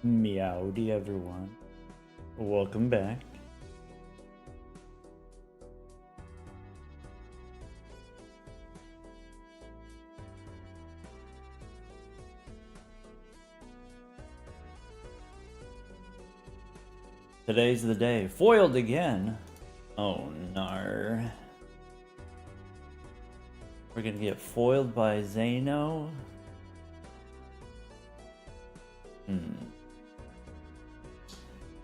Meowdy everyone. Welcome back. Today's the day. Foiled again. Oh no. We're gonna get foiled by Zaino.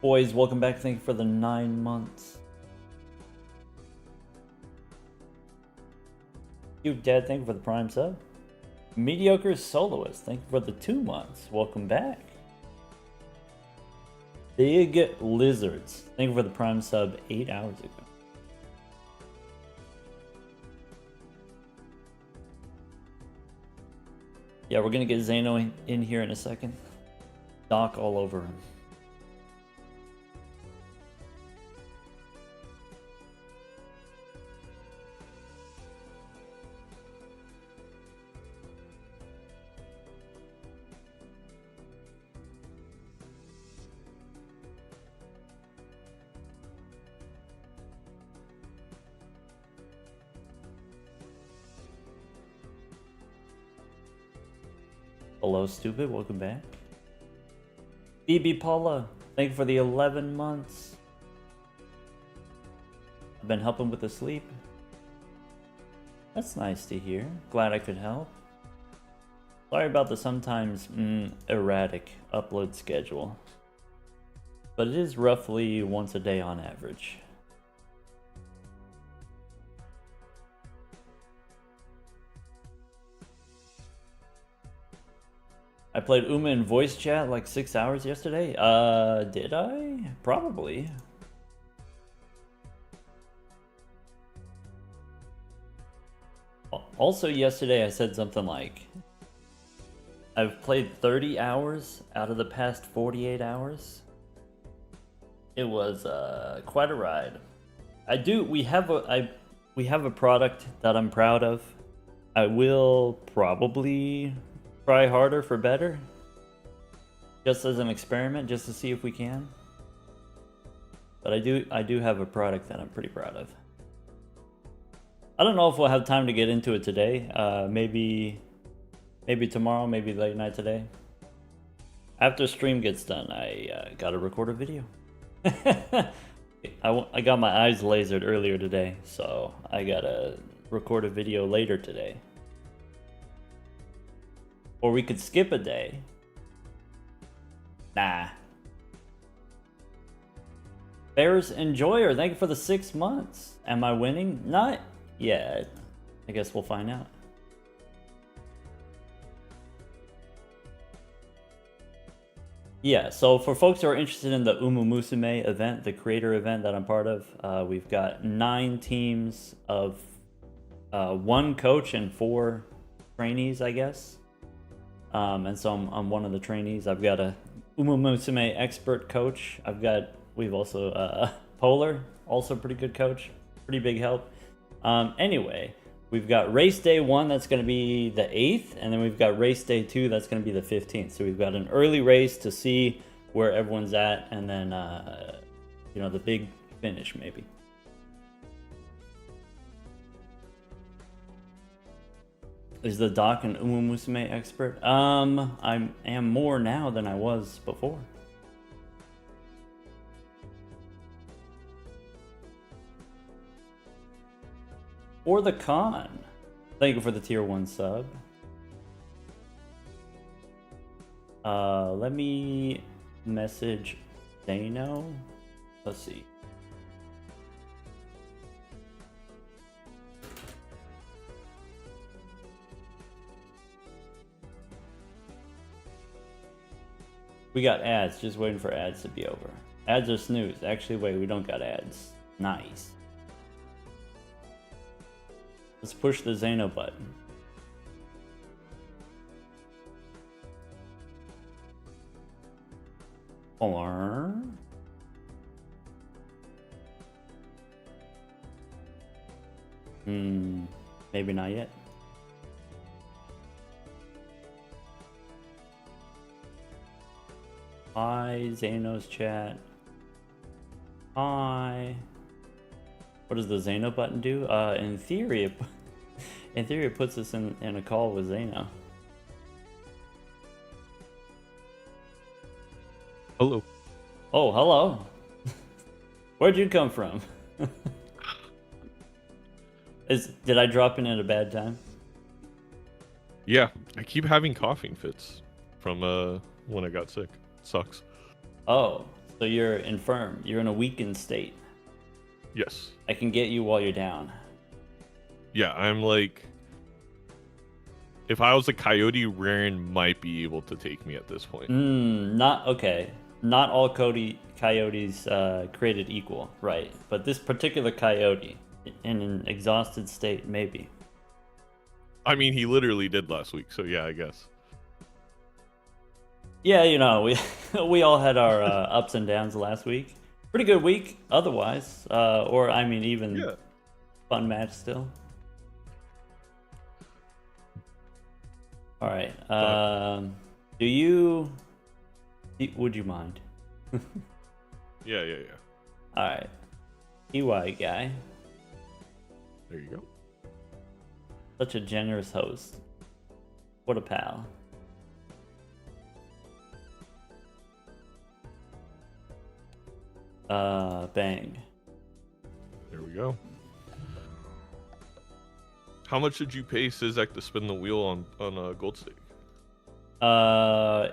Boys, welcome back. Thank you for the 9 months. You Dad, thank you for the prime sub. Mediocre Soloist, thank you for the 2 months. Welcome back. Big Lizards, thank you for the prime sub 8 hours ago. Yeah, we're gonna get Zaino in here in a second. Doc all over him. Hello, stupid. Welcome back. BB Paula, thank you for the 11 months. I've been helping with the sleep. That's nice to hear. Glad I could help. Sorry about the sometimes erratic upload schedule. But it is roughly once a day on average. I played Uma in voice chat like 6 hours yesterday. Did I? Probably. Also yesterday I said something like, I've played 30 hours out of the past 48 hours. It was quite a ride. We have a product that I'm proud of. I will probably try harder for better, just as an experiment, just to see if we can. But I do have a product that I'm pretty proud of. I don't know if we'll have time to get into it today. Maybe tomorrow, maybe late night today. After stream gets done, I gotta record a video. I got my eyes lasered earlier today, so I gotta record a video later today. Or we could skip a day. Nah. Bears Enjoyer, thank you for the 6 months. Am I winning? Not yet. I guess we'll find out. Yeah, so for folks who are interested in the Umu Musume event, the creator event that I'm part of, we've got 9 teams of 1 coach and 4 trainees, I guess. And so I'm one of the trainees. I've got a Umu Musume expert coach. We've also Polar, also pretty good coach, pretty big help. Anyway, we've got race day 1 that's going to be the 8th, and then we've got race day 2 that's going to be the 15th. So we've got an early race to see where everyone's at, and then the big finish maybe. Is the Doc an Umu Musume expert? I am more now than I was before. Or the con. Thank you for the tier 1 sub. Let me message Zaino. Let's see. We got ads, just waiting for ads to be over. Ads are snooze. Actually, wait, we don't got ads. Nice. Let's push the Zaino button. Maybe not yet. Hi, Zaino's chat. Hi. What does the Zaino button do? In theory, it puts us in a call with Zaino. Hello. Oh, hello. Where'd you come from? Did I drop in at a bad time? Yeah, I keep having coughing fits from when I got sick. Sucks. Oh, so you're infirm. You're in a weakened state. Yes. I can get you while you're down. Yeah, I'm like, if I was a coyote, Raren might be able to take me at this point. Not okay. Not all coyotes created equal, right? But this particular coyote, in an exhausted state, maybe. I mean, he literally did last week, so yeah, I guess. Yeah, you know, we all had our ups and downs last week. Pretty good week, otherwise. Or I mean, even Yeah. fun match still. All right. Would you mind? Yeah. All right. EY guy. There you go. Such a generous host. What a pal. Bang. There we go. How much did you pay Sizek to spin the wheel on a gold stake?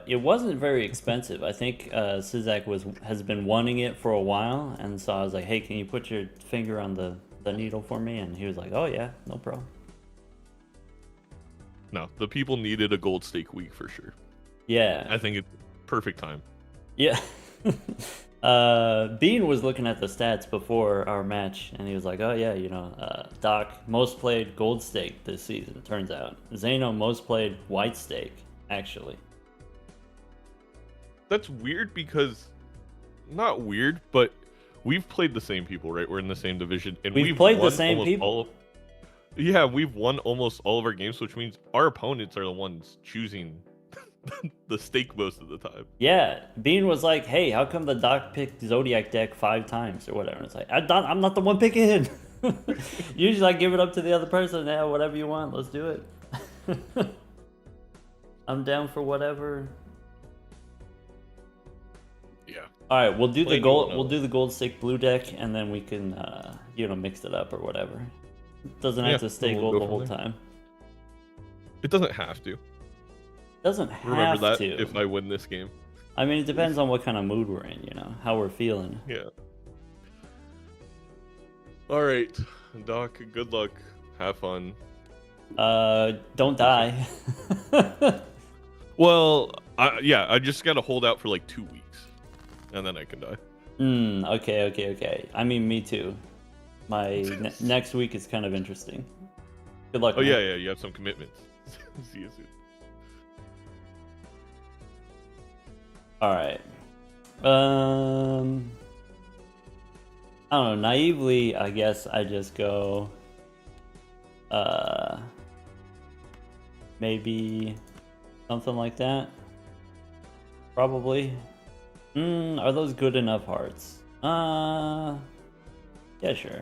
It wasn't very expensive. I think Sizek has been wanting it for a while, and so I was like, "Hey, can you put your finger on the needle for me?" And he was like, "Oh yeah, no problem." No, the people needed a gold stake week for sure. Yeah. I think it's perfect time. Yeah. Bean was looking at the stats before our match, and he was like, "Oh yeah, you know, Doc most played gold stake this season. It turns out Zaino most played white stake, actually." That's weird because, not weird, but we've played the same people, right? We're in the same division, and We've played the same people. Yeah, we've won almost all of our games, which means our opponents are the ones choosing the stake most of the time. Yeah, Bean was like, "Hey, how come the Doc picked Zodiac deck 5 times or whatever?" And it's like, I'm not the one picking it. Usually, I give it up to the other person. Yeah, whatever you want, let's do it. I'm down for whatever. Yeah. All right, we'll do the gold. We'll do the gold stake blue deck, and then we can, mix it up or whatever. It doesn't have to stay gold the whole time. It doesn't have to. Doesn't have Remember that to. if I win this game. I mean, it depends on what kind of mood we're in. You know, how we're feeling. Yeah. All right, Doc. Good luck. Have fun. Don't die. Well, I just gotta hold out for like 2 weeks, and then I can die. Okay. I mean, me too. My next week is kind of interesting. Good luck. Oh man. yeah. You have some commitments. See you soon. All right. I don't know. Naively, I guess I just go. Maybe something like that. Probably. Are those good enough hearts? Yeah, sure.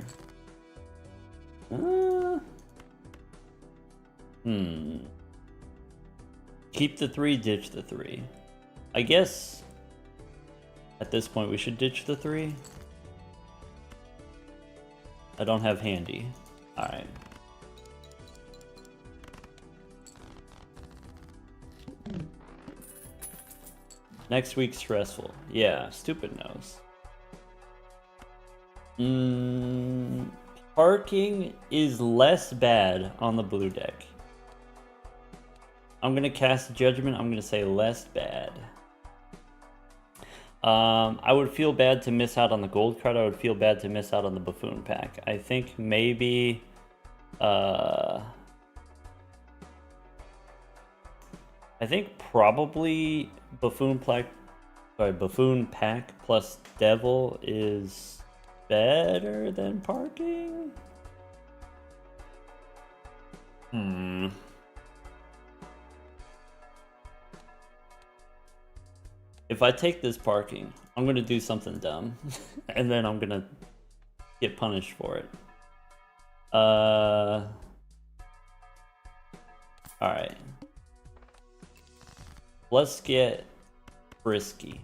Keep the 3, ditch the 3. I guess at this point we should ditch the 3. I don't have handy. Alright. Next week's stressful. Yeah, stupid nose. Parking is less bad on the blue deck. I'm gonna cast judgment. I'm gonna say less bad. I would feel bad to miss out on the gold card. I would feel bad to miss out on the buffoon pack. I think maybe I think probably buffoon pack plus devil is better than parking. If I take this parking, I'm gonna do something dumb, and then I'm gonna get punished for it. All right. Let's get frisky.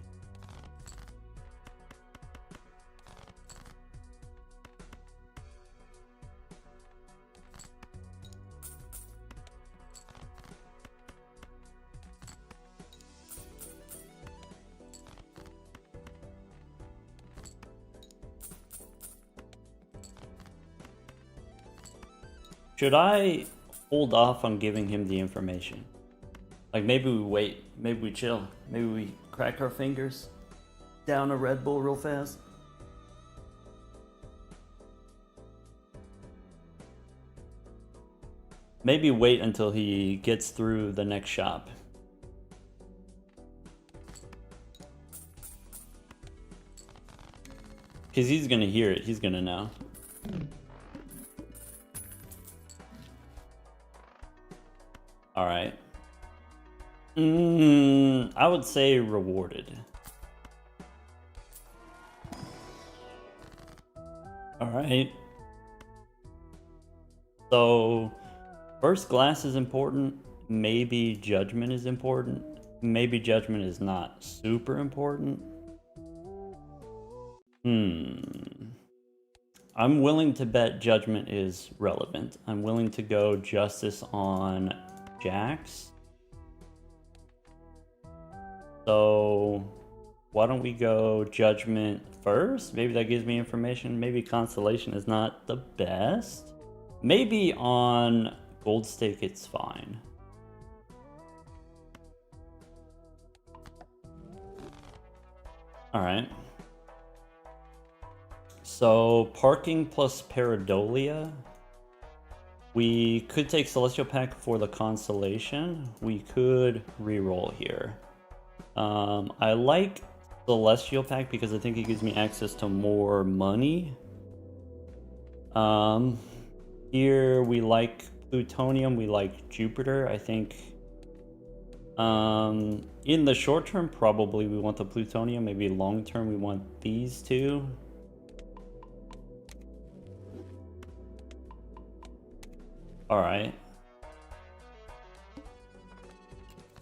Should I hold off on giving him the information? Like, maybe we wait, maybe we chill, maybe we crack our fingers, down a Red Bull real fast. Maybe wait until he gets through the next shop. Because he's gonna hear it, he's gonna know. Alright. I would say rewarded. Alright. So, first glass is important. Maybe judgment is important. Maybe judgment is not super important. I'm willing to bet judgment is relevant. I'm willing to go justice on jacks. So why don't we go judgment first? Maybe that gives me information. Maybe constellation is not the best. Maybe on gold stake it's fine. All right. So parking plus pareidolia. We could take Celestial Pack for the constellation. We could reroll here. I like Celestial Pack because I think it gives me access to more money. Here we like Plutonium, we like Jupiter. I think in the short term, probably we want the Plutonium. Maybe long term, we want these two. All right.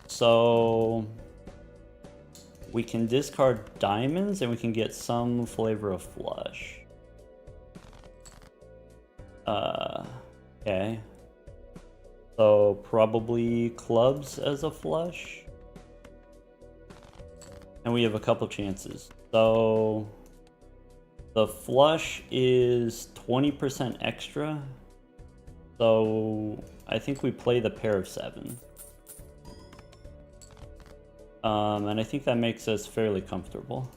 So we can discard diamonds and we can get some flavor of flush. Okay. So probably clubs as a flush. And we have a couple chances. So the flush is 20% extra. So I think we play the pair of 7. And I think that makes us fairly comfortable.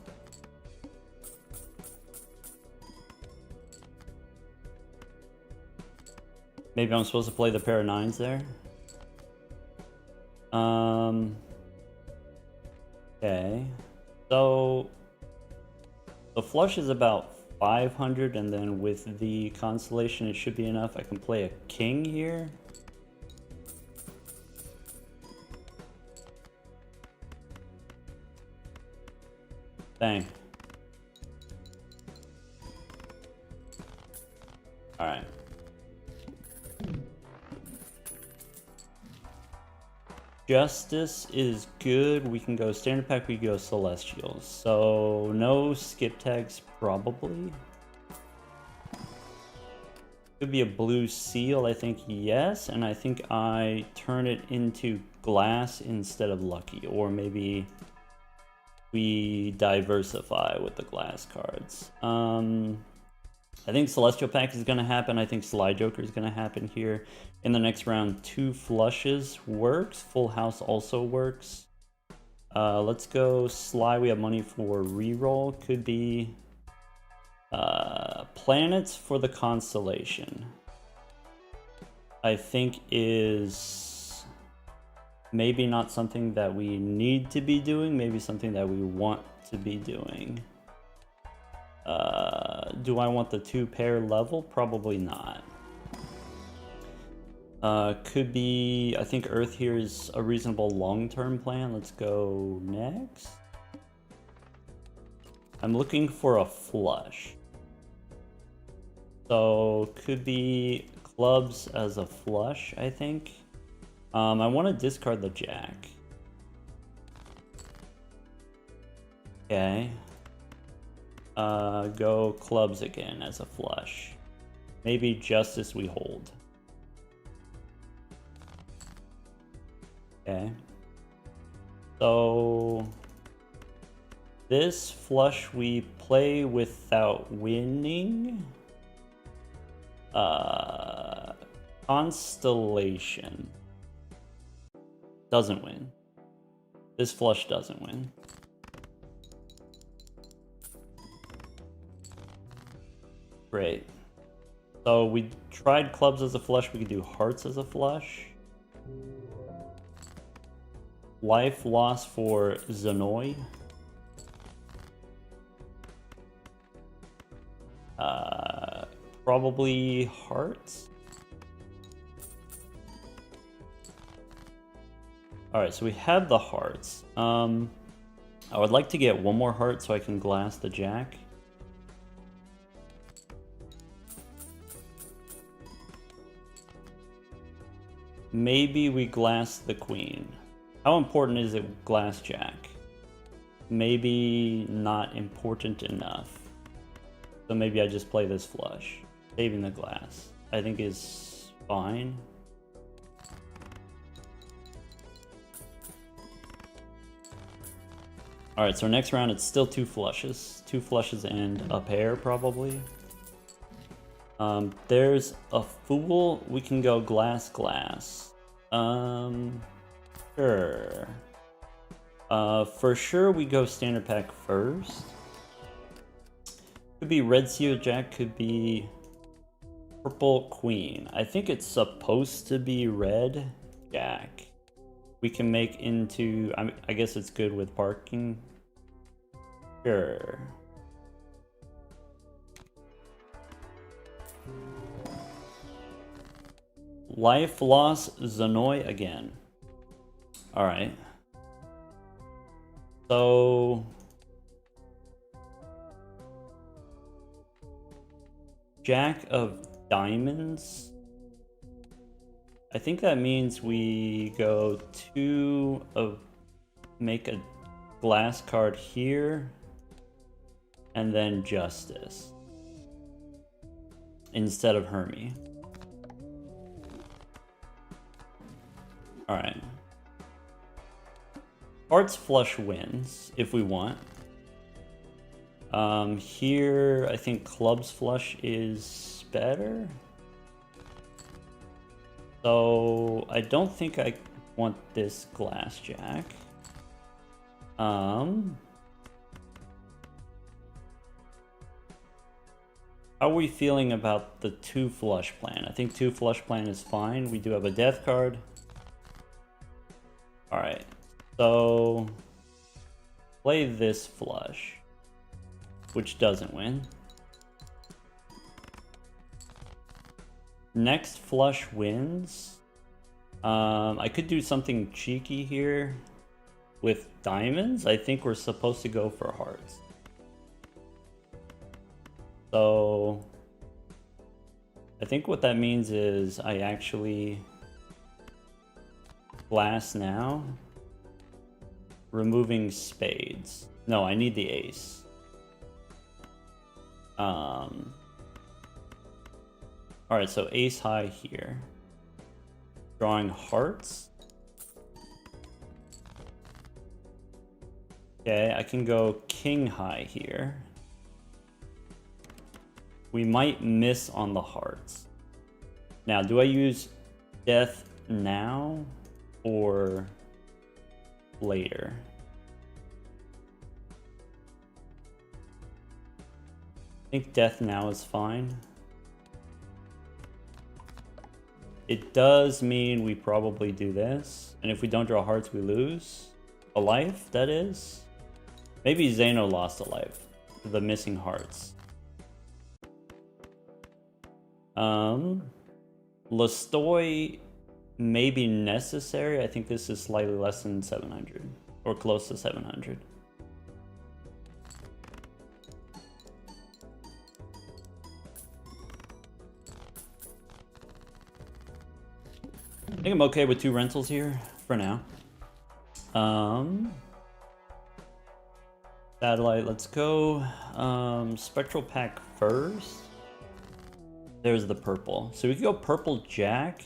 Maybe I'm supposed to play the pair of 9s there. Okay. So the flush is about 500, and then with the constellation it should be enough. I can play a king here. Bang. Alright. Justice is good. We can go standard pack, we go celestials. So no skip tags probably. Could be a blue seal, I think yes, and I think I turn it into glass instead of lucky, or maybe we diversify with the glass cards. I think Celestial Pack is going to happen. I think Sly Joker is going to happen here. In the next round, 2 flushes works. Full House also works. Let's go Sly. We have money for reroll. Could be planets for the constellation. I think is maybe not something that we need to be doing. Maybe something that we want to be doing. Do I want the 2-pair level? Probably not. Could be, I think Earth here is a reasonable long-term plan. Let's go next. I'm looking for a flush. So could be clubs as a flush, I think. I want to discard the jack. Okay. Go clubs again as a flush. Maybe justice we hold. Okay. So this flush we play without winning. Constellation doesn't win. This flush doesn't win. Great. So we tried clubs as a flush. We could do hearts as a flush. Life loss for Zaino. Probably hearts. Alright, so we have the hearts. I would like to get one more heart so I can glass the jack. Maybe we glass the queen. How important is it glass jack? Maybe not important enough. So maybe I just play this flush. Saving the glass, I think, is fine. Alright, so next round it's still two flushes. Two flushes and a pair, probably. There's a fool. We can go glass. Sure. For sure we go standard pack first. Could be red seal jack, could be purple queen. I think it's supposed to be red jack. We can make into, I guess it's good with parking. Sure. Life loss Zaino again. Alright. So Jack of diamonds. I think that means we go two of, make a glass card here, and then justice instead of Hermie. Alright. Hearts flush wins if we want. Here I think clubs flush is better. So I don't think I want this glass jack. How are we feeling about the two flush plan? I think two flush plan is fine. We do have a death card. Alright, so play this flush, which doesn't win. Next flush wins. I could do something cheeky here with diamonds. I think we're supposed to go for hearts. So I think what that means is I actually glass now, removing spades. No, I need the ace. Alright, so ace high here. Drawing hearts. Okay, I can go king high here. We might miss on the hearts. Now, do I use death now or later? I think death now is fine. It does mean we probably do this, and if we don't draw hearts, we lose a life, that is. Maybe Zaino lost a life for the missing hearts. Bloodstone may be necessary. I think this is slightly less than 700, or close to 700. think I'm okay with 2 rentals here for now. Satellite, let's go. Spectral pack first. There's the purple. So we could go purple jack.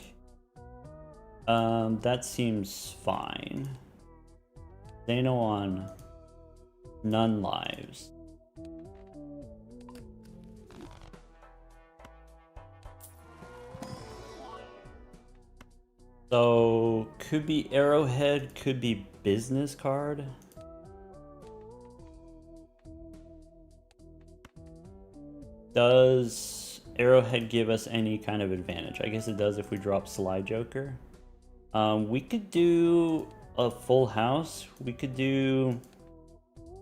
That seems fine. Zaino on none lives. So could be arrowhead, could be business card. Does arrowhead give us any kind of advantage? I guess it does if we drop Sly Joker. We could do a full house. We could do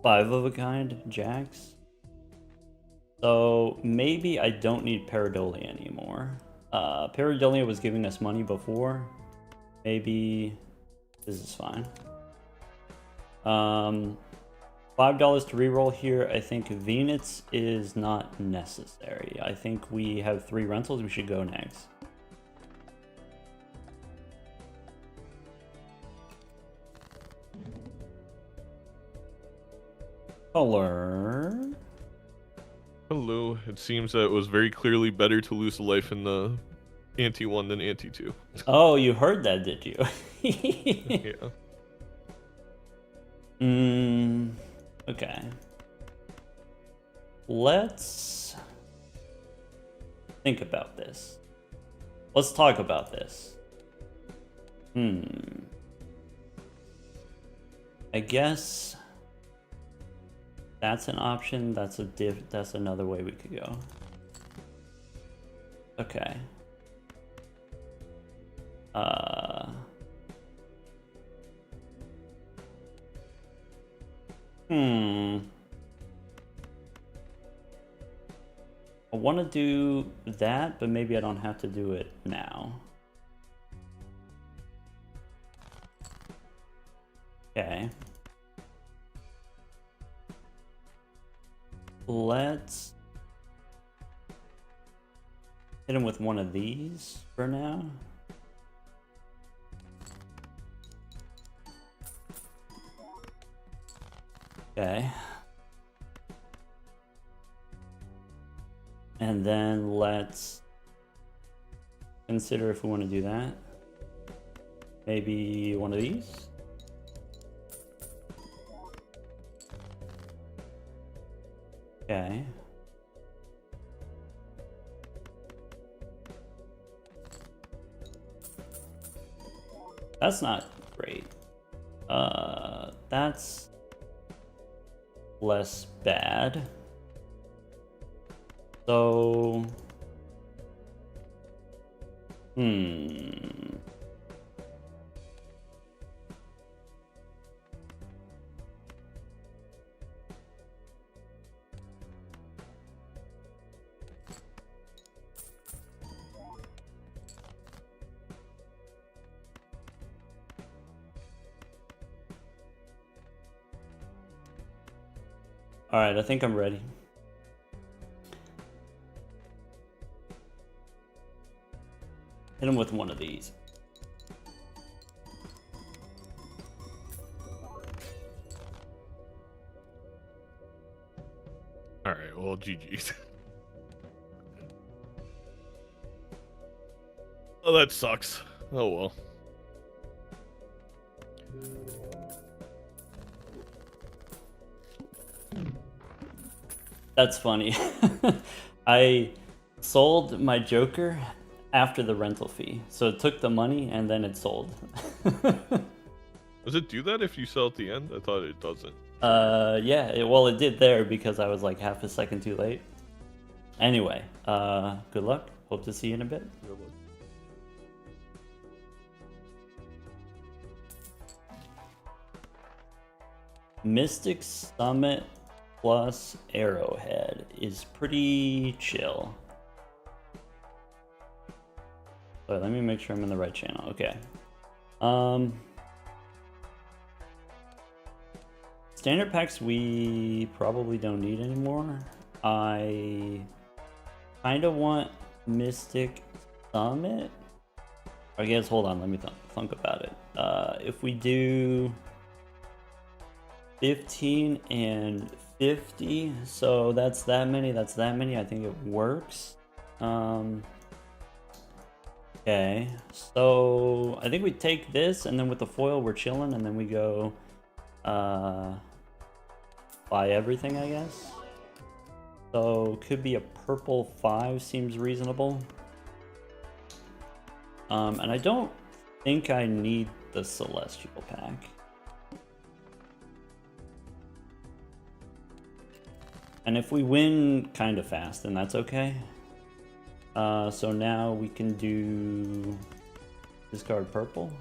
5 of a kind jacks. So maybe I don't need Pareidolia anymore. Pareidolia was giving us money before. Maybe this is fine. $5 to reroll here. I think Venus is not necessary. I think we have 3 rentals. We should go next. Color. Hello. It seems that it was very clearly better to lose a life in the Ante 1 than Ante 2. Oh, you heard that, did you? Yeah. Okay. Let's think about this. Let's talk about this. I guess that's an option. That's another way we could go. Okay. I want to do that, but maybe I don't have to do it now. Okay. Let's hit him with one of these for now. Okay. And then let's consider if we want to do that. Maybe one of these. Okay. That's not great. That's less bad. So, all right, I think I'm ready. Hit him with one of these. All right, well, GG's. Oh, that sucks. Oh, well. That's funny. I sold my Joker after the rental fee. So it took the money and then it sold. Does it do that if you sell at the end? I thought it doesn't. Yeah, well, it did there because I was like half a second too late. Anyway, good luck. Hope to see you in a bit. Mystic Summit plus Arrowhead is pretty chill. So let me make sure I'm in the right channel. Okay. Standard packs we probably don't need anymore. I kind of want Mystic Summit. I guess, hold on, let me think about it. If we do 15 and 50, so that's that many, I think it works. Okay, so I think we take this, and then with the foil we're chilling, and then we go buy everything, I guess. So could be a purple 5, seems reasonable. And I don't think I need the Celestial pack. And if we win kind of fast, then that's okay. So now we can do discard purple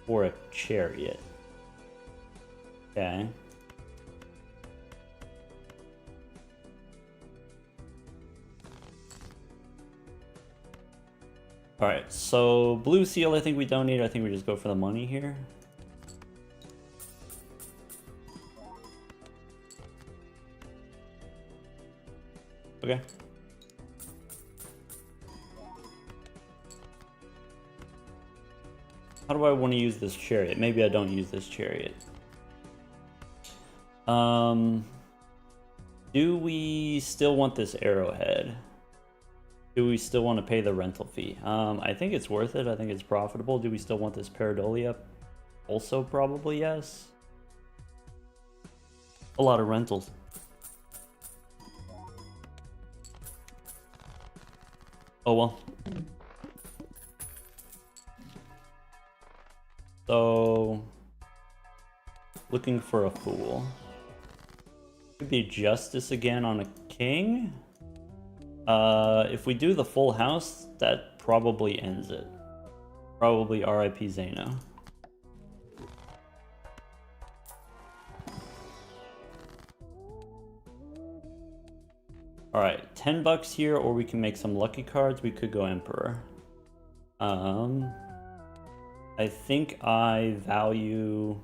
or a chariot. Okay. Alright, so blue seal I think we don't need. I think we just go for the money here. Okay. How do I want to use this chariot? Maybe I don't use this chariot. Do we still want this arrowhead? Do we still want to pay the rental fee? I think it's worth it. I think it's profitable. Do we still want this pareidolia? Also probably yes. A lot of rentals. Oh well. So, looking for a fool. Could be justice again on a king. If we do the full house, that probably ends it. Probably RIP Zaino. Alright, 10 bucks here, or we can make some lucky cards. We could go Emperor. I think I value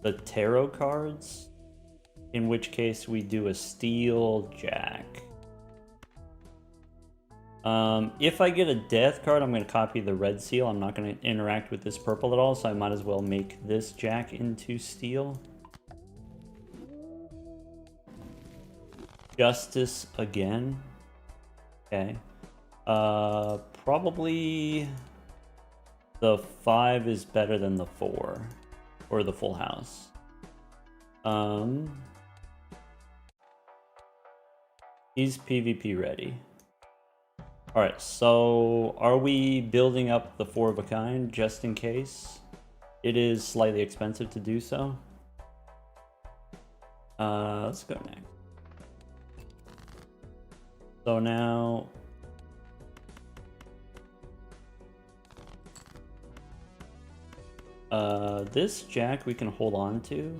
the tarot cards, in which case we do a steel jack. If I get a death card, I'm going to copy the red seal. I'm not going to interact with this purple at all, so I might as well make this jack into steel. Justice again. Okay. Probably the 5 is better than the 4, or the full house. He's PvP ready. Alright, so are we building up the 4 of a kind just in case? It is slightly expensive to do so. Let's go next. So now this jack we can hold on to.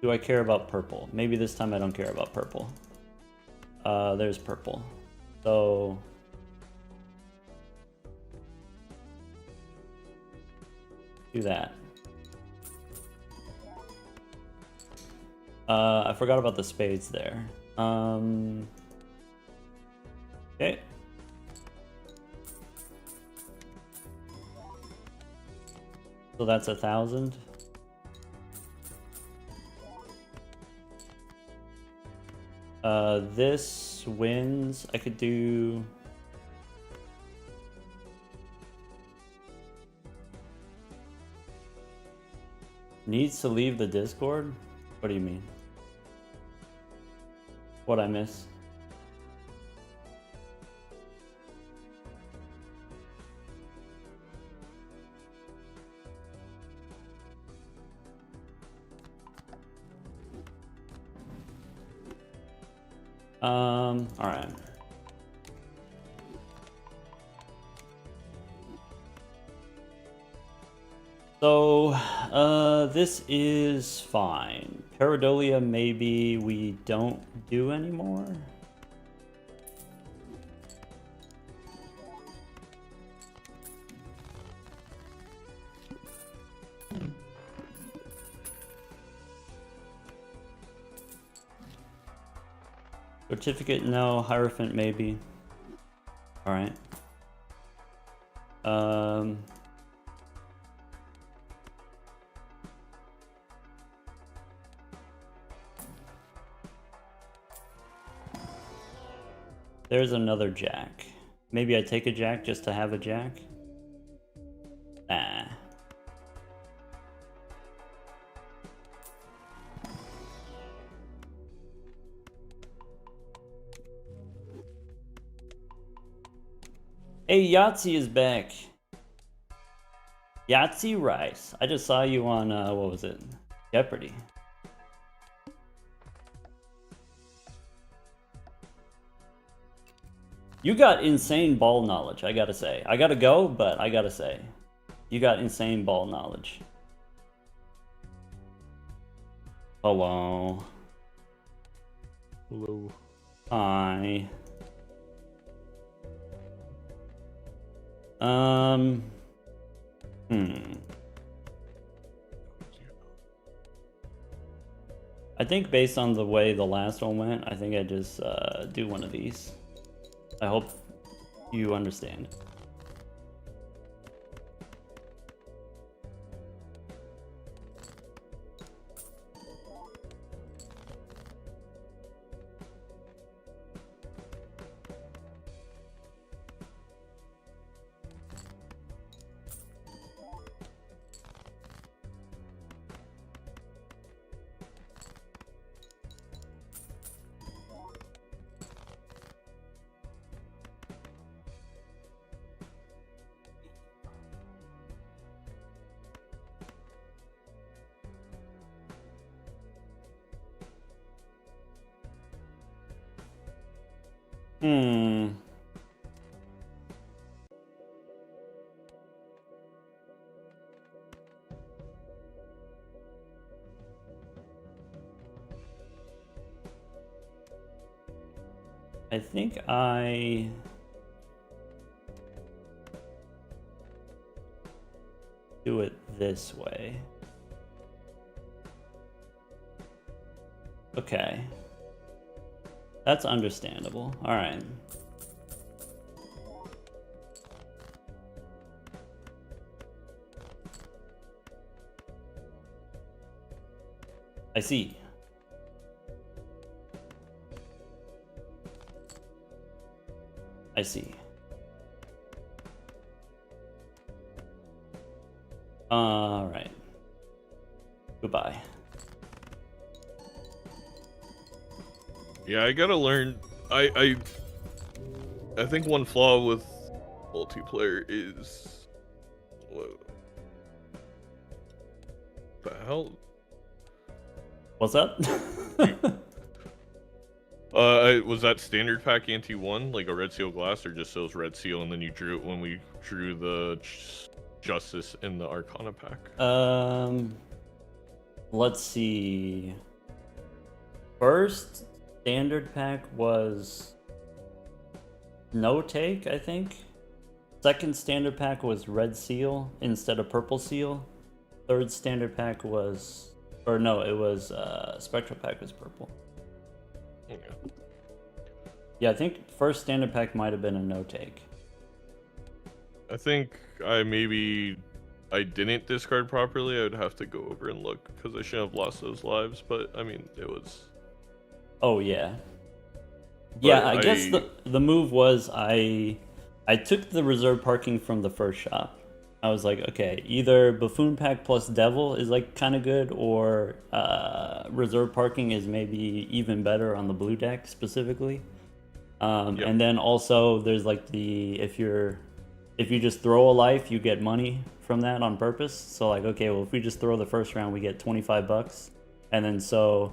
Do I care about purple? Maybe this time I don't care about purple. There's purple. So do that. I forgot about the spades there. Okay. So that's 1,000. This wins. I could do... Needs to leave the Discord? What do you mean? What'd I miss? All right. So, this is fine. Pareidolia, maybe we don't do anymore. Certificate, no. Hierophant, maybe. Alright. There's another jack. Maybe I take a jack just to have a jack? Nah. Hey, Yahtzee is back. Yahtzee Rice. I just saw you on, what was it? Jeopardy. You got insane ball knowledge, I gotta say. I gotta go, but I gotta say. You got insane ball knowledge. Hello. Hello. Hi. I think based on the way the last one went, I think I just do one of these. I hope you understand. I think I do it this way. Okay. That's understandable. All right. I see. I see. All right. Goodbye. Yeah, I gotta learn. I think one flaw with multiplayer is what the hell? What's up? Was that standard pack anti one like a red seal glass, or just those red seal, and then you drew it when we drew the justice in the Arcana pack? Let's see. First standard pack was no take, I think. Second standard pack was red seal instead of purple seal. Third standard pack was, or no, it was spectral pack was purple. Okay. Yeah, I think first standard pack might have been a no take. I think I didn't discard properly. I would have to go over and look because I shouldn't have lost those lives. But I mean, it was. Oh yeah. But Yeah, I guess the move was I took the reserve parking from the first shop. I was like, okay, either Buffoon Pack plus Devil is like kind of good, or reserve parking is maybe even better on the blue deck specifically. Yep. And then also there's like if you just throw a life, you get money from that on purpose. So like, okay, well if we just throw the first round, we get $25, and then so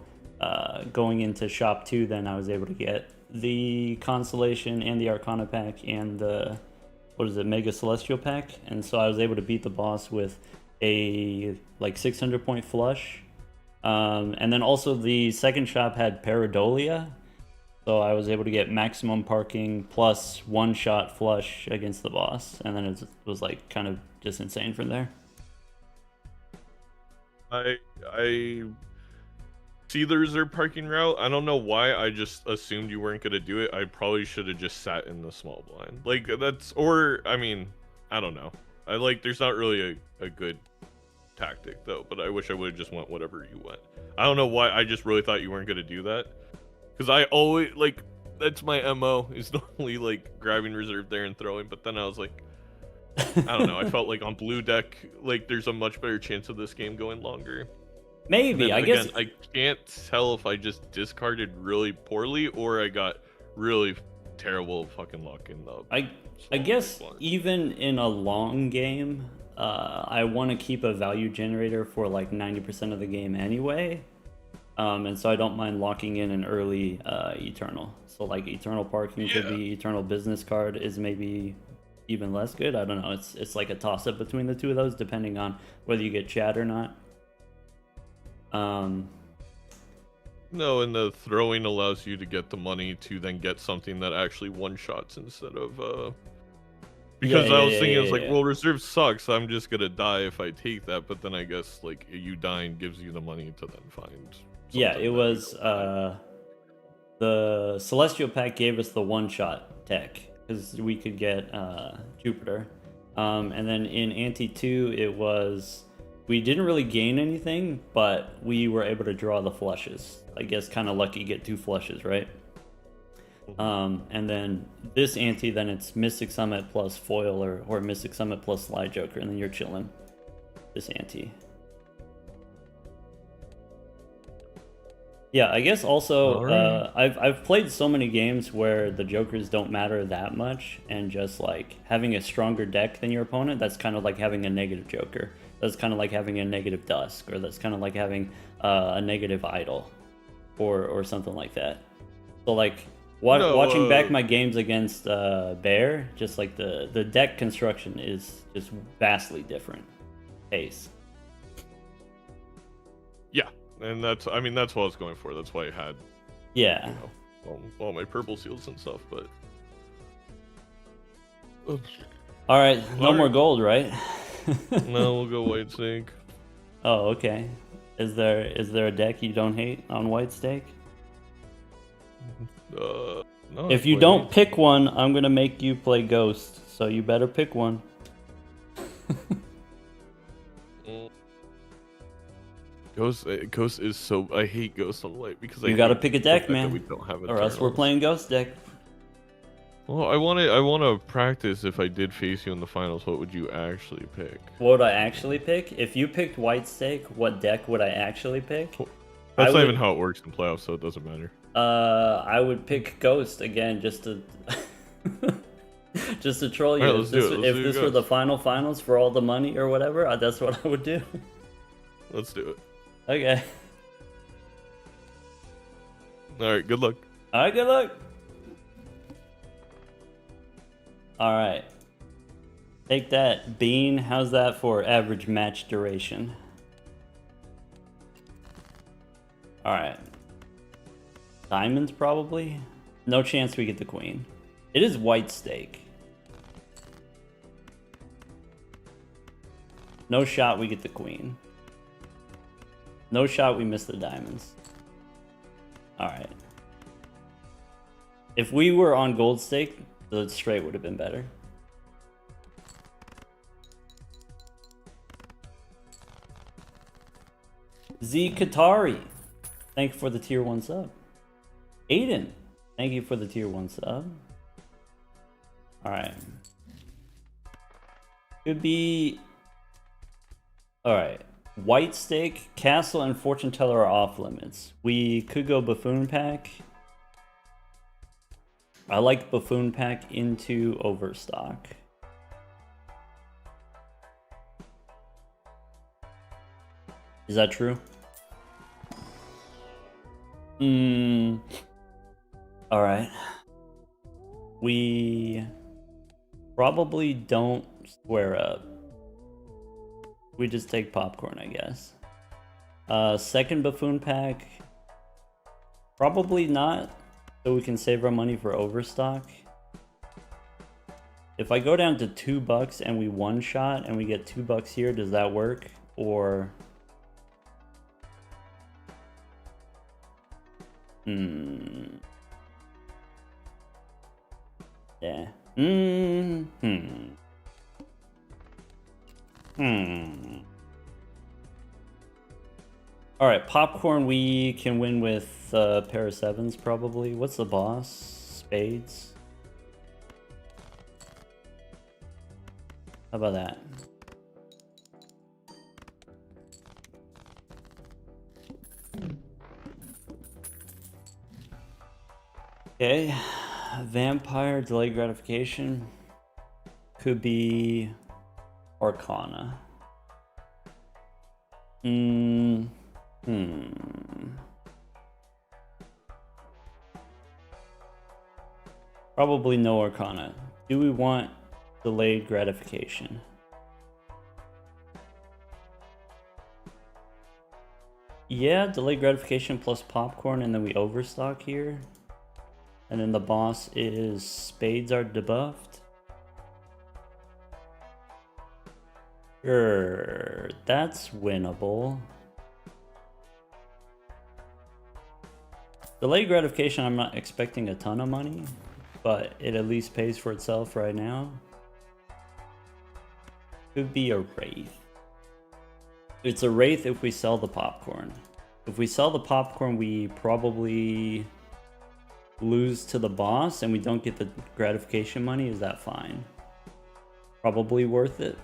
going into shop 2, then I was able to get the Constellation and the Arcana pack and the Mega Celestial pack, and so I was able to beat the boss with a like 600 point flush, and then also the second shop had Pareidolia, so I was able to get maximum parking plus one shot flush against the boss, and then it was like kind of just insane from there. see the reserve parking route. I don't know why I just assumed you weren't gonna do it. I probably should have just sat in the small blind. Like that's, or I mean, I don't know. There's not really a good tactic though, but I wish I would have just went whatever you went. I don't know why I just really thought you weren't gonna do that. Because I always, like, that's my MO, is normally like grabbing reserve there and throwing, but then I was like, I don't know, I felt like on blue deck, like there's a much better chance of this game going longer. Maybe, I guess. I can't tell if I just discarded really poorly or I got really terrible fucking luck in the. I guess even in a long game, I want to keep a value generator for like 90% of the game anyway, and so I don't mind locking in an early Eternal. So like Eternal Parking could be Eternal Business Card is maybe even less good. I don't know. It's like a toss up between the two of those depending on whether you get chat or not. No, and the throwing allows you to get the money to then get something that actually one shots instead of because I was thinking it's like, well, reserve sucks, I'm just gonna die if I take that, but then I guess like you dying gives you the money to then find. Yeah, it was the Celestial Pack gave us the one shot tech because we could get Jupiter, and then in Ante 2 it was. We didn't really gain anything, but we were able to draw the flushes. I guess kind of lucky, get 2 flushes, right? And then this ante, then it's Mystic Summit plus foil or Mystic Summit plus Slide Joker, and then you're chilling. This ante. Yeah, I guess also I've played so many games where the jokers don't matter that much, and just like having a stronger deck than your opponent, that's kind of like having a negative joker. That's kind of like having a negative Dusk, or that's kind of like having a negative Idol, or something like that. So like watching back my games against Bear, just like the deck construction is just vastly different. Pace. Yeah, and that's what I was going for. That's why I had all my purple seals and stuff. But all right, no more gold, right? No, we'll go White Snake. Oh, okay. Is there a deck you don't hate on White Snake? No. If you don't pick one, I'm gonna make you play Ghost. So you better pick one. Ghost is so. I hate Ghost on White because you gotta pick a deck, man. We don't have or else we're playing Ghost deck. Well, I want to practice. If I did face you in the finals, what would you actually pick? What would I actually pick? If you picked White Stake, what deck would I actually pick? That's not even how it works in playoffs, so it doesn't matter. I would pick Ghost again, just to just to troll you. Right, if this were the finals for all the money or whatever, that's what I would do. Let's do it. Okay. All right. Good luck. All right. Good luck. All right. Take that, Bean. How's that for average match duration? All right. Diamonds, probably. No chance we get the queen. It is White Stake. No shot we get the queen. No shot we miss the diamonds. All right. If we were on gold stake, the straight would have been better. Z Katari, thank you for the tier 1 sub. Aiden, thank you for the tier 1 sub. Alright. Could be... Alright. White Stake, Castle, and Fortune Teller are off limits. We could go Buffoon Pack. I like Buffoon Pack into Overstock. Is that true? Alright. We probably don't square up. We just take popcorn, I guess. Second Buffoon Pack. Probably not. So we can save our money for Overstock. If I go down to $2 and we one shot and we get $2 here, does that work? Or Yeah. Alright, popcorn we can win with a pair of sevens probably. What's the boss? Spades? How about that? Okay. Vampire, delayed gratification. Could be Arcana. Probably no Arcana. Do we want delayed gratification? Yeah, delayed gratification plus popcorn, and then we overstock here. And then the boss is spades are debuffed. Sure, that's winnable. Delayed gratification, I'm not expecting a ton of money, but it at least pays for itself right now. Could be a Wraith. It's a Wraith if we sell the popcorn. If we sell the popcorn, we probably lose to the boss and we don't get the gratification money. Is that fine? Probably worth it.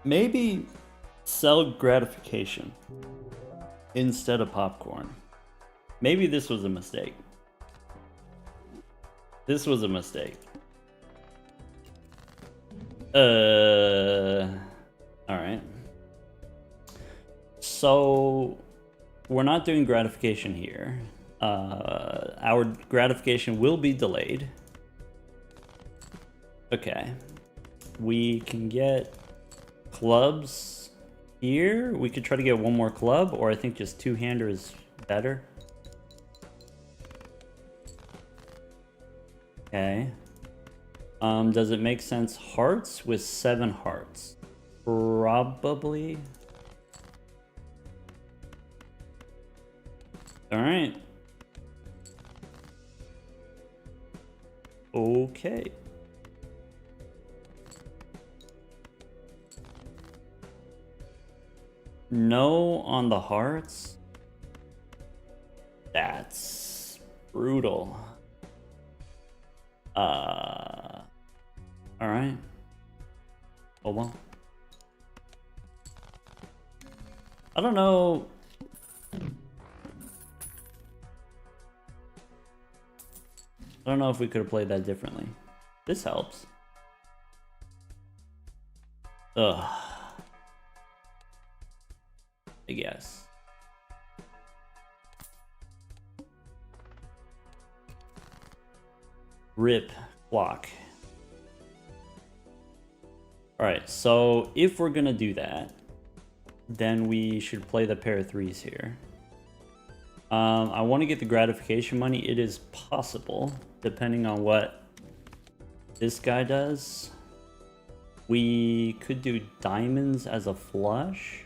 Maybe sell gratification instead of popcorn. Maybe this was a mistake. This was a mistake. Alright. So, we're not doing gratification here. Our gratification will be delayed. Okay. We can get clubs here. We could try to get one more club, or I think just two-hander is better. Okay. Does it make sense hearts with 7 hearts? Probably. Alright. Okay. No on the hearts. That's brutal. Alright. Oh well. I don't know. I don't know if we could have played that differently. This helps. Ugh. I guess. Rip clock. Alright, so if we're gonna do that, then we should play the pair of threes here. I want to get the gratification money. It is possible, depending on what this guy does. We could do diamonds as a flush.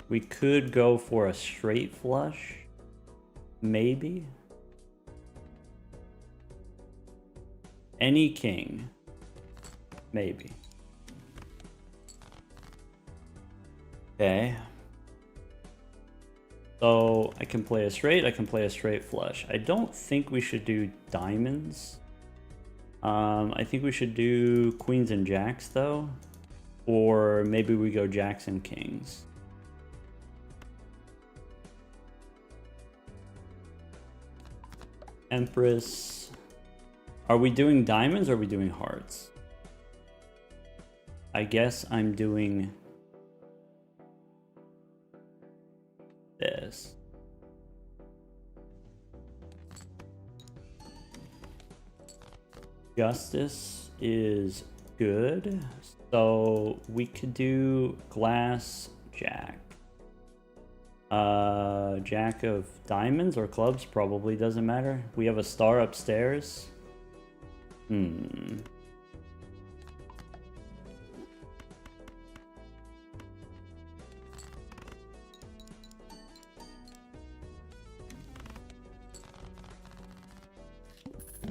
We could go for a straight flush. Maybe. Any king. Maybe. Okay. So I can play a straight, I can play a straight flush. I don't think we should do diamonds. I think we should do queens and jacks though. Or maybe we go jacks and kings. Empress. Are we doing diamonds or are we doing hearts? I guess I'm doing this. Justice is good. So we could do glass jack. Jack of diamonds or clubs probably doesn't matter. We have a star upstairs.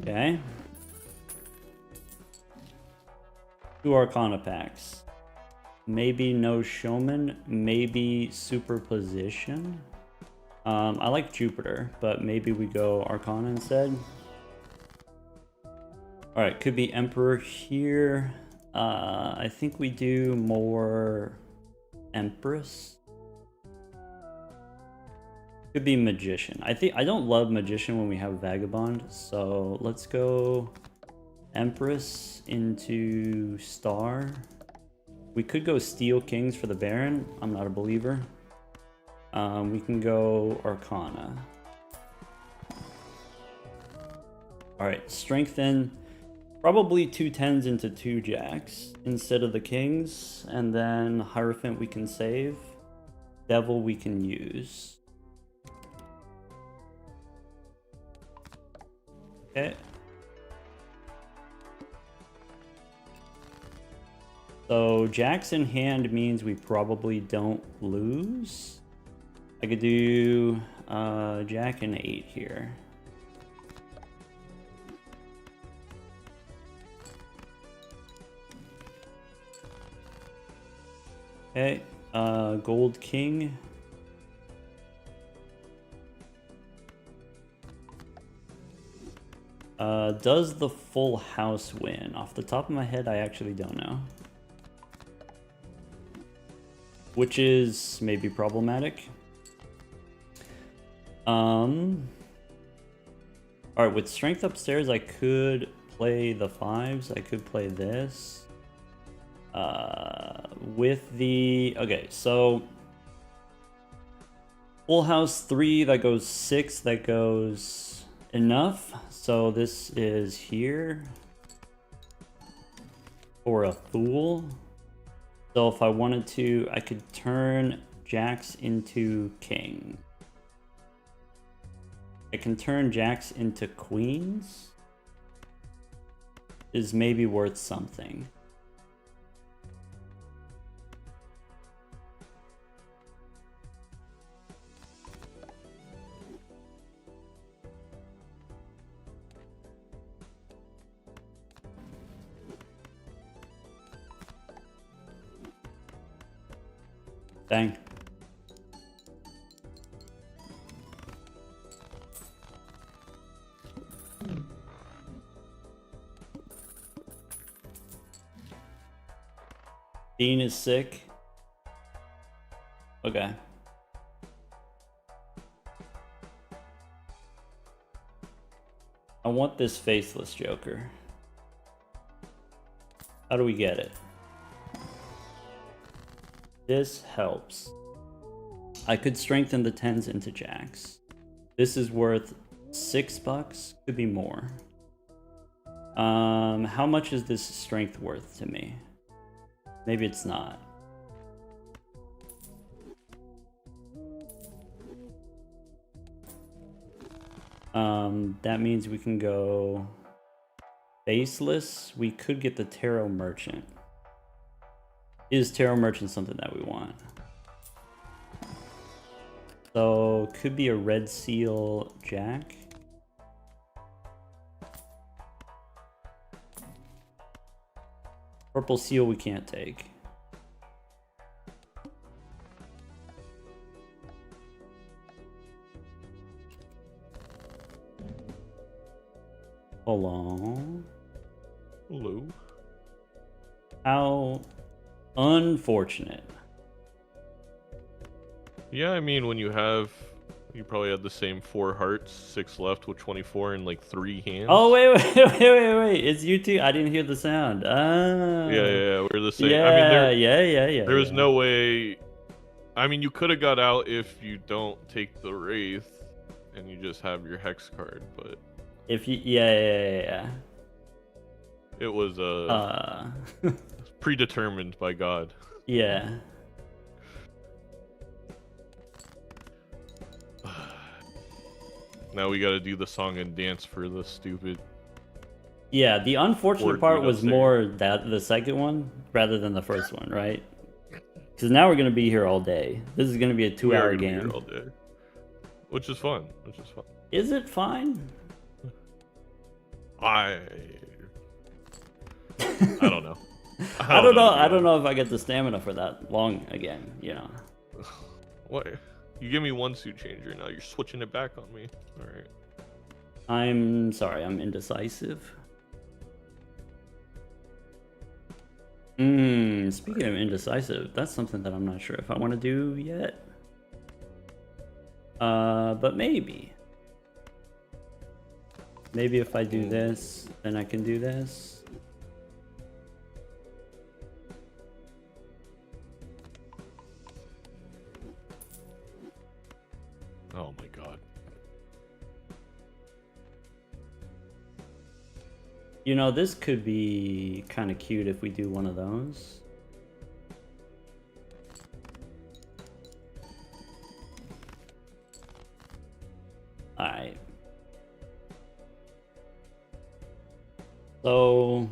Okay. 2 Arcana packs. Maybe no showman, maybe superposition. I like Jupiter, but maybe we go Arcana instead. Alright, could be Emperor here. I think we do more Empress. Could be Magician. I don't love Magician when we have Vagabond, so let's go Empress into Star. We could go Steel Kings for the Baron. I'm not a believer. We can go Arcana. Alright, Strengthen. Probably 2 10s into 2 jacks instead of the kings. And then Hierophant we can save. Devil we can use. Okay. So jacks in hand means we probably don't lose. I could do jack and 8 here. Okay, gold king. Does the full house win? Off the top of my head, I actually don't know. Which is maybe problematic. Alright, with strength upstairs, I could play the 5s. I could play this. With the... Okay, so... Full house 3, that goes 6, that goes enough. So this is here. For a fool. So if I wanted to, I could turn jacks into king. I can turn jacks into queens. Is maybe worth something. Dang. Dean is sick. Okay. I want this faceless Joker. How do we get it? This helps. I could strengthen the 10s into jacks. This is worth $6. Could be more. How much is this strength worth to me? Maybe it's not. That means we can go faceless. We could get the Tarot Merchant. Is Tarot Merchant something that we want? So, could be a Red Seal Jack. Purple Seal we can't take. Hold on. Hello. How unfortunate. Yeah, I mean, when you probably had the same 4 hearts, 6 left with 24 and like 3 hands. Oh, wait. It's you two. I didn't hear the sound. Yeah, we're the same. Yeah, I mean, yeah. There was no way. I mean, you could have got out if you don't take the Wraith and you just have your Hex card, but if you, yeah. It was predetermined by God. Yeah. Now we gotta do the song and dance for the stupid. Yeah, the unfortunate Or part dude was upstairs. more that the second one rather than the first one, right? Because now we're gonna be here all day. This is gonna be a We are 2-hour gonna be here game. all day. Which is fun. Is it fine? I don't know. I don't know. to be I don't honest. know if I get the stamina for that long again. You know. What? You give me one suit changer, now you're switching it back on me. All right. I'm sorry. I'm indecisive. Speaking of indecisive, that's something that I'm not sure if I want to do yet. But maybe. Maybe if I do this, then I can do this. Oh my god. You know, this could be kind of cute if we do one of those. Alright. So...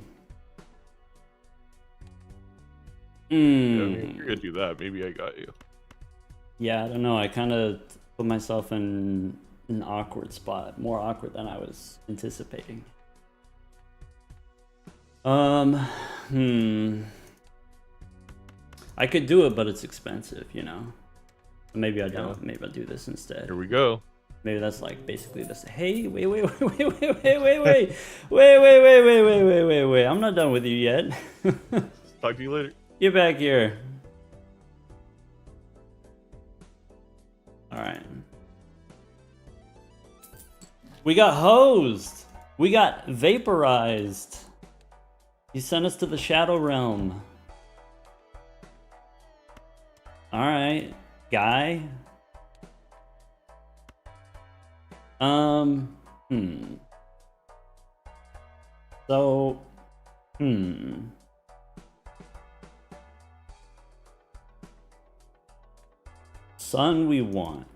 Yeah, I mean, if you're gonna do that, maybe I got you. Yeah, I don't know. I kind of put myself in an awkward spot. More awkward than I was anticipating. I could do it, but it's expensive, you know? Maybe I don't. Yeah. Maybe I'll do this instead. Here we go. Maybe that's like basically this. Hey, wait. I'm not done with you yet. Talk to you later. Get back here. Alright. We got hosed. We got vaporized. You sent us to the Shadow Realm. Alright, guy. So, Sun we want.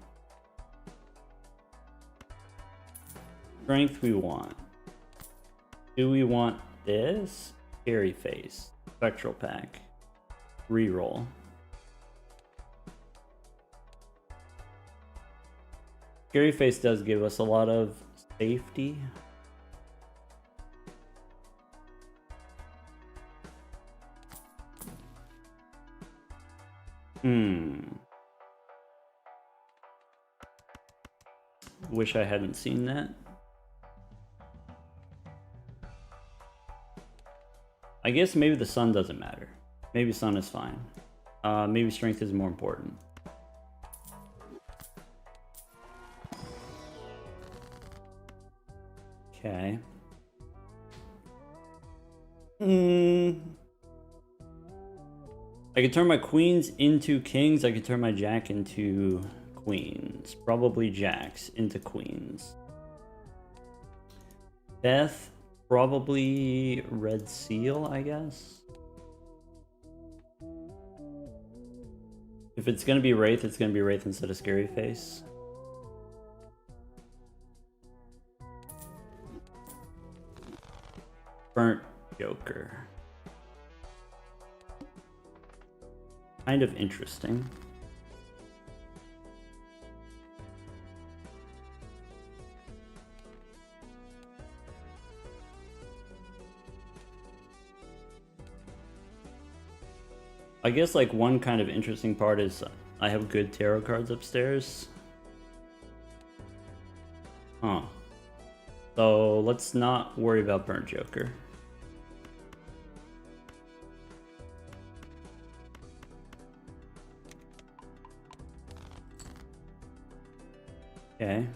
Strength we want. Do we want this? Scary Face. Spectral Pack. Reroll. Scary Face does give us a lot of safety. Wish I hadn't seen that. I guess maybe the sun doesn't matter. Maybe sun is fine. Maybe strength is more important. Okay. I could turn my queens into kings. I could turn my jack into queens. Probably jacks into queens. Beth, probably red seal, I guess. If it's gonna be Wraith, it's gonna be Wraith instead of Scary Face. Burnt Joker. Kind of interesting. I guess like one kind of interesting part is I have good tarot cards upstairs. Huh. So let's not worry about Burnt Joker. Okay.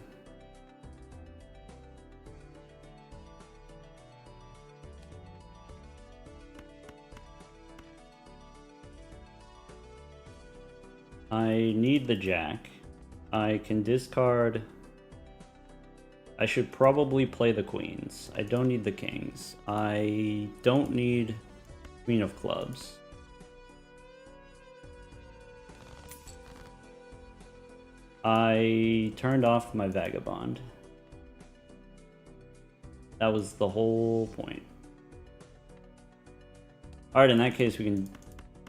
I need the jack. I can discard. I should probably play the queens. I don't need the kings. I don't need Queen of Clubs. I turned off my Vagabond. That was the whole point. Alright, in that case we can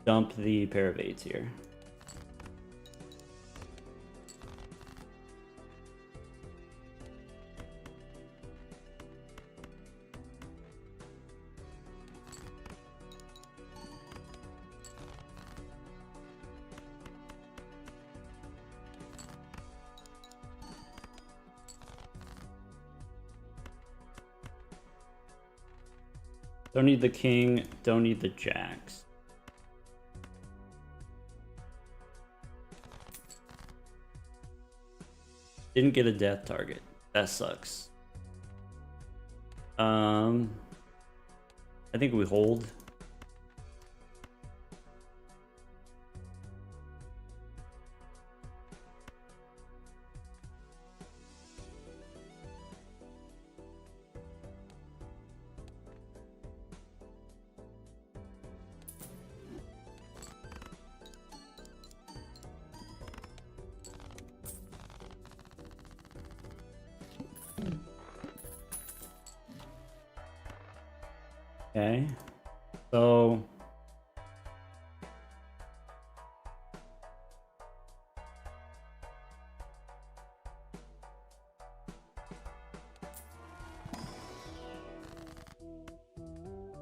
dump the pair of 8s here. Don't need the king, don't need the jacks. Didn't get a death target. That sucks. I think we hold. Okay, so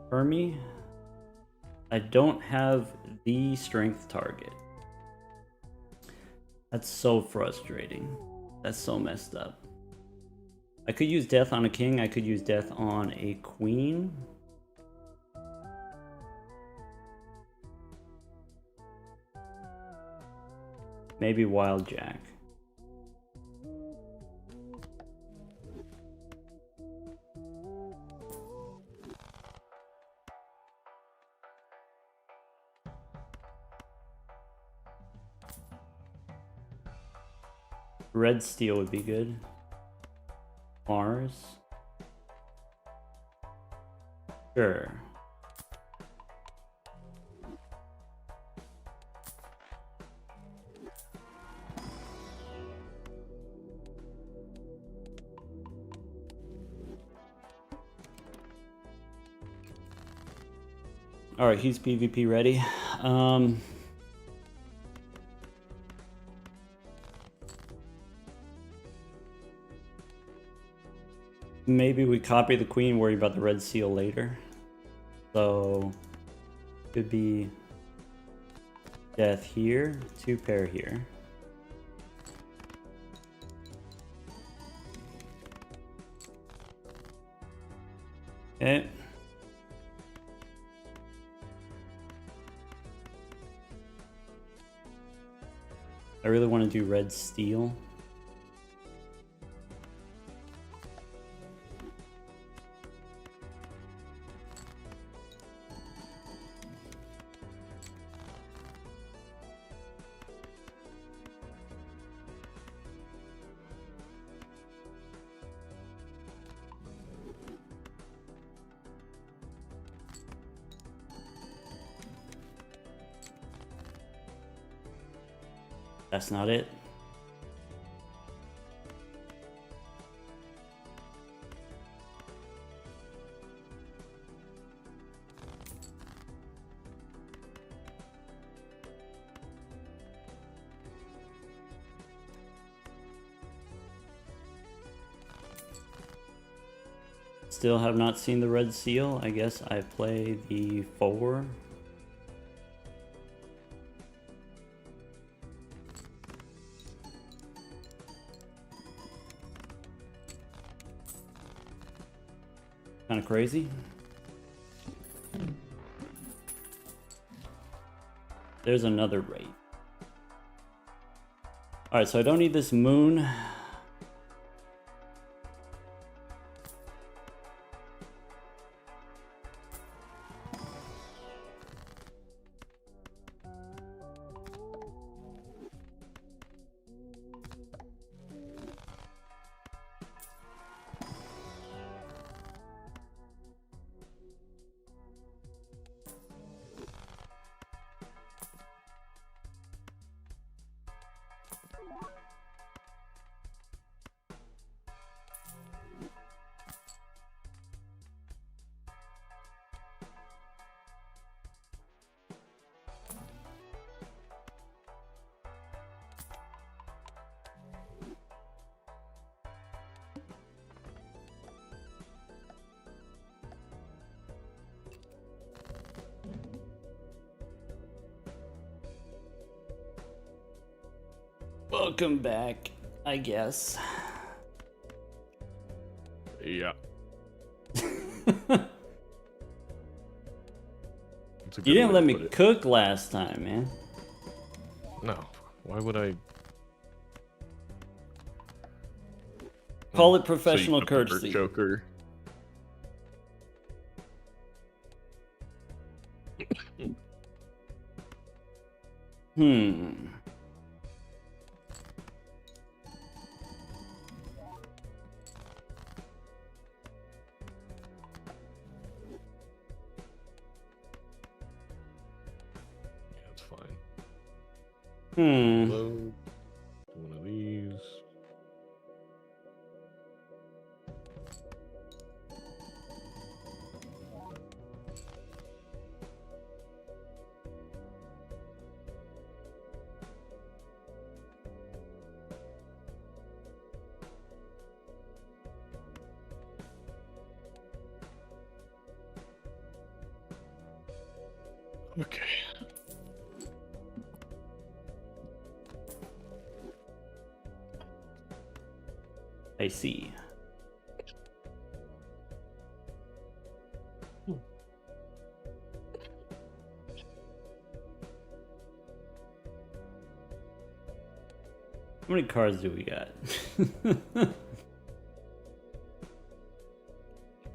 for me, I don't have the strength target. That's so frustrating. That's so messed up. I could use death on a king, I could use death on a queen. Maybe wild jack. Red steel would be good. Mars. Sure. All right, he's PvP ready. Maybe we copy the queen, worry about the red seal later. So could be death here, 2 pair here. Okay. I really want to do red steel. That's not it. Still have not seen the red seal. I guess I play the 4. Kind of crazy. There's another raid. Alright, so I don't need this moon. Welcome back, I guess. Yeah. That's a You good didn't way let to me put it. cook last time, man. No. Why would I? Call it So you professional kept the bird courtesy. joker. Hmm. Yeah, it's fine. Hmm. Load. One of these. Okay. I see. How many cards do we got?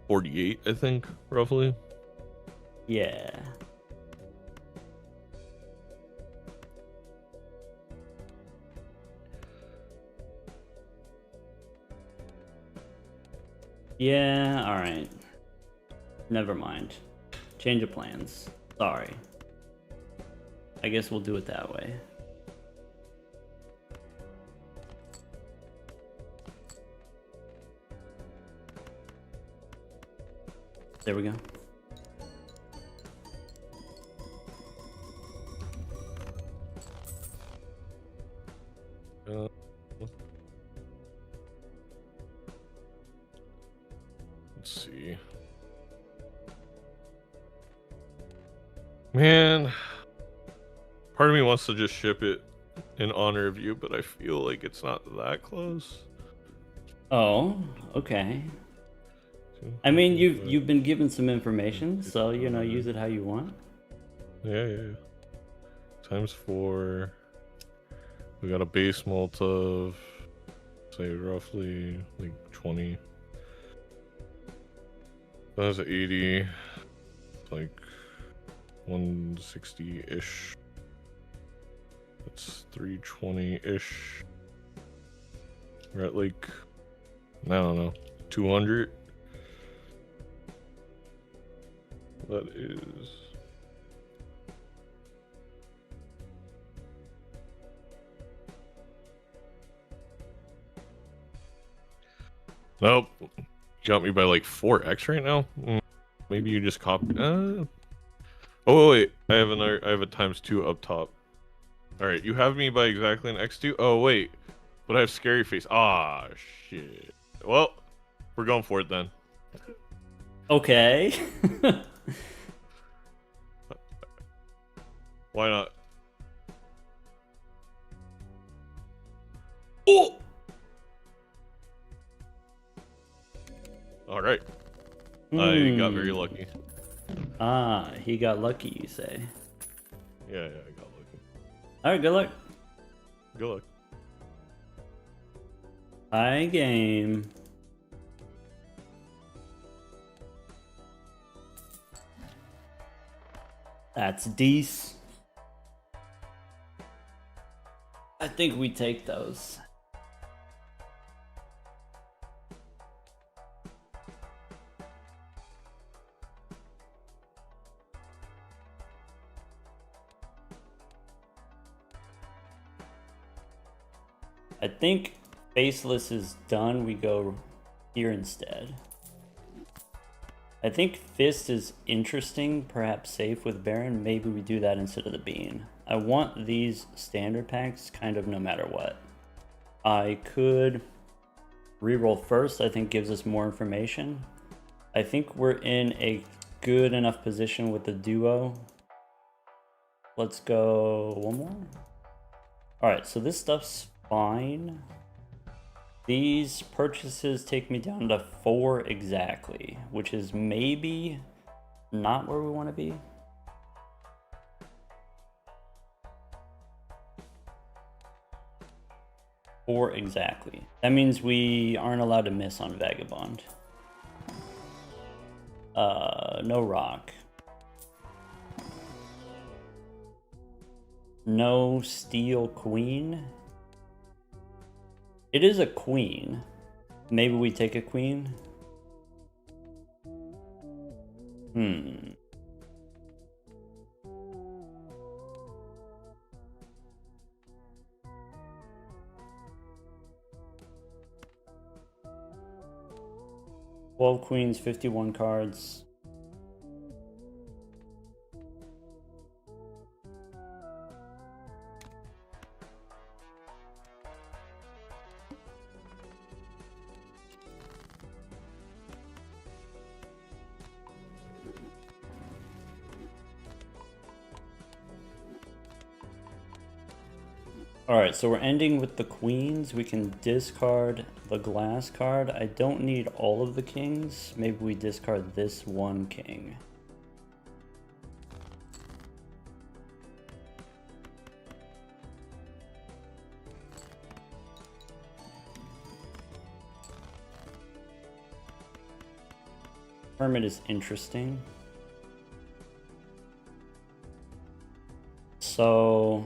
48, I think, roughly. Yeah. Yeah, alright. Never mind. Change of plans. Sorry. I guess we'll do it that way. There we go. Uh, let's see. Man, part of me wants to just ship it in honor of you, but I feel like it's not that close. Oh, okay. I mean, you've been given some information, so you know, use it how you want. Yeah. Times 4. We got a base mult of, say, roughly like 20. That's 80. Like 160-ish. That's 320-ish. We're at like, I don't know, 200. That is... Nope. Got me by like 4x right now. Maybe you just copy. Oh wait, I have a times 2 up top. All right, you have me by exactly an x2. Oh wait, but I have scary face. Ah shit. Well, we're going for it then. Okay. Why not? Oh! All right. I got very lucky. Ah, he got lucky, you say. Yeah, I got lucky. Alright, good luck. Good luck. High game. That's decent. I think we take those. I think Faceless is done. We go here instead. I think Fist is interesting, perhaps safe with Baron. Maybe we do that instead of the Bean. I want these standard packs kind of no matter what. I could reroll first, I think gives us more information. I think we're in a good enough position with the duo. Let's go one more. Alright, so this stuff's fine. These purchases take me down to 4 exactly, which is maybe not where we want to be. 4 exactly. That means we aren't allowed to miss on Vagabond. No rock. No steel queen. It is a queen. Maybe we take a queen. 12 queens, 51 cards. Alright, so we're ending with the queens. We can discard the glass card. I don't need all of the kings. Maybe we discard this one king. Hermit is interesting. So...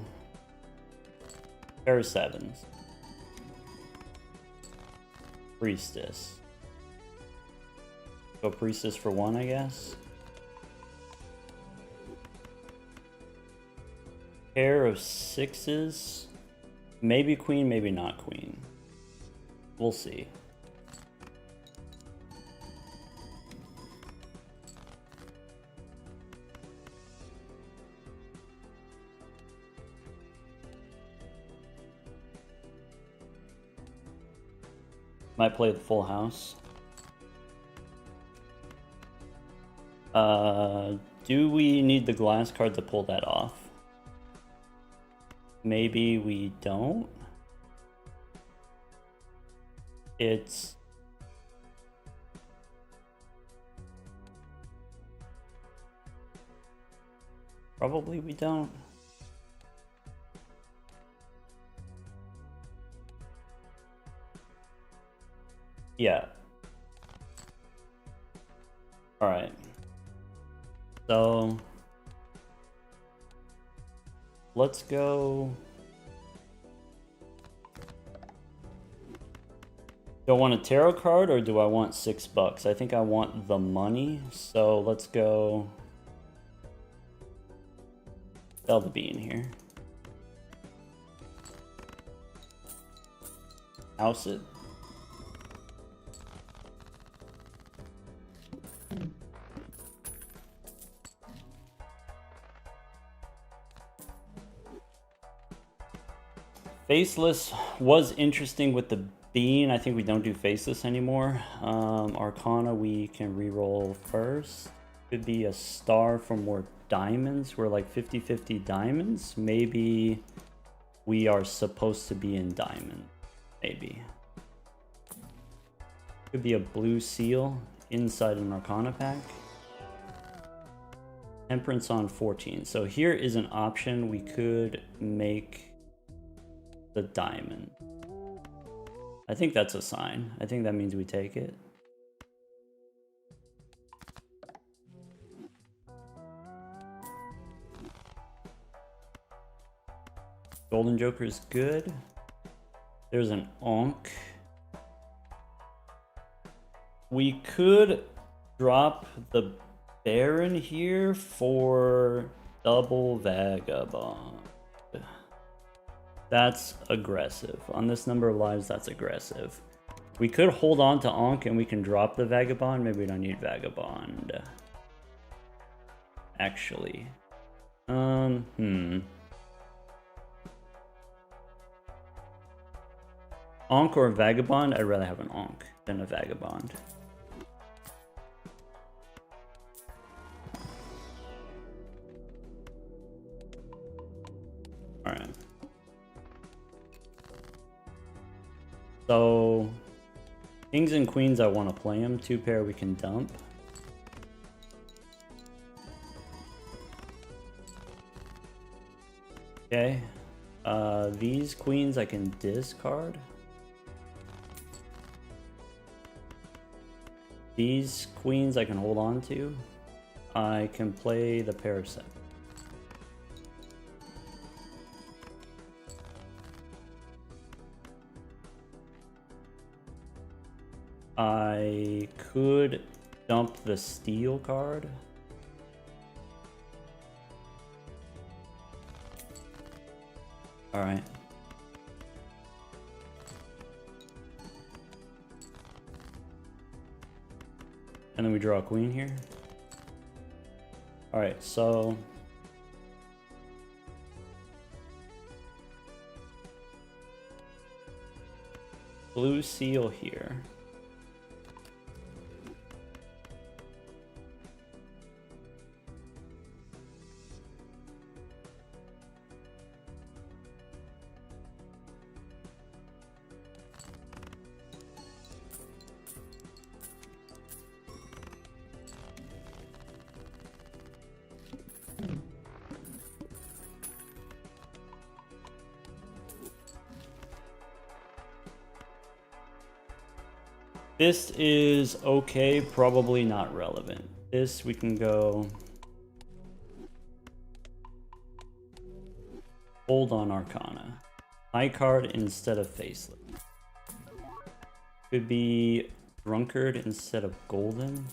pair of 7s. Priestess. Go Priestess for 1, I guess. Pair of 6s. Maybe queen, maybe not queen. We'll see. Might play the full house. Do we need the glass card to pull that off? Maybe we don't. It's... probably we don't. Yeah. Alright. So... let's go... do I want a tarot card or do I want $6? I think I want the money, so let's go... sell the bean here. House it. Faceless was interesting with the bean. I think we don't do faceless anymore. Arcana we can reroll first. Could be a star for more diamonds. We're like 50-50 diamonds. Maybe we are supposed to be in diamond. Maybe. Could be a blue seal inside an Arcana pack. Temperance on 14. So here is an option. We could make the diamond. I think that's a sign. I think that means we take it. Golden Joker is good. There's an Onk. We could drop the Baron here for double Vagabond. That's aggressive. On this number of lives, that's aggressive. We could hold on to Ankh and we can drop the Vagabond. Maybe we don't need Vagabond. Actually. Ankh or Vagabond? I'd rather have an Ankh than a Vagabond. Alright. So, kings and queens, I want to play them. 2 pair we can dump. Okay. These queens I can discard. These queens I can hold on to. I can play the parasite. I could dump the steel card. All right. And then we draw a queen here. All right, so blue seal here. This is okay, probably not relevant. This we can go hold on Arcana. High card instead of Faceless. Could be Drunkard instead of Golden.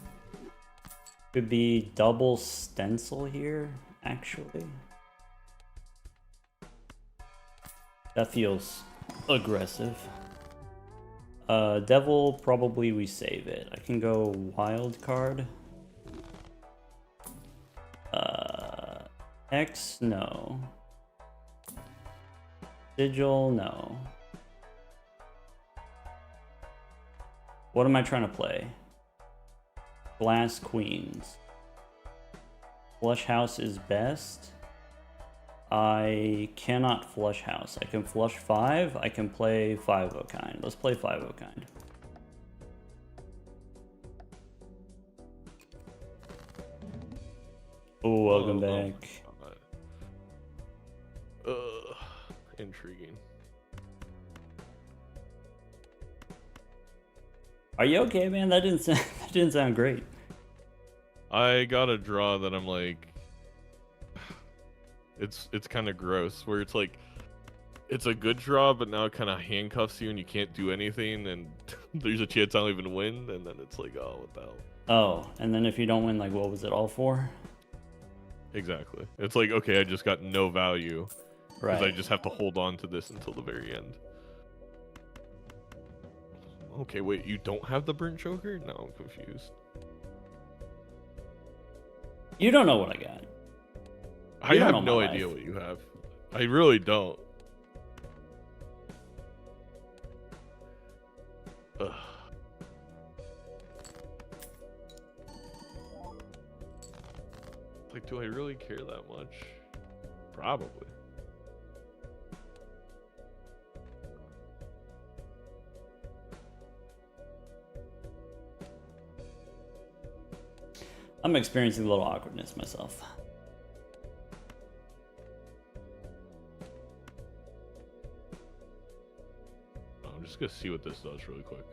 Could be double Stencil here, actually. That feels aggressive. Devil, probably we save it. I can go wild card. X, no. Sigil, no. What am I trying to play? Glass Queens. Flush House is best. I cannot flush house. I can flush 5. I can play 5 of a kind. Let's play 5 of a kind. Oh, welcome back. Intriguing. Are you okay, man? That didn't sound great. I got a draw that I'm like, it's kind of gross. Where it's like, it's a good draw, but now it kind of handcuffs you and you can't do anything, and there's a chance I don't even win, and then it's like, oh, what the hell? Oh, and then if you don't win, like, what was it all for? Exactly. It's like, okay, I just got no value. Right. Because I just have to hold on to this until the very end. Okay, wait, you don't have the burnt choker? No, I'm confused. You don't know what I got. I have no idea what you have. I really don't. Ugh. Like, do I really care that much? Probably. I'm experiencing a little awkwardness myself. I'm just gonna see what this does really quick.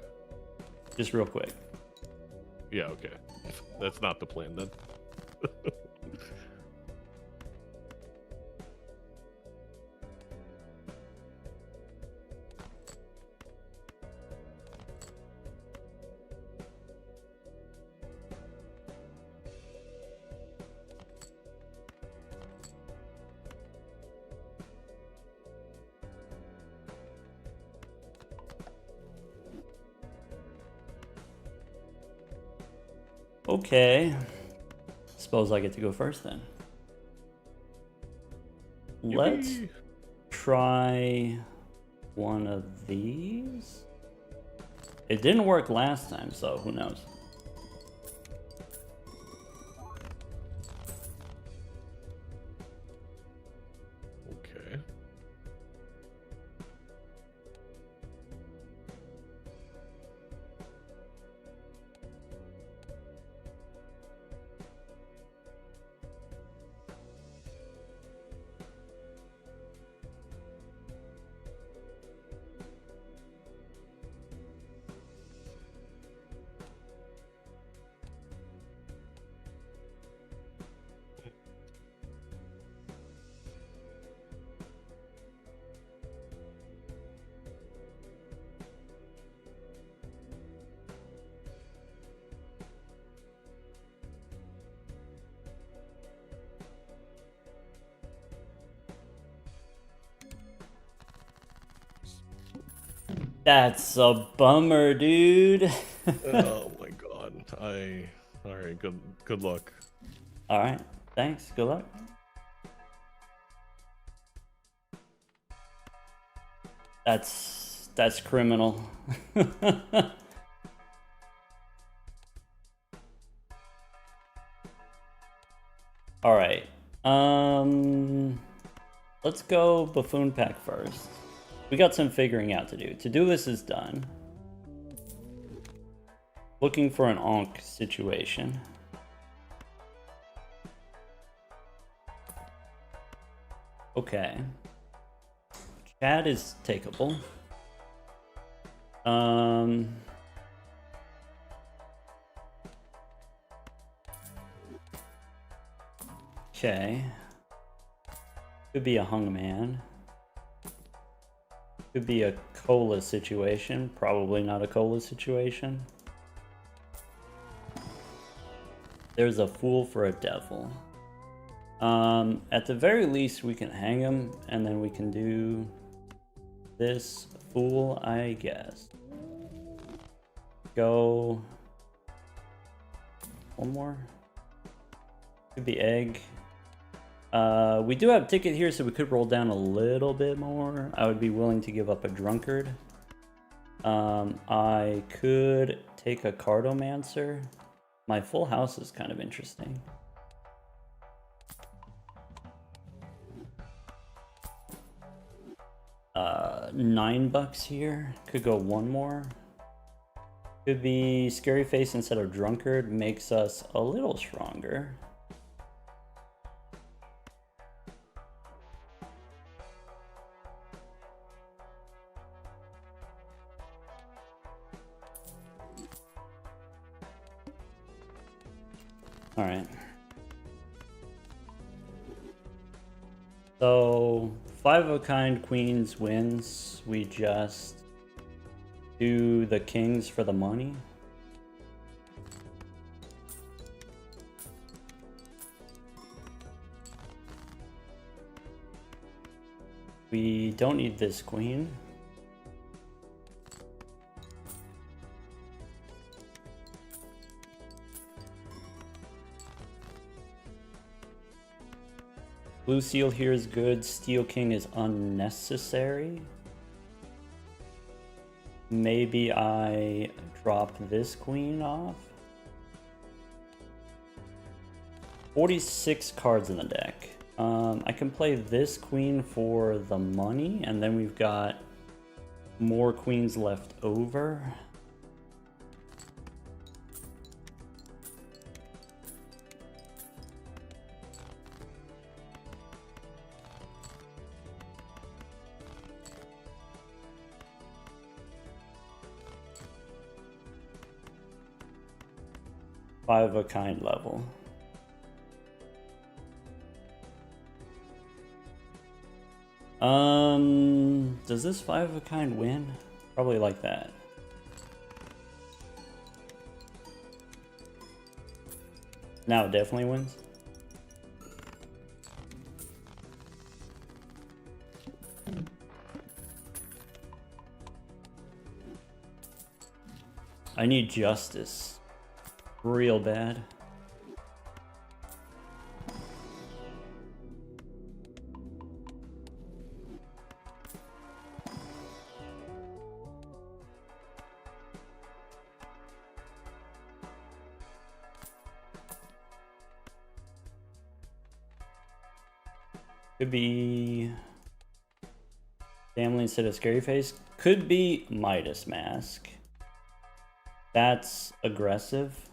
Just real quick. Yeah, okay. That's not the plan then. Okay. Suppose I get to go first then. Let's Yippee. try one of these. It didn't work last time, so who knows? Okay. That's a bummer, dude. Oh my god. Alright, good luck. Alright, thanks. Good luck. That's criminal. Alright. Let's go Buffoon Pack first. We got some figuring out to do. To-do list is done. Looking for an Ankh situation. Okay. Chad is takeable. Okay. Could be a hungman. Could be a cola situation. Probably not a cola situation. There's a fool for a devil. At the very least, we can hang him, and then we can do this fool, I guess. Go. One more. Could be egg. We do have ticket here, so we could roll down a little bit more. I would be willing to give up a drunkard. I could take a cartomancer. My full house is kind of interesting. $9 here. Could go one more. Could be scary face instead of drunkard. Makes us a little stronger. All right. So 5 of a kind queens wins. We just do the kings for the money. We don't need this queen. Blue seal here is good. Steel king is unnecessary. Maybe I drop this queen off. 46 cards in the deck. I can play this queen for the money, and then we've got more queens left over. Five of a kind level. Does this 5 of a kind win? Probably like that. Now it definitely wins. I need justice. Real bad. Could be family instead of scary face. Could be Midas mask. That's aggressive.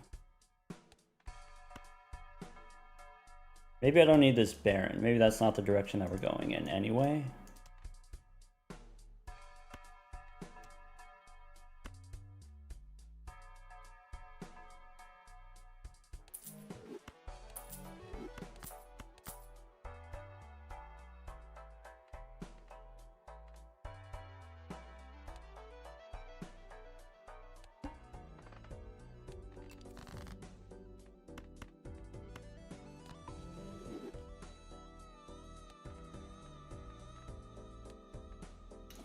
Maybe I don't need this Baron. Maybe that's not the direction that we're going in anyway.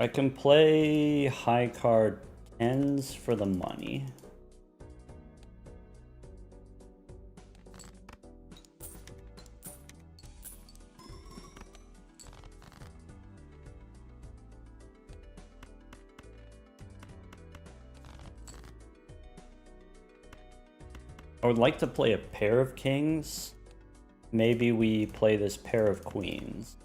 I can play high card 10s for the money. I would like to play a pair of kings. Maybe we play this pair of queens.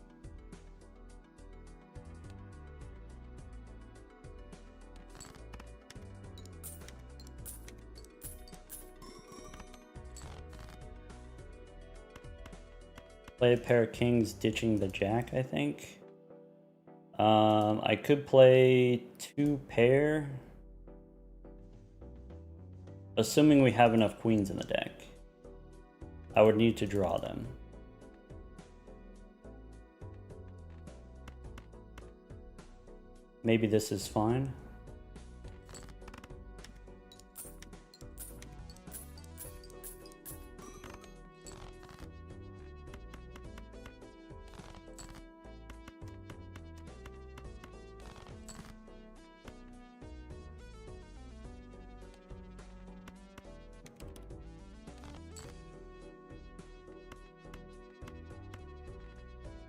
Play a pair of kings, ditching the jack, I think. I could play 2 pair. Assuming we have enough queens in the deck. I would need to draw them. Maybe this is fine.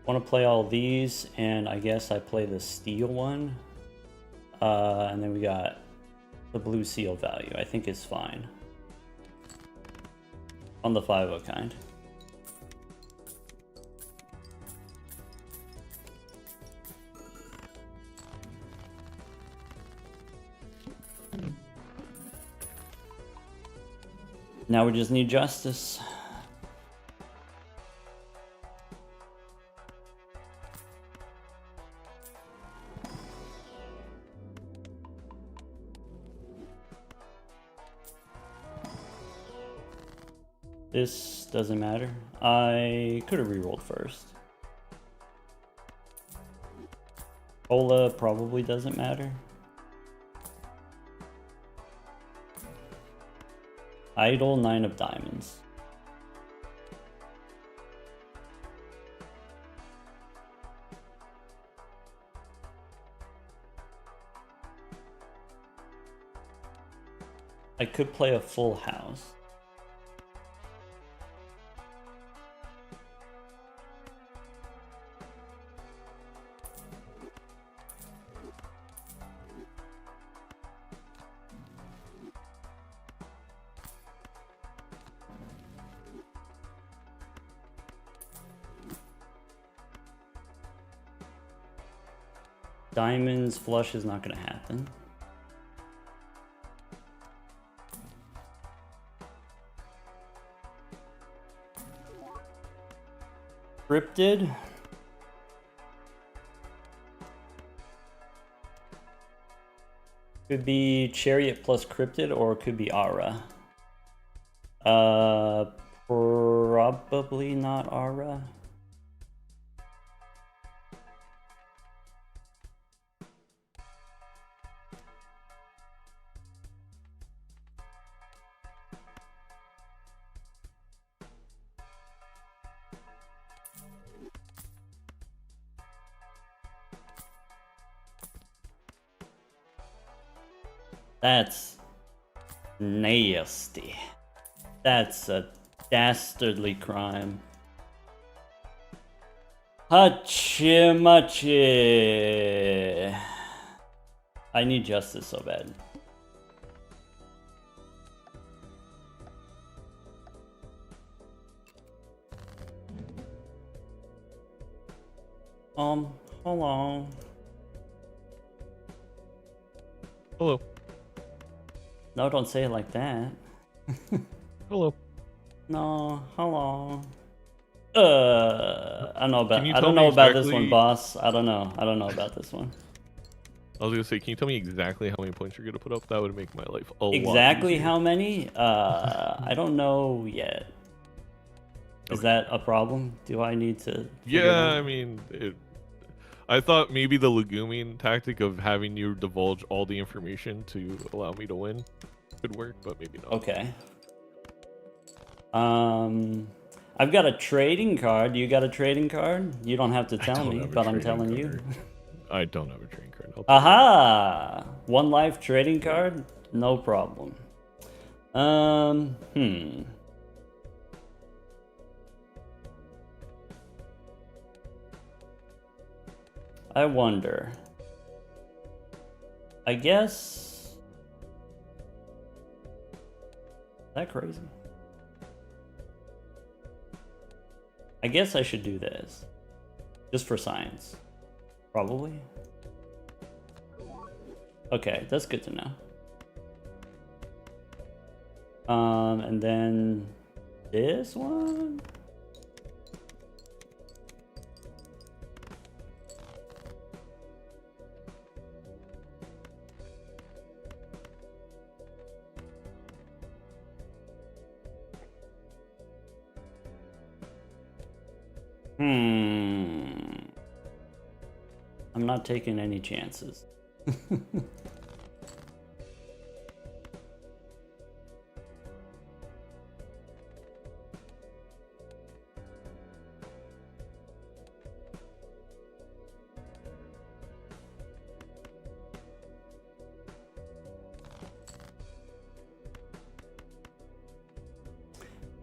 Want to play all these, and I guess I play the steel one. And then we got the blue seal value. I think is fine. On the 5-0 kind. Now we just need justice. This doesn't matter. I could have rerolled first. Ola probably doesn't matter. Idle 9 of diamonds. I could play a full house. Diamonds flush is not going to happen. Cryptid. Could be Chariot plus Cryptid, or it could be Aura. Probably not Aura. That's nasty. That's a dastardly crime. Hachimachi. I need justice so bad. Hello. Hello. No, don't say it like that. Hello. No, hello. I don't know about. Can you I tell don't me know about this exactly- one, boss. I don't know. I don't know about this one. I was gonna say, can you tell me exactly how many points you're gonna put up? That would make my life a lot Exactly easier. how many? I don't know yet. Is Okay. that a problem? Do I need to? figure it Yeah, out? I mean, I thought maybe the legumian tactic of having you divulge all the information to allow me to win could work, but maybe not. Okay. I've got a trading card. You got a trading card? You don't have to I tell don't me, have a but I'm trading telling you. card. I don't have a trading card. I'll take it. Aha! 1 life trading card? No problem. I wonder. I guess... Is that crazy? I guess I should do this. Just for science. Probably. Okay, that's good to know. And then this one? I'm not taking any chances.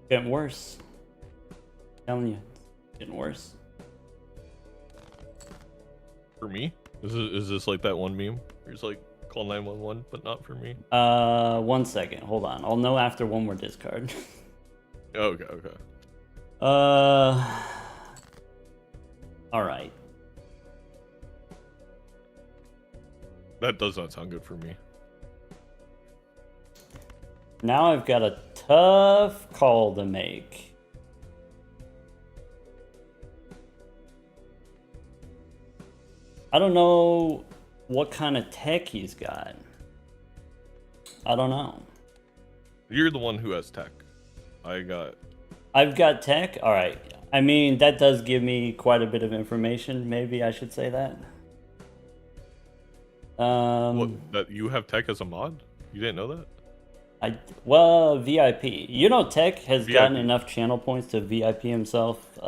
Getting worse. Telling you, getting worse. For me? Is this like that one meme? It's like call 911, but not for me. 1 second. Hold on. I'll know after one more discard. Okay, okay. All right. That does not sound good for me. Now I've got a tough call to make. I don't know what kind of tech he's got. I don't know. You're the one who has tech. I've got tech? All right. I mean, that does give me quite a bit of information. Maybe I should say that. What, that you have tech as a mod? You didn't know that? Well, VIP. You know, Tech has VIP. gotten enough channel points to VIP himself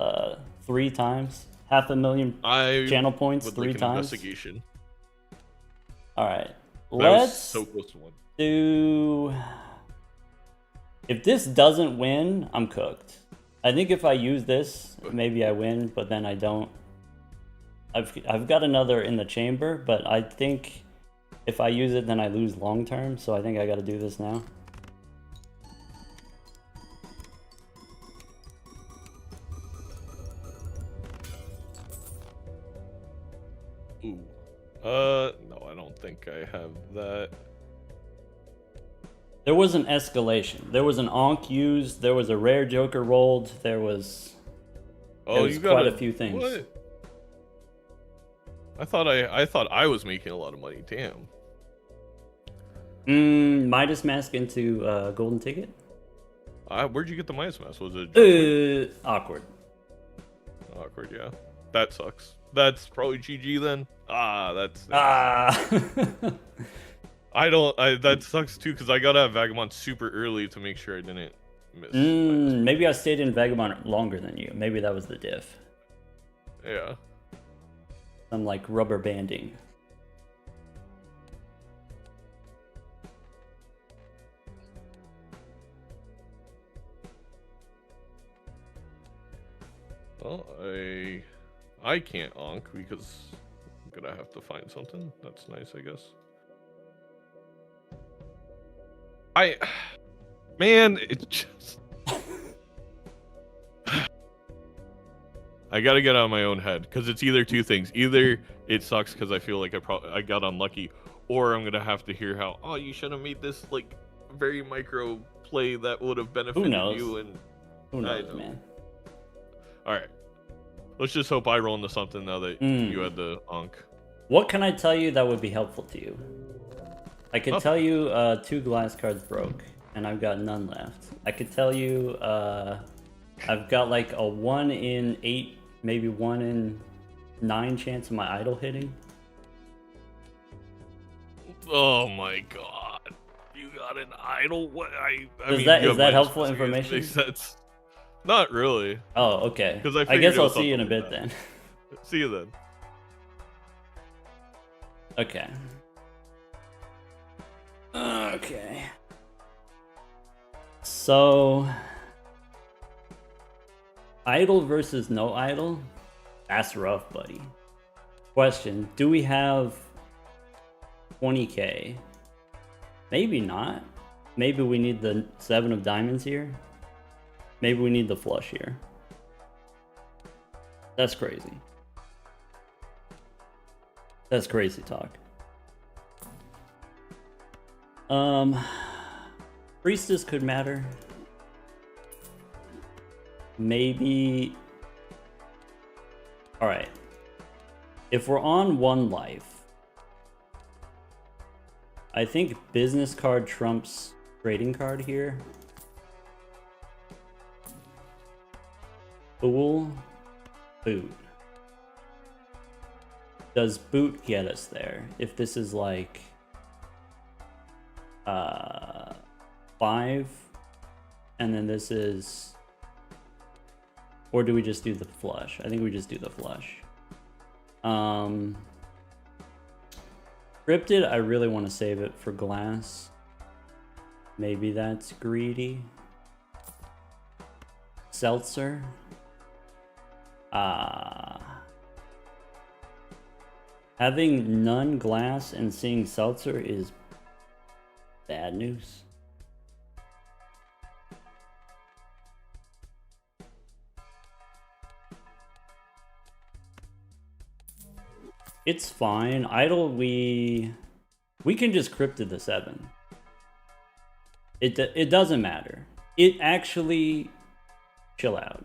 3 times. 500,000 channel points would 3 like an times. Investigation. All right. That Let's was so close to one. do... If this doesn't win, I'm cooked. I think if I use this, maybe I win, but then I don't. I've got another in the chamber, but I think if I use it, then I lose long term, so I think I got to do this now. Ooh. No, I don't think I have that. There was an escalation. There was an Ankh used. There was a rare Joker rolled. There was You got quite a few things. What? I thought I was making a lot of money. Damn. Midas Mask into Golden Ticket? Where'd you get the Midas Mask? Was it awkward. Awkward, yeah. That sucks. That's probably GG then. That's that sucks too, because I gotta have Vagabond super early to make sure I didn't miss. Maybe I stayed in Vagabond longer than you. Maybe that was the diff. Yeah. I'm like rubber banding. Well, I can't Ankh because I'm gonna have to find something. That's nice, I guess. Man, it's just... I gotta get out of my own head, because it's either two things. Either it sucks because I feel like I got unlucky, or I'm gonna have to hear how, oh, you should have made this like very micro play that would have benefited you. And who knows, man? All right, let's just hope I roll into something now that you had the Ankh. What can I tell you that would be helpful to you? I could tell you 2 glass cards broke, and I've got none left. I could tell you I've got like a 1 in 8, maybe 1 in 9 chance of my idol hitting. Oh my god, you got an idol? What? Is that helpful information? That's not really. Oh, okay. I guess I'll see you in a bit then. See you then. Okay. Okay. So, idle versus no idle? That's rough, buddy. Question, do we have 20k? Maybe not. Maybe we need the 7 of diamonds here. Maybe we need the flush here. That's crazy. That's crazy talk. Priestess could matter. Maybe. Alright. If we're on 1 life, I think business card trumps trading card here. Fool. Boot. Does boot get us there? If this is like 5 and then this is, or do we just do the flush? I think we just do the flush. Cryptid, I really want to save it for glass. Maybe that's greedy. Seltzer. Having none glass and seeing seltzer is bad news. It's fine. Idle, we can just cryptid the 7. It doesn't matter. It actually, chill out.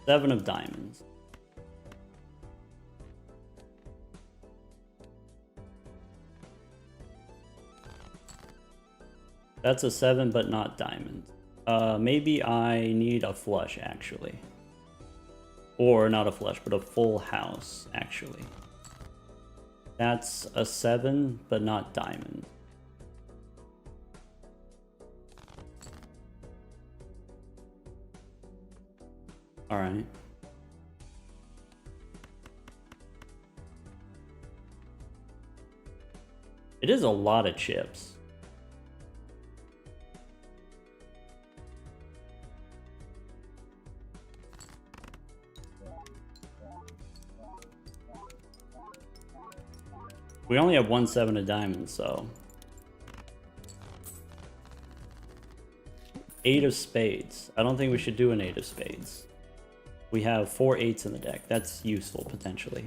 Seven of diamonds. That's a 7, but not diamonds. Maybe I need a flush, actually. Or not a flush, but a full house, actually. That's a 7, but not diamond. Alright. It is a lot of chips. We only have 1 7 of diamonds, so 8 of spades. I don't think we should do an 8 of spades. We have 4 8s in the deck. That's useful, potentially.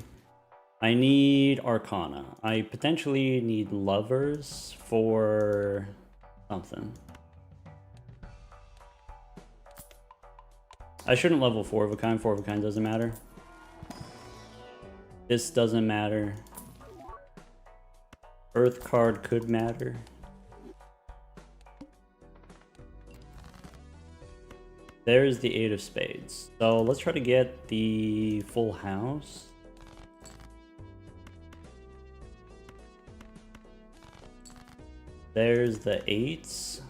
I need Arcana. I potentially need Lovers for something. I shouldn't level 4 of a kind. 4 of a kind doesn't matter. This doesn't matter. Earth card could matter. There's the 8 of spades. So let's try to get the full house. There's the 8s.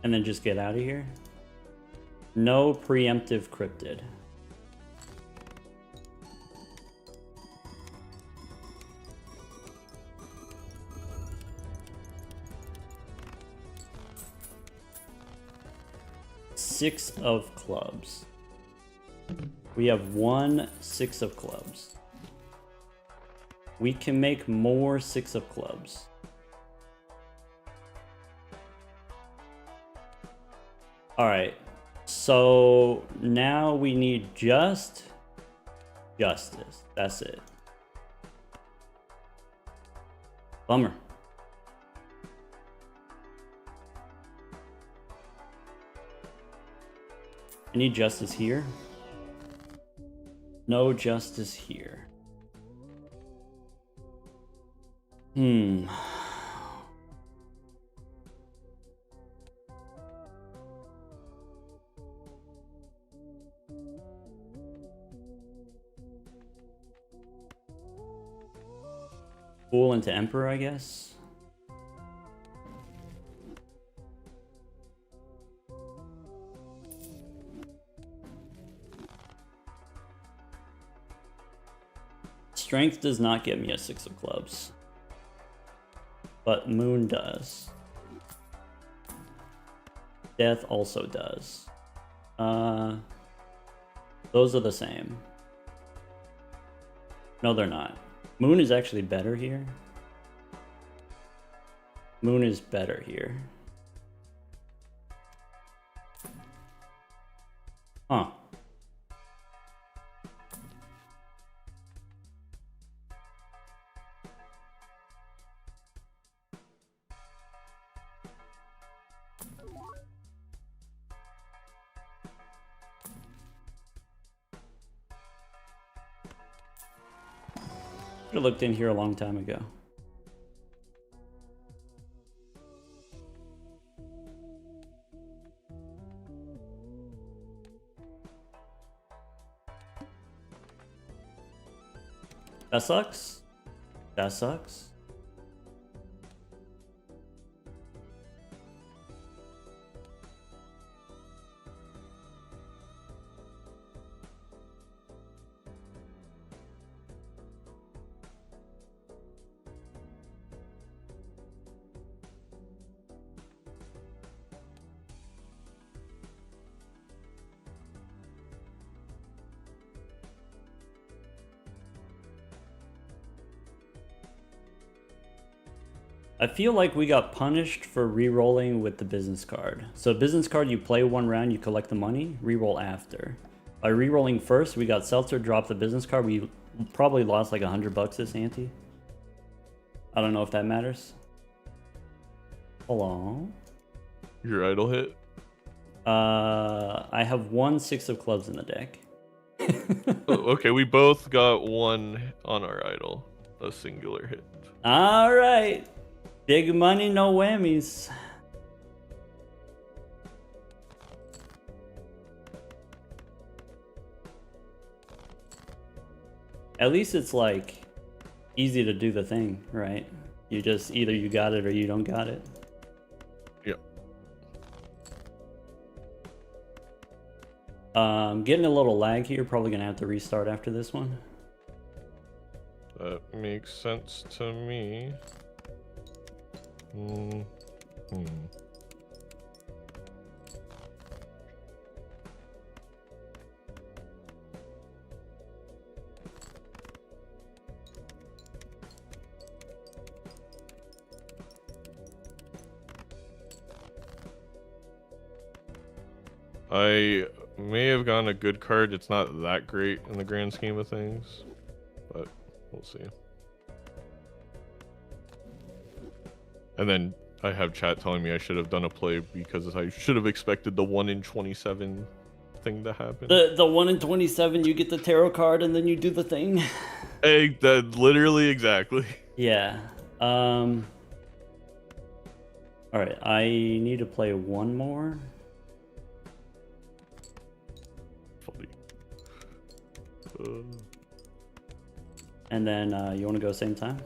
And then just get out of here. No preemptive cryptid. Six of clubs. We have 1 6 of clubs. We can make more 6 of clubs. All right. So now we need just justice. That's it. Bummer. I need justice here. No justice here. Fool into Emperor, I guess. Strength does not get me a 6 of clubs. But Moon does. Death also does. Those are the same. No, they're not. Moon is actually better here. Moon is better here. Huh. I looked in here a long time ago. That sucks. That sucks. I feel like we got punished for re-rolling with the business card. So business card, you play one round, you collect the money, re-roll after. By re-rolling first, we got Seltzer drop the business card. We probably lost like $100 this ante. I don't know if that matters. Hello? Your idol hit? I have 1 6 of clubs in the deck. Oh, okay, we both got 1 on our idol. A singular hit. All right. Big money, no whammies. At least it's like easy to do the thing, right? You just either you got it or you don't got it. Yep. Getting a little lag here. Probably gonna have to restart after this one. That makes sense to me. I may have gotten a good card. It's not that great in the grand scheme of things, but we'll see. And then I have chat telling me I should have done a play because I should have expected the 1 in 27 thing to happen. The 1 in 27, you get the tarot card and then you do the thing. Hey, that literally exactly. Yeah. All right, I need to play one more. Funny. And then you want to go same time?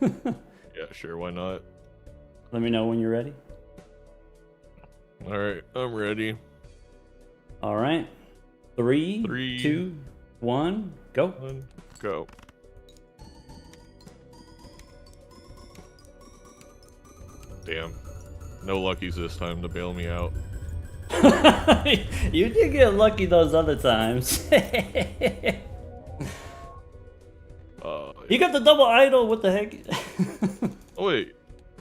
Yeah, sure. Why not? Let me know when you're ready. All right, I'm ready. All right. 3, 2, 1, go. 1, go. Damn. No luckies this time to bail me out. You did get lucky those other times. You got the double idol. What the heck? Oh, wait.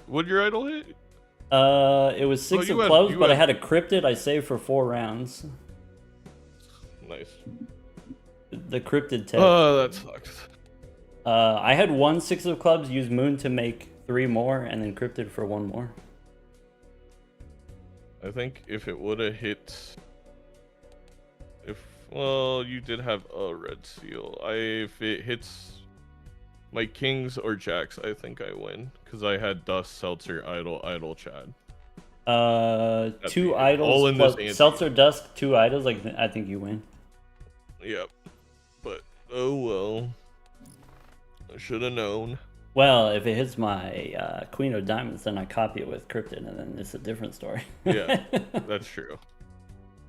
What'd your idol hit? It was 6 of clubs, but I had a cryptid. I saved for 4 rounds. Nice. The cryptid tech. Oh, that sucks. I had 1 6 of clubs, used Moon to make 3 more, and then cryptid for 1 more. I think if it would have hit... Well, you did have a red seal. If it hits my kings or jacks, I think I win. Because I had Dust, Seltzer, Idol, Chad. 2 idols. All in this ante. Seltzer, Dusk, 2 idols. Like I think you win. Yep. But, oh well. I should have known. Well, if it hits my Queen of Diamonds, then I copy it with Cryptid, and then it's a different story. Yeah, that's true.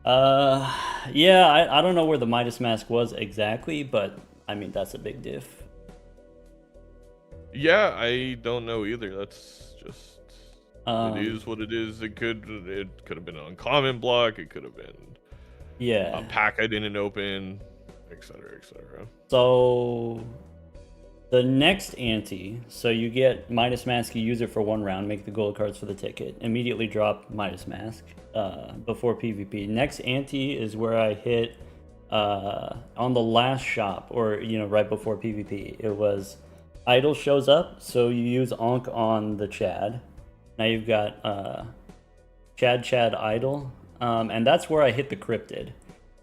Yeah, I don't know where the Midas Mask was exactly, but I mean, that's a big diff. Yeah, I don't know either. That's just it Um, is what it is. It could have been an uncommon block. It could have been yeah. a pack I didn't open, etc., etc. So the next ante, so you get Midas Mask, you use it for 1 round, make the gold cards for the ticket, immediately drop Midas Mask before PvP. Next ante is where I hit on the last shop, or right before PvP. It was Idol shows up, so you use Ankh on the Chad. Now you've got Chad Idol, and that's where I hit the Cryptid.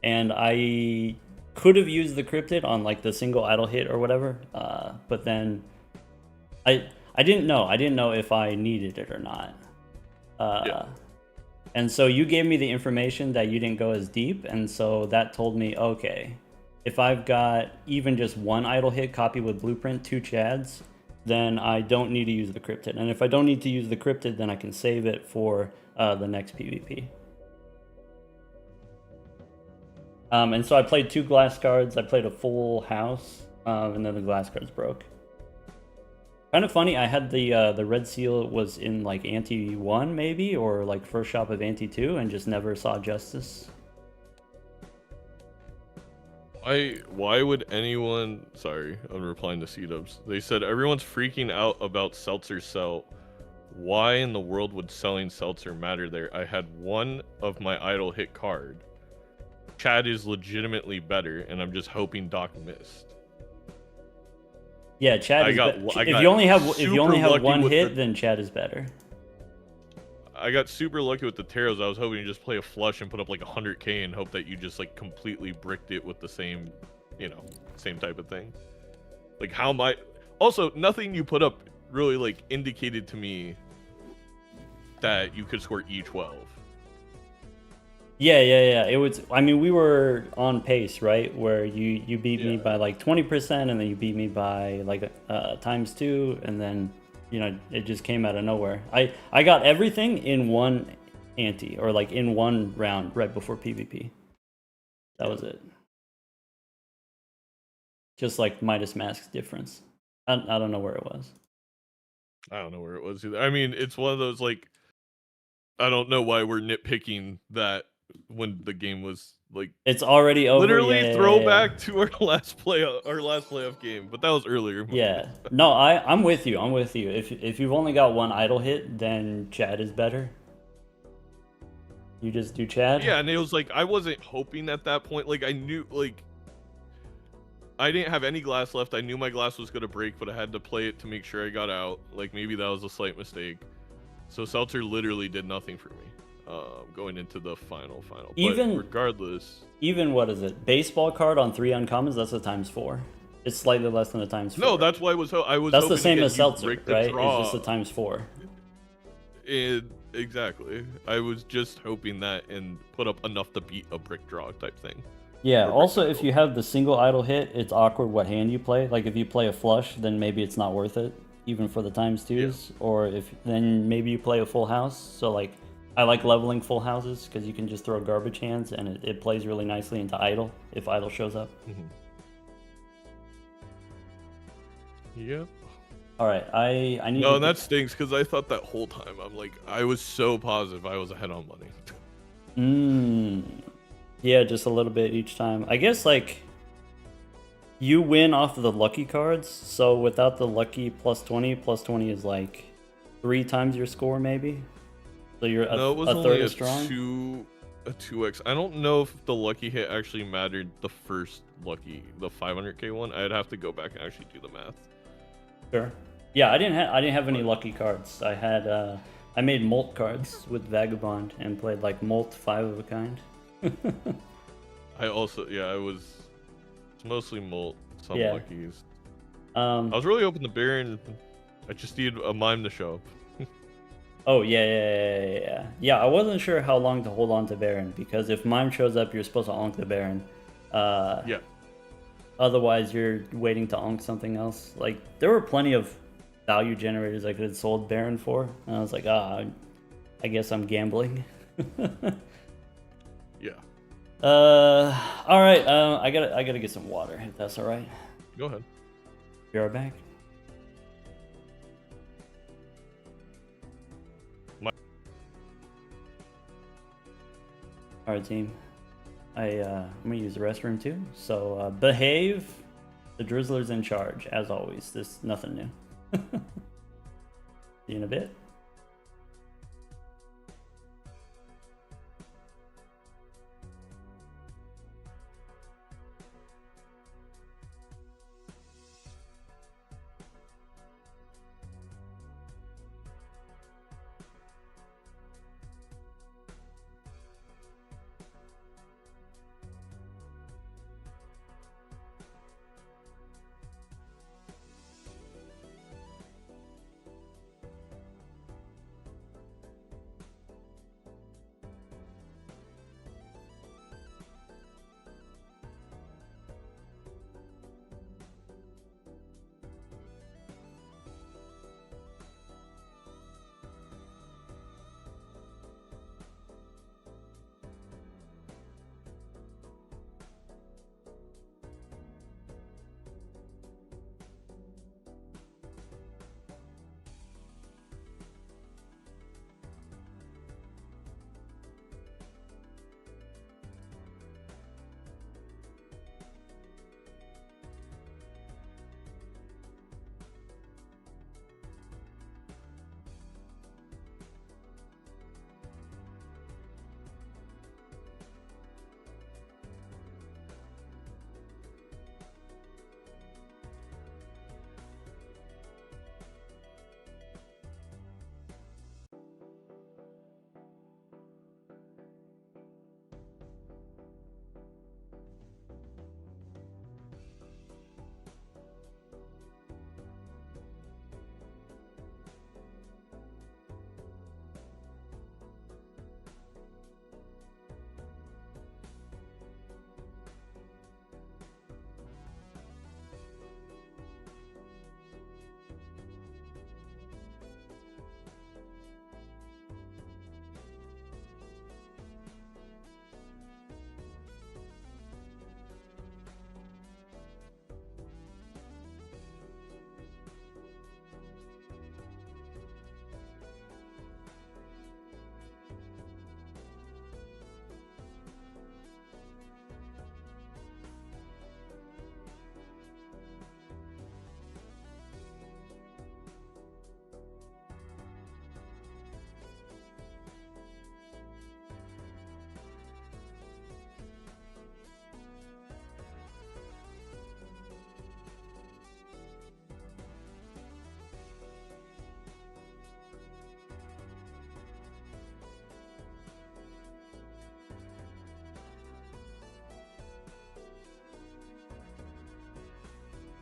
And I could have used the Cryptid on like the single Idol hit or whatever, but then I didn't know. I didn't know if I needed it or not. Yeah. And so you gave me the information that you didn't go as deep, and so that told me, okay, if I've got even just 1 idle hit copy with blueprint, 2 chads, then I don't need to use the cryptid. And if I don't need to use the cryptid, then I can save it for the next PvP. And so I played 2 glass cards. I played a full house, and then the glass cards broke. Kind of funny. I had the red seal was in like Ante 1 maybe, or like first shop of Ante 2, and just never saw justice. Why would anyone? Sorry, I'm replying to C-dubs. They said everyone's freaking out about Seltzer sell. Why in the world would selling Seltzer matter there? I had 1 of my idle hit card. Chad is legitimately better, and I'm just hoping Doc missed. Yeah, Chad is if you only have 1 hit, then Chad is better. I got super lucky with the taros. I was hoping to just play a flush and put up like 100k and hope that you just like completely bricked it with the same, same type of thing. Like how my also nothing you put up really like indicated to me that you could score E12. Yeah. It was. I mean, we were on pace, right? Where you beat me by like 20%, and then you beat me by like ×2, and then it just came out of nowhere. I got everything in 1 ante, or like in 1 round right before PvP. That was it. Just like Midas Mask's difference. I don't know where it was. I don't know where it was either. I mean, it's one of those like I don't know why we're nitpicking that when the game was like it's already over. Literally throwback to our last playoff game, but that was earlier. Yeah. No, I'm with you. I'm with you. If you've only got 1 idle hit, then Chad is better. You just do Chad? Yeah, and it was like I wasn't hoping at that point. Like I knew like I didn't have any glass left. I knew my glass was gonna break, but I had to play it to make sure I got out. Like maybe that was a slight mistake. So Seltzer literally did nothing for me. Going into the final. Even but regardless, even what is it? Baseball card on 3 uncommons. That's a ×4. It's slightly less than a ×4. No, that's why I was. That's the same as Seltzer, right? It's just a ×4. Exactly. I was just hoping that and put up enough to beat a brick draw type thing. Yeah. Also, if you have the single idle hit, it's awkward what hand you play. Like if you play a flush, then maybe it's not worth it, even for the ×2s. Yeah. Or if then maybe you play a full house. So like. I like leveling full houses because you can just throw garbage hands and it plays really nicely into idle if idle shows up. Mm-hmm. Yep. All right, I need. No, and that stinks because I thought that whole time I was so positive I was ahead on money. Yeah, just a little bit each time. I guess like you win off of the lucky cards, so without the lucky +20 is like 3 times your score maybe. So you're no, it was a only third as strong? a 2x. I don't know if the lucky hit actually mattered the first lucky, the 500k one. I'd have to go back and actually do the math. Sure. Yeah, I didn't have any lucky cards. I had I made Molt cards with Vagabond and played like Molt 5 of a kind. I also it's mostly Molt, some luckies. I was really hoping the Baron. I just need a mime to show up. Oh, yeah. I wasn't sure how long to hold on to Baron, because if Mime shows up, you're supposed to onk the Baron. Yeah. Otherwise, you're waiting to onk something else. Like, there were plenty of value generators I could have sold Baron for. And I was like, I guess I'm gambling. Yeah. All right. I gotta get some water if that's all right. Go ahead. Be right back. All right, team. I'm gonna use the restroom too. So behave. The Drizzler's in charge as always. This nothing new. See you in a bit.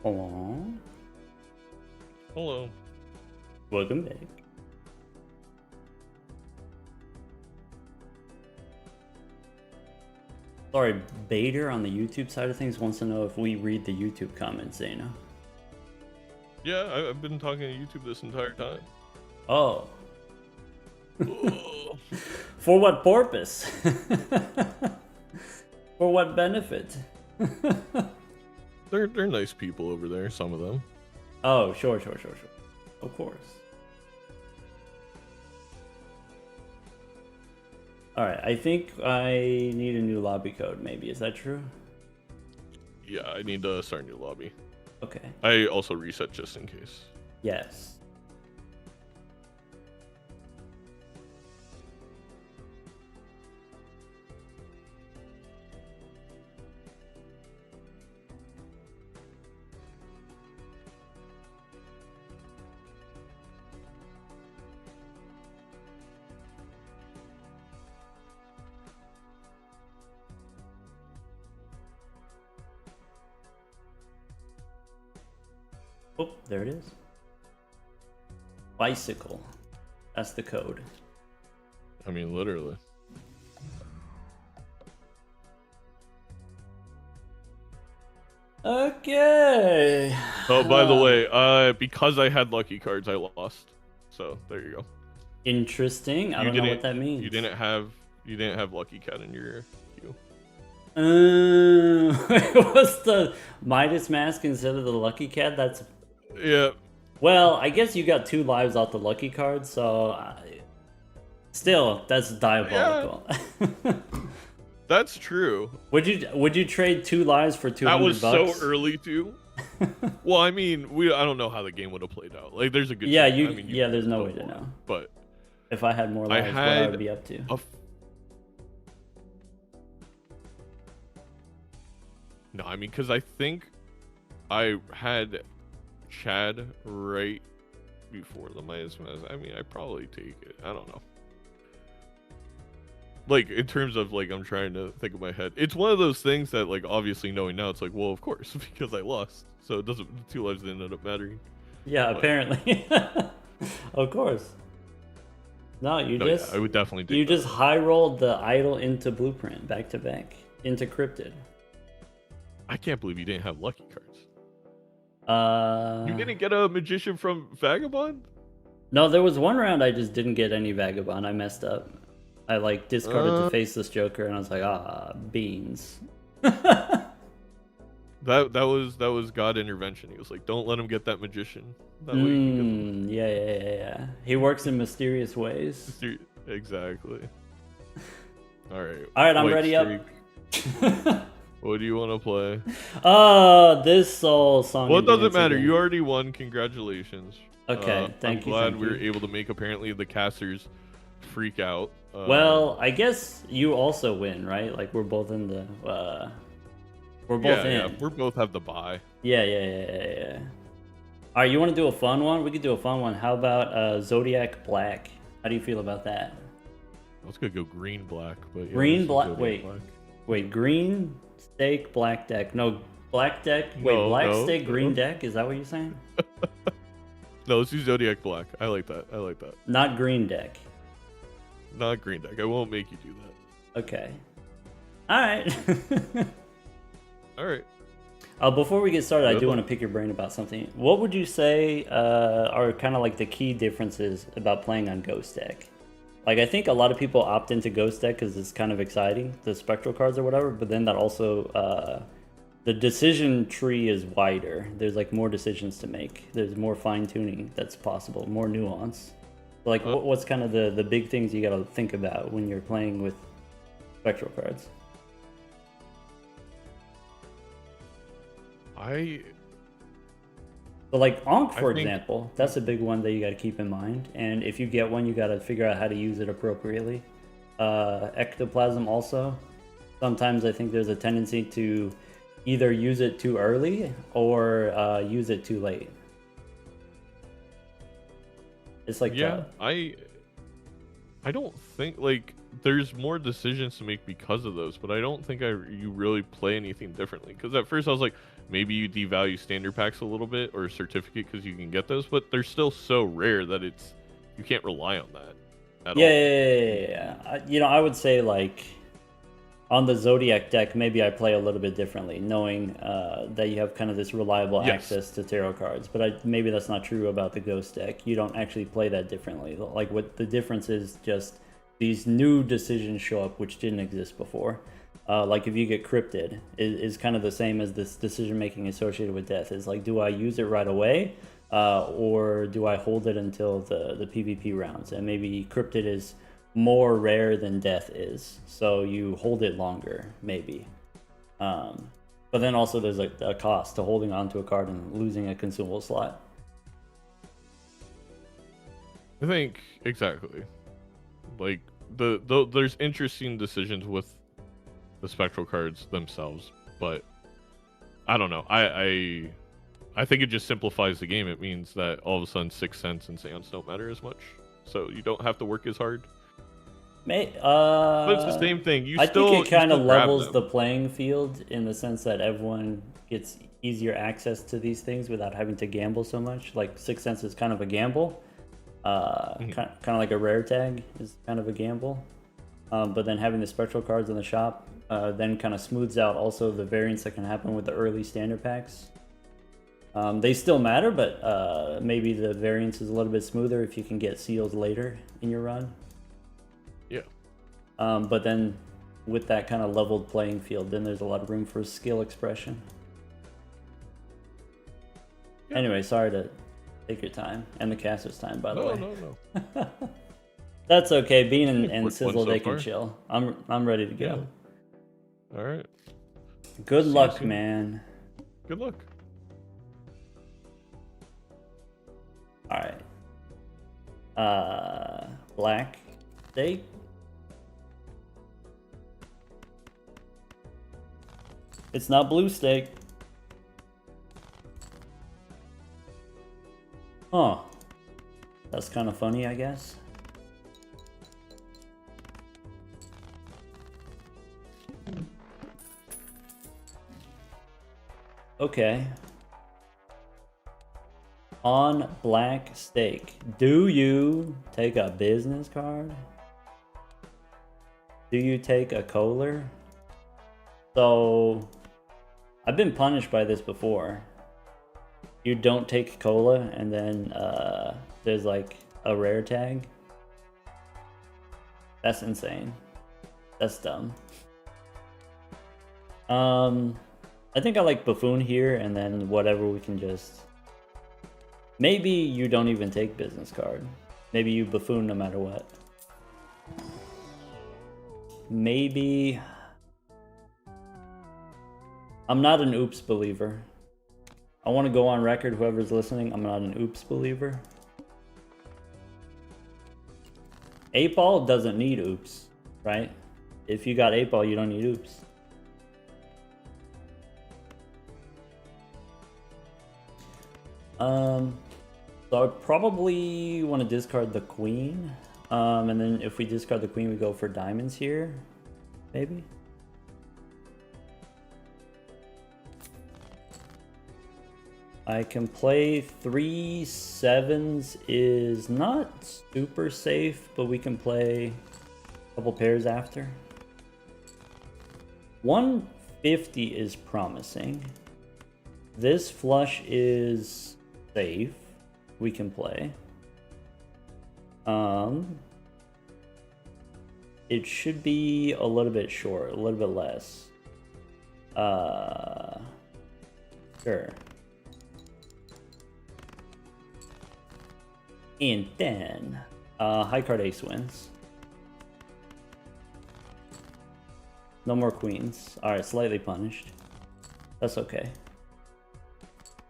Hello. Hello. Welcome back. Sorry, Bader on the YouTube side of things wants to know if we read the YouTube comments, Zaino. Yeah, I've been talking to YouTube this entire time. Oh. Oh. For what purpose? For what benefit? They're nice people over there, some of them. Oh, sure. Of course. Alright, I think I need a new lobby code, maybe. Is that true? Yeah, I need to start a new lobby. Okay. I also reset just in case. Yes. Oh, there it is. Bicycle. That's the code. I mean, literally. Okay. Oh, by the way, because I had lucky cards, I lost. So there you go. Interesting. I You don't know what didn't. that means. You didn't have. You didn't have lucky cat in your queue. What's the Midas Mask instead of the Lucky Cat? That's Yeah. well, I guess you got 2 lives off the Lucky card, so still, that's Yeah. diabolical. That's true. Would you trade 2 lives for That was 200 so bucks? early too. Well, I mean, I don't know how the game would have played out. Like, there's a good Yeah, chance. I mean, you there's no way don't to know, know. but If I had more I lives, what I would had be up to. a. No, I mean, because I think I had Chad right before the Midas Mask. I mean, I probably take it. I don't know. Like, in terms of, like, I'm trying to think of my head. It's one of those things that, like, obviously knowing now, it's like, well, of course, because I lost. So it doesn't, the 2 lives didn't end up mattering. Yeah, But, apparently. Of course. No, no, yeah, I would definitely take you that. just high rolled the idol into blueprint back to back into cryptid. I can't believe you didn't have lucky cards. You Uh, didn't get a magician from Vagabond? no, there was one round I just didn't get any vagabond. I messed up. I like discarded the faceless Joker, and I was like, beans. That was God intervention. He was like, don't let him get that magician. That way he can Yeah. He works in mysterious ways. Exactly. All right. All right, I'm White ready Streak. up. What do you want to play? This soul song. Well, it and doesn't dance matter. again. You already won. Congratulations. Okay, thank you. I'm glad thank we were you. able to make apparently the casters freak out. Well, I guess you also win, right? Like we're both in the. We're both in. Yeah, we both have the bye. Yeah. All right, you want to do a fun one? We could do a fun one. How about Zodiac Black? How do you feel about that? I was gonna go green black, but yeah, Green let's black. go Wait, black. wait. Green stake, black deck. No, black deck. Wait, No, black no, stake, green no. deck. Is that what you're saying? No, let's do Zodiac black. I like that. Not green deck. Not green deck. I won't make you do that. Okay. All right. All right. Before we get started, I Good do luck. want to pick your brain about something. What would you say are kind of like the key differences about playing on Ghost Deck? Like, I think a lot of people opt into Ghost Deck because it's kind of exciting, the spectral cards or whatever, but then that also, the decision tree is wider. There's like more decisions to make. There's more fine tuning that's possible, more nuance. Like, what's kind of the big things you got to think about when you're playing with spectral cards? So like Ankh, for example, that's a big one that you got to keep in mind. And if you get one, you got to figure out how to use it appropriately. Ectoplasm also. Sometimes I think there's a tendency to either use it too early or use it too late. It's like Yeah, I don't think like there's more decisions to make because of those, but I don't think you really play anything differently. Because at first I was like, maybe you devalue standard packs a little bit or certificate because you can get those, but they're still so rare that you can't rely on that at all. Yeah. I would say like on the Zodiac deck, maybe I play a little bit differently, knowing that you have kind of this reliable access to tarot cards. But maybe that's not true about the Ghost deck. You don't actually play that differently. Like what the difference is just these new decisions show up which didn't exist before. Like if you get cryptid, is kind of the same as this decision making associated with death. Is like, do I use it right away, or do I hold it until the PvP rounds? And maybe cryptid is more rare than death is, so you hold it longer, maybe. But then also there's like a cost to holding on to a card and losing a consumable slot. I think exactly. Like there's interesting decisions with the spectral cards themselves, but I don't know. I think it just simplifies the game. It means that all of a sudden Sixth Sense and Seance don't matter as much, so you don't have to work as hard. But it's the same thing. I think it kind of levels the playing field in the sense that everyone gets easier access to these things without having to gamble so much. Like Sixth Sense is kind of a gamble. Kind of like a rare tag is kind of a gamble. But then having the spectral cards in the shop then kind of smooths out also the variance that can happen with the early standard packs. They still matter, but maybe the variance is a little bit smoother if you can get seals later in your run. Yeah. But then with that kind of leveled playing field, then there's a lot of room for skill expression. Yeah. Anyway, sorry to take your time, and the caster's time, by the way. No. That's okay. Bean and Sizzle, they can chill. I'm ready to go. Yeah. All right. Good luck, man. Good luck. All right. Black steak. It's not blue steak. Huh. That's kind of funny, I guess. Okay. On black steak, do you take a business card? Do you take a Kohler? So, I've been punished by this before. You don't take cola, and then there's like a rare tag. That's insane. That's dumb. I think I like Buffoon here, and then whatever we can just... Maybe you don't even take business card. Maybe you Buffoon no matter what. Maybe... I'm not an oops believer. I want to go on record, whoever's listening, I'm not an oops believer. 8-ball doesn't need oops, right? If you got 8-ball, you don't need oops. So I probably want to discard the queen. And then if we discard the queen, we go for diamonds here, maybe? I can play 3 7s is not super safe, but we can play a couple pairs after. 150 is promising. This flush is safe. We can play. It should be a little bit short, a little bit less. Sure. And then, high card ace wins. No more queens. Alright, slightly punished. That's okay.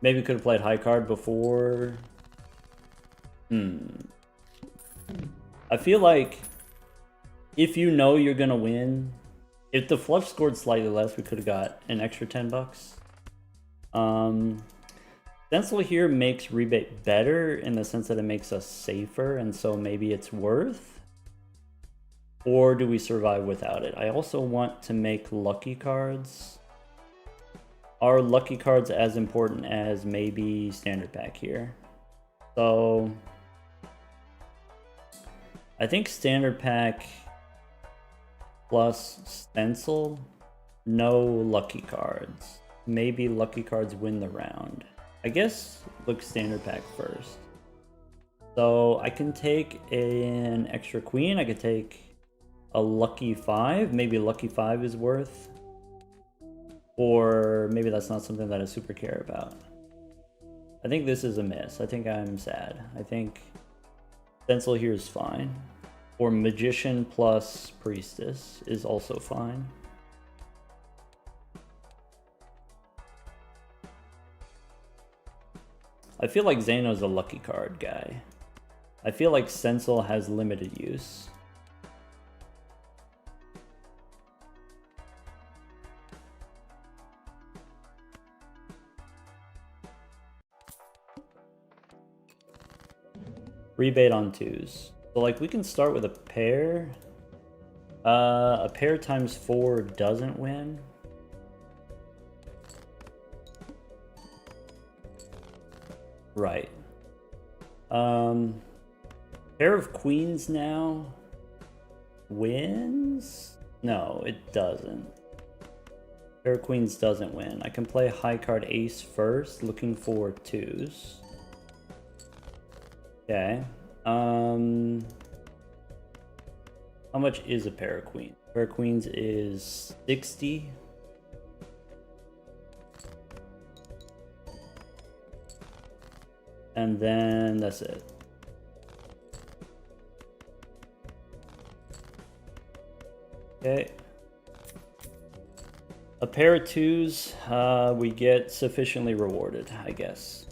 Maybe could have played high card before. I feel like if you know you're gonna win, if the flush scored slightly less, we could have got an extra $10. Stencil here makes rebate better in the sense that it makes us safer, and so maybe it's worth. Or do we survive without it? I also want to make lucky cards. Are lucky cards as important as maybe standard pack here? So I think standard pack plus stencil, no lucky cards. Maybe lucky cards win the round. I guess look standard pack first. So I can take an extra queen. I could take a lucky 5. Maybe lucky 5 is worth. Or maybe that's not something that I super care about. I think this is a miss. I think I'm sad. I think stencil here is fine. Or magician plus priestess is also fine. I feel like Zaino's a lucky card guy. I feel like stencil has limited use. Rebate on 2s. So like we can start with a pair. A pair times 4 doesn't win. Right. Pair of queens now wins? No, it doesn't. Pair of queens doesn't win. I can play high card ace first, looking for 2s. Okay. How much is a pair of queens? A pair of queens is 60. And then that's it. Okay. A pair of 2s, we get sufficiently rewarded, I guess.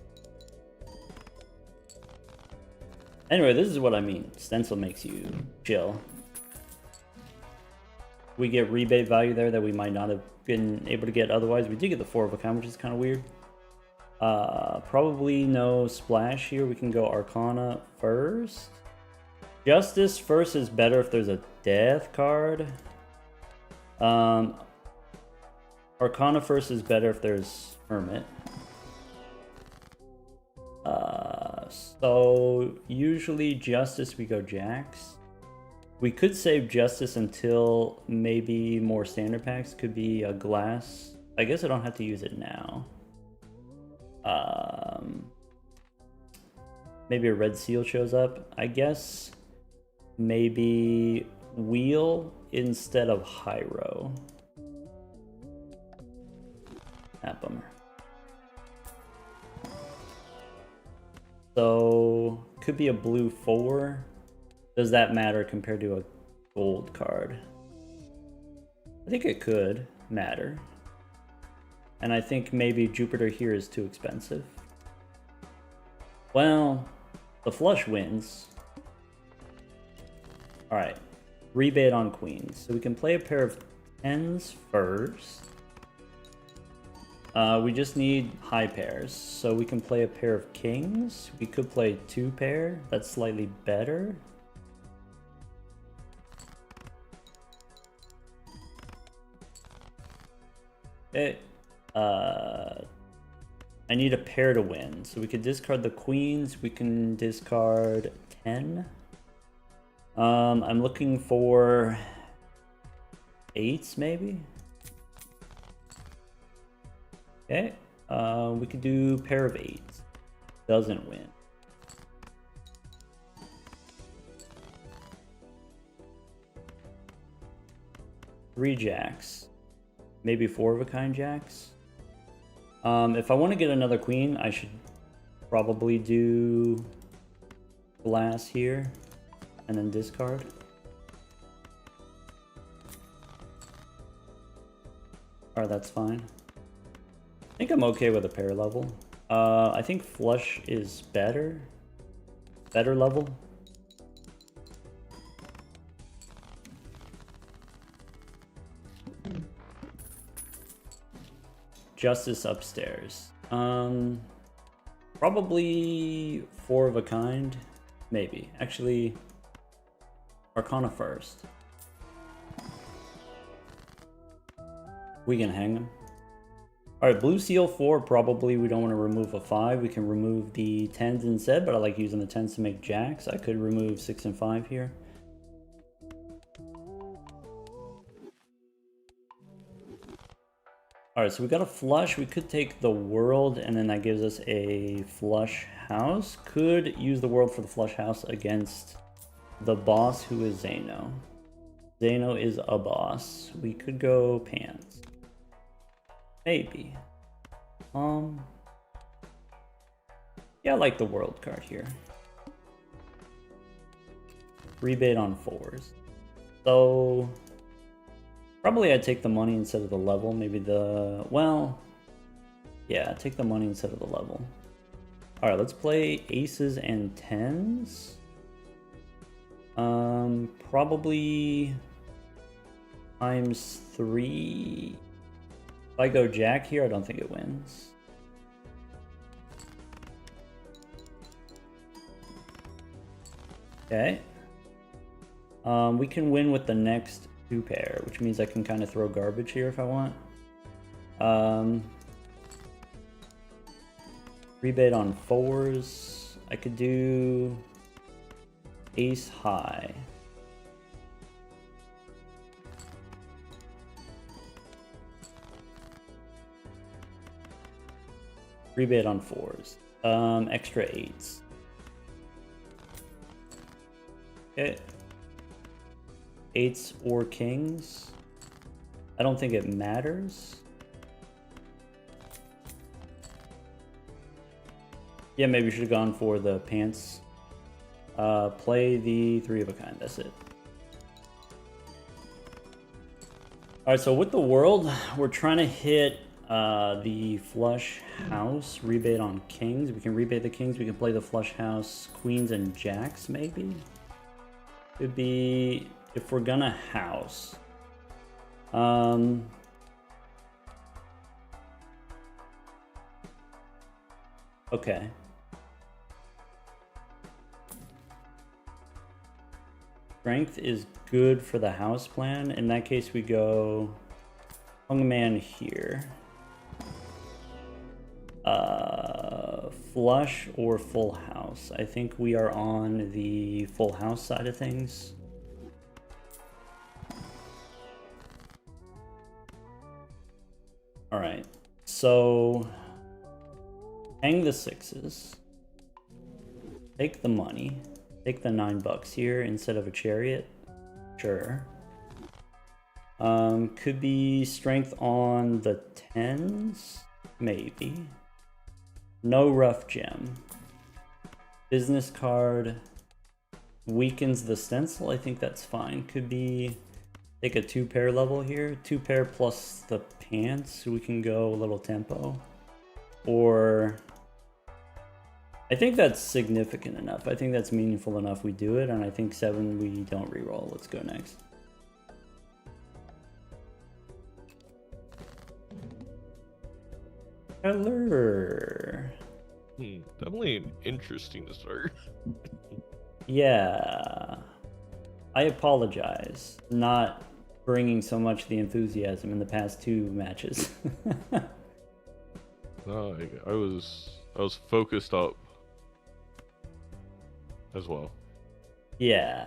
Anyway, this is what I mean. Stencil makes you chill. We get rebate value there that we might not have been able to get otherwise. We did get the 4 of a kind, which is kind of weird. Probably no splash here. We can go Arcana first. Justice first is better if there's a death card. Arcana first is better if there's Hermit. So usually Justice we go Jacks. We could save Justice until maybe more standard packs. Could be a glass. I guess I don't have to use it now. Maybe a red seal shows up. I guess maybe wheel instead of Hyro. Bummer. So could be a blue 4. Does that matter compared to a gold card? I think it could matter. And I think maybe Jupiter here is too expensive. Well, the flush wins. Alright. Rebate on queens. So we can play a pair of 10s first. We just need high pairs. So we can play a pair of kings. We could play 2 pair. That's slightly better. Okay. I need a pair to win. So we could discard the queens. We can discard 10. I'm looking for 8s maybe. Okay. We could do pair of 8s. Doesn't win. Three jacks. Maybe 4 of a kind jacks. If I want to get another queen, I should probably do glass here and then discard. Alright, that's fine. I think I'm okay with a pair level. I think flush is better. Better level. Justice upstairs. Probably 4 of a kind. Maybe. Actually, Arcana first. We can hang him. Alright, blue seal 4, probably we don't want to remove a 5. We can remove the 10s instead, but I like using the 10s to make jacks. I could remove 6 and 5 here. Alright, so we got a flush. We could take the world, and then that gives us a flush house. Could use the world for the flush house against the boss, who is Zaino. Zaino is a boss. We could go pants. Maybe. Yeah, I like the world card here. Rebate on 4s. So probably I'd take the money instead of the level. Maybe the... well... yeah, take the money instead of the level. Alright, let's play aces and 10s. Probably... times 3... if I go jack here, I don't think it wins. Okay. We can win with the next 2 pair, which means I can kind of throw garbage here if I want. Rebate on 4s. I could do ace high. Rebate on 4s. Extra 8s. Okay. 8s or kings. I don't think it matters. Yeah, maybe we should have gone for the pants. Play the 3 of a kind. That's it. Alright, so with the world, we're trying to hit the flush house. Rebate on kings. We can rebate the kings. We can play the flush house, queens and jacks, maybe. Could be if we're gonna house. Okay. Strength is good for the house plan. In that case, we go Hungman here. Flush or full house. I think we are on the full house side of things. All right, so hang the 6s. Take the money. Take the $9 here instead of a chariot. Sure. Could be strength on the 10s. Maybe. No rough gem. Business card weakens the stencil. I think that's fine. Could be take a 2-pair level here. 2-pair plus the pants. We can go a little tempo. Or I think that's significant enough. I think that's meaningful enough. We do it, and I think 7 we don't reroll. Let's go next. Color. Definitely interesting to start. Yeah. I apologize. Not bringing so much the enthusiasm in the past 2 matches. No, I was focused up as well. Yeah.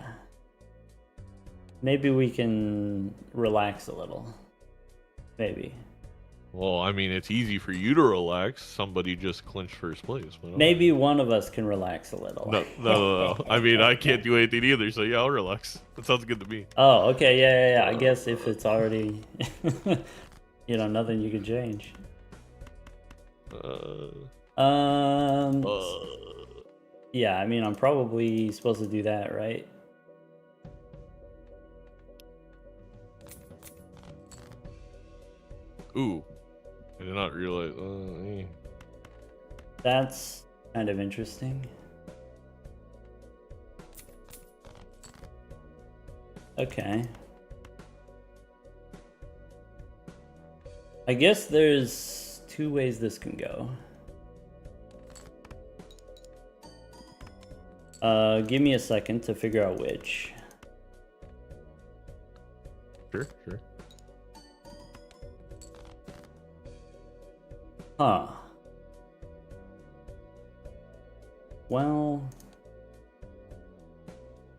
Maybe we can relax a little. Maybe. Well, I mean, it's easy for you to relax. Somebody just clinched first place. But Maybe one of us can relax a little. No. I mean, I can't do anything either, so yeah, I'll relax. That sounds good to me. Oh, okay, yeah. I guess if it's already, nothing you can change. Yeah, I mean, I'm probably supposed to do that, right? Ooh, I did not realize. That's kind of interesting. Okay. I guess there's 2 ways this can go. Give me a second to figure out which. Sure. Huh. Well,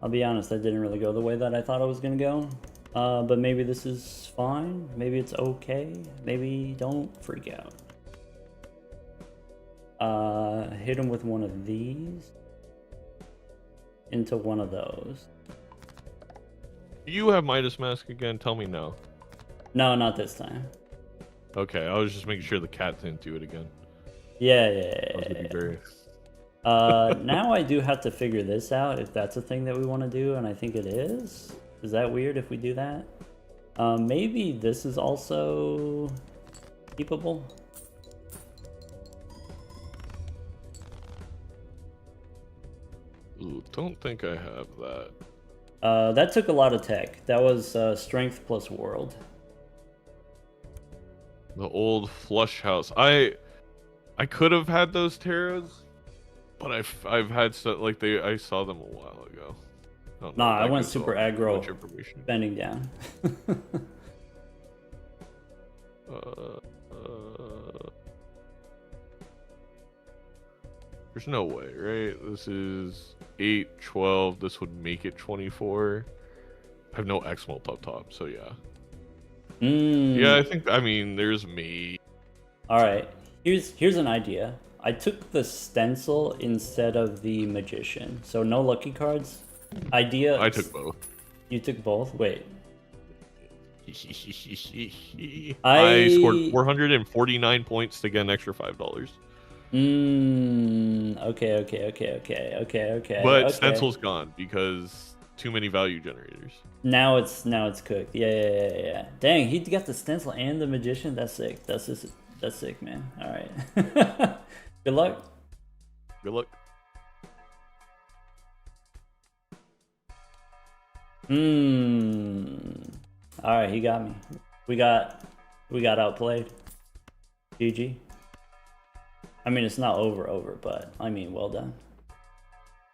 I'll be honest, that didn't really go the way that I thought it was gonna go. But maybe this is fine. Maybe it's okay. Maybe don't freak out. Hit him with one of these into one of those. Do you have Midas Mask again? Tell me no. No, not this time. Okay, I was just making sure the cat didn't do it again. Yeah. Now I do have to figure this out if that's a thing that we want to do, and I think it is. Is that weird if we do that? Maybe this is also keepable. Ooh, don't think I have that. That took a lot of tech. That was strength plus world. The old flush house. I could have had those tarots, but I've had stuff like I saw them a while ago. Nah, I went super aggro, bending down. There's no way, right? This is 8, 12. This would make it 24. I have no X mult up top, so yeah. Yeah, I mean, there's me. All right. Here's an idea. I took the stencil instead of the magician, so no lucky cards. Idea. I took both. You took both. Wait. I scored 449 points to get an extra $5. Okay. But stencil's gone because too many value generators. Now it's cooked. Yeah. Dang, he got the stencil and the magician. That's sick. That's sick, man. All right. Good luck. Good luck. All right, he got me. We got outplayed. GG. I mean, it's not over, but I mean, well done.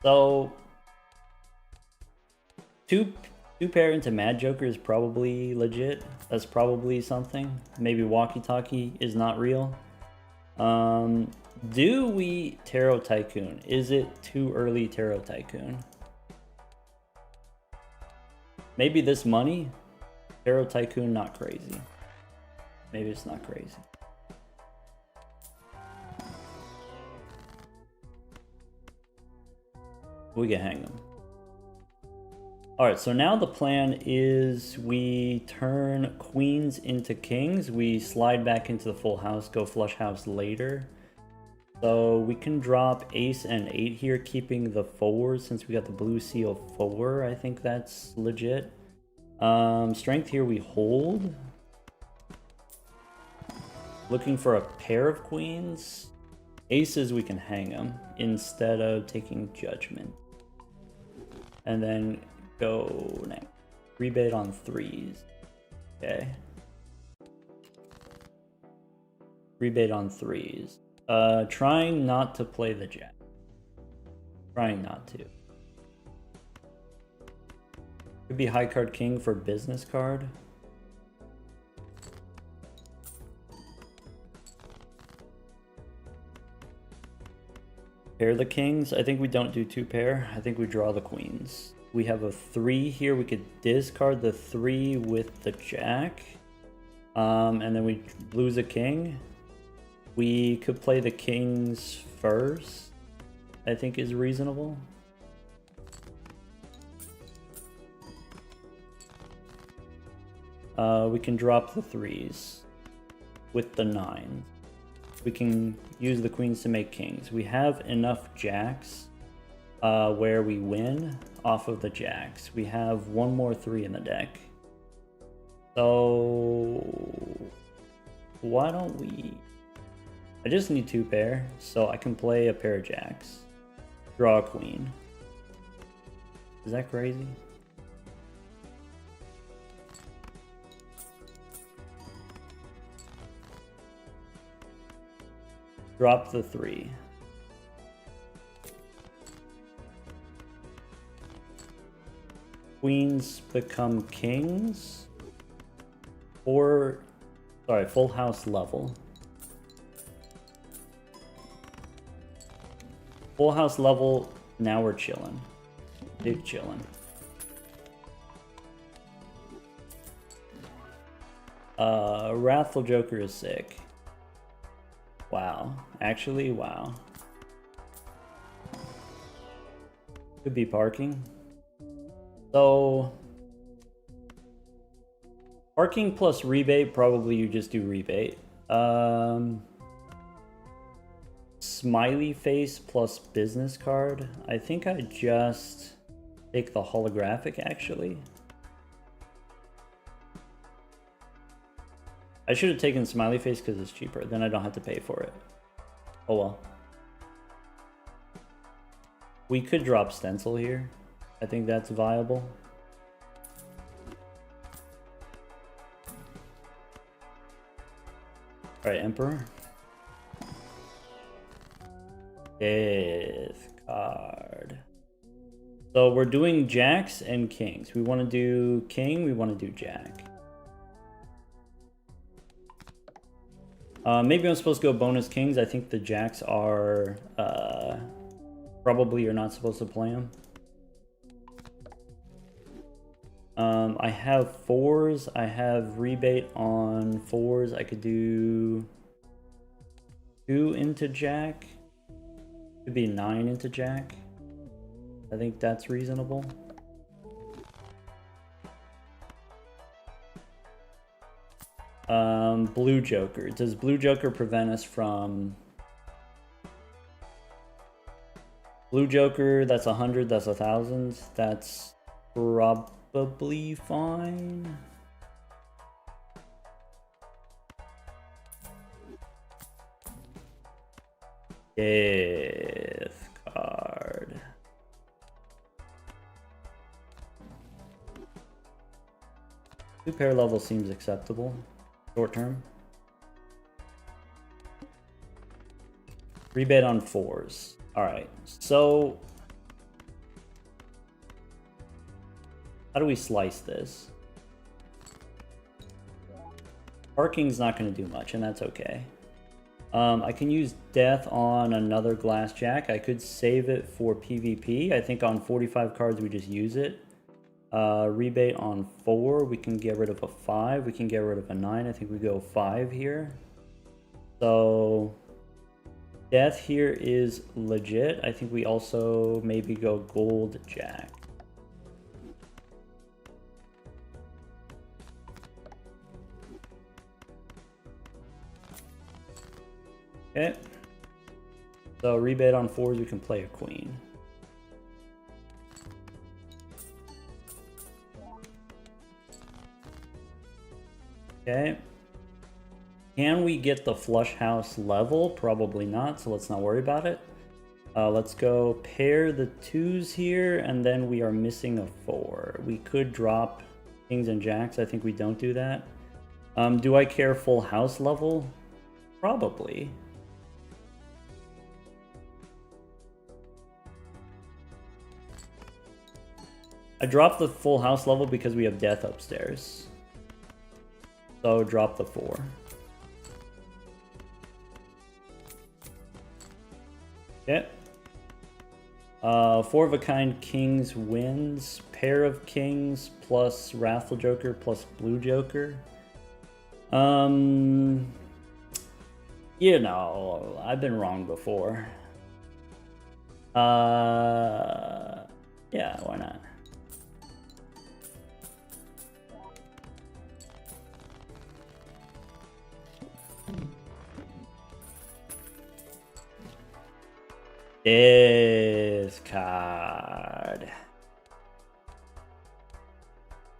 So, two pair into Mad Joker is probably legit. That's probably something. Maybe Walkie Talkie is not real. Do we Tarot Tycoon? Is it too early Tarot Tycoon? Maybe this money? Tarot Tycoon, not crazy. Maybe it's not crazy. We can hang them. Alright, so now the plan is we turn queens into kings. We slide back into the full house, go flush house later. So we can drop ace and 8 here, keeping the 4 since we got the blue seal 4. I think that's legit. Strength here we hold. Looking for a pair of queens. Aces we can hang them instead of taking judgment. And then go next. Rebate on 3s. Okay. Rebate on 3s. Trying not to play the jack. Trying not to. Could be high card king for business card. Pair the kings. I think we don't do 2 pair. I think we draw the queens. We have a 3 here. We could discard the 3 with the jack. And then we lose a king. We could play the kings first. I think is reasonable. We can drop the 3s with the 9s. We can use the queens to make kings. We have enough jacks where we win off of the jacks. We have 1 more 3 in the deck. So why don't we... I just need 2 pair, so I can play a pair of jacks. Draw a queen. Is that crazy? Drop the 3. Queens become kings. Or, sorry, full house level. Full house level, now we're chilling. Big chilling. Wrathful Joker is sick. Wow. Actually, wow. Could be parking. So... parking plus rebate, probably you just do rebate. Smiley face plus business card. I think I just take the holographic, actually. I should have taken smiley face because it's cheaper. Then I don't have to pay for it. Oh well. We could drop stencil here. I think that's viable. Alright, Emperor. Death card. So we're doing jacks and kings. We want to do king, we want to do jack. Maybe I'm supposed to go bonus kings. I think the jacks are... probably you're not supposed to play them. I have 4s. I have rebate on 4s. I could do 2 into jack. Could be 9 into jack. I think that's reasonable. Blue Joker. Does Blue Joker prevent us from... Blue Joker, that's 100, that's 1,000. That's probably fine. Gift card. Two pair level seems acceptable. Short term. Rebate on 4s. Alright, so how do we slice this? Parking's not going to do much, and that's okay. I can use death on another glass jack. I could save it for PvP. I think on 45 cards we just use it. Rebate on 4. We can get rid of a 5. We can get rid of a 9. I think we go 5 here. So death here is legit. I think we also maybe go gold jack. Okay. So rebate on 4s, we can play a queen. Okay. Can we get the flush house level? Probably not, so let's not worry about it. Let's go pair the 2s here, and then we are missing a 4. We could drop kings and jacks. I think we don't do that. Do I care full house level? Probably. I dropped the full house level because we have death upstairs. So drop the 4. Okay. 4 of a kind kings wins. Pair of kings plus Wrathful Joker plus Blue Joker. You know, I've been wrong before. Yeah, why not? Discard.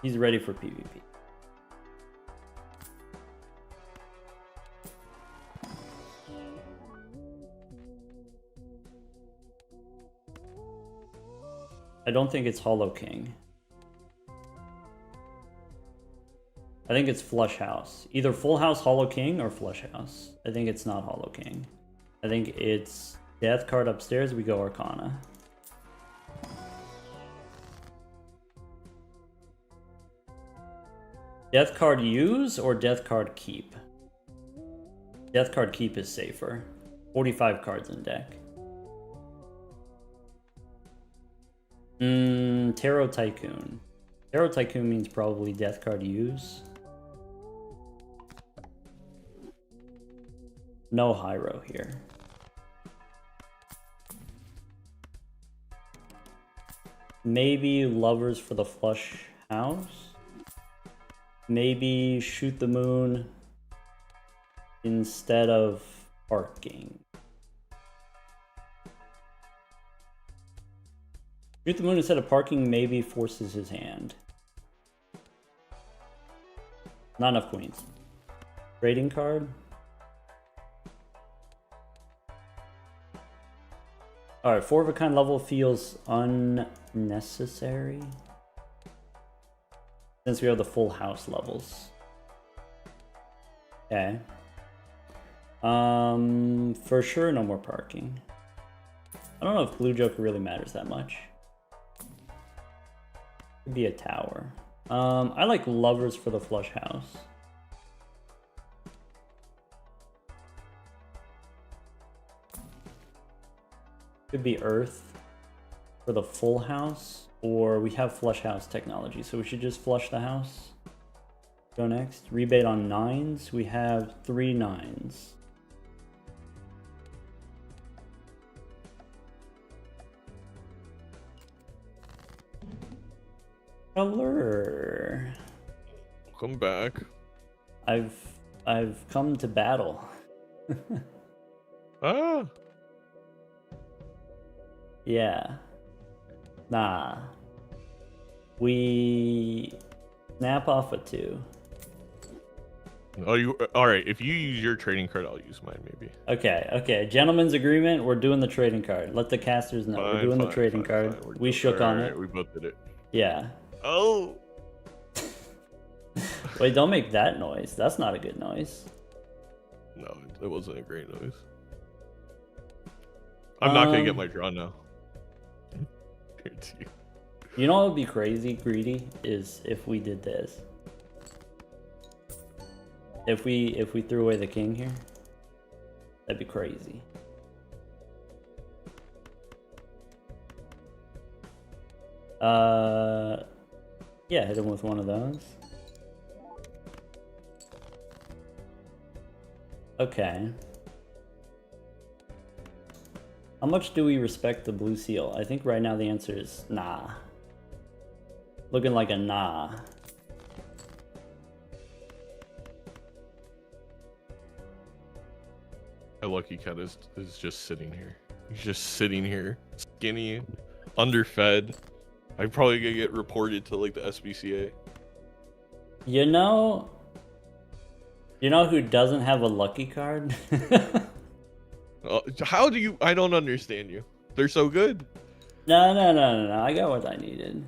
He's ready for PvP. I don't think it's Hollow King. I think it's Flush House. Either Full House Hollow King or Flush House. I think it's not Hollow King. I think it's Death card upstairs, we go Arcana. Death card use or death card keep? Death card keep is safer. 45 cards in deck. Tarot Tycoon. Tarot Tycoon means probably death card use. No Hyro here. Maybe Lovers for the Flush House. Maybe Shoot the Moon instead of Parking. Shoot the Moon instead of Parking maybe forces his hand. Not enough queens. Trading card. Alright, 4 of a kind level feels unnecessary. Since we have the full house levels. Okay. For sure no more parking. I don't know if Blue Joker really matters that much. Could be a tower. I like Lovers for the Flush House. Could be Earth for the full house, or we have Flush House technology, so we should just flush the house. Go next. Rebate on 9s. We have 3 9s. Color. Come back. I've come to battle. Ah. Yeah. Nah. We snap off a 2. Oh, you all right? If you use your trading card, I'll use mine maybe. Okay. Gentlemen's agreement. We're doing the trading card. Let the casters know we're doing the trading card. We shook on it. We both did it. Yeah. Oh. Wait, don't make that noise. That's not a good noise. No, it wasn't a great noise. I'm not gonna get my draw now. Guarantee you. You know what would be crazy, greedy, is if we did this. If we threw away the king here, that'd be crazy. Yeah, hit him with one of those. Okay. How much do we respect the blue seal? I think right now the answer is nah. Looking like a nah. My lucky cat is just sitting here. He's just sitting here, skinny, underfed. I'm probably gonna get reported to like the SPCA. You know who doesn't have a lucky card? How do you? I don't understand you. They're so good. No. I got what I needed.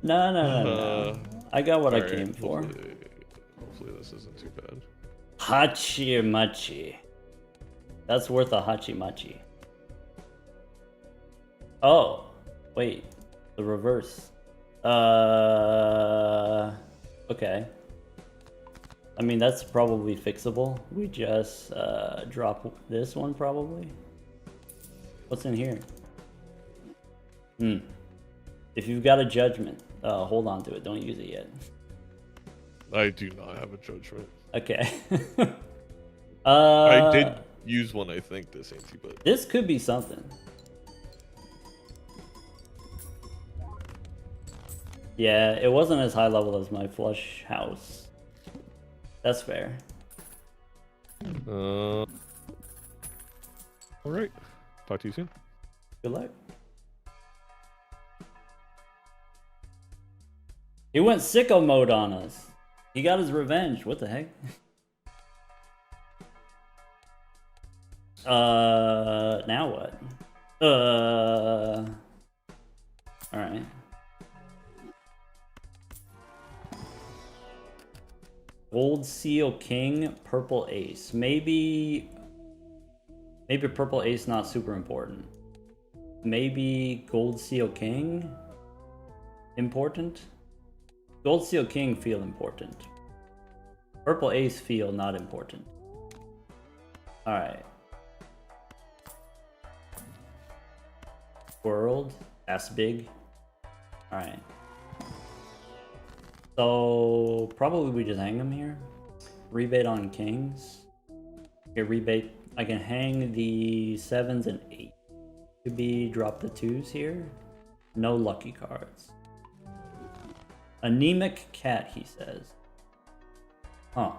No. I got what I came for. Hopefully this isn't too bad. Hachi Machi. That's worth a Hachi Machi. Oh, wait. The reverse. Okay. I mean, that's probably fixable. We just drop this one probably. What's in here? If you've got a judgment, hold on to it. Don't use it yet. I do not have a judgment. Okay. I did use one, I think, this anti, but this could be something. Yeah, it wasn't as high level as my flush house. That's fair. All right. Talk to you soon. Good luck. He went sicko mode on us. He got his revenge. What the heck? Now what? Alright. Gold Seal King, Purple Ace. Maybe Purple Ace not super important. Maybe Gold Seal King important? Gold Seal King feel important. Purple Ace feel not important. Alright. World, that's big. Alright. So probably we just hang them here. Rebate on kings. Okay, rebate. I can hang the 7s and 8. Could be drop the 2s here. No lucky cards. Anemic cat, he says. Huh.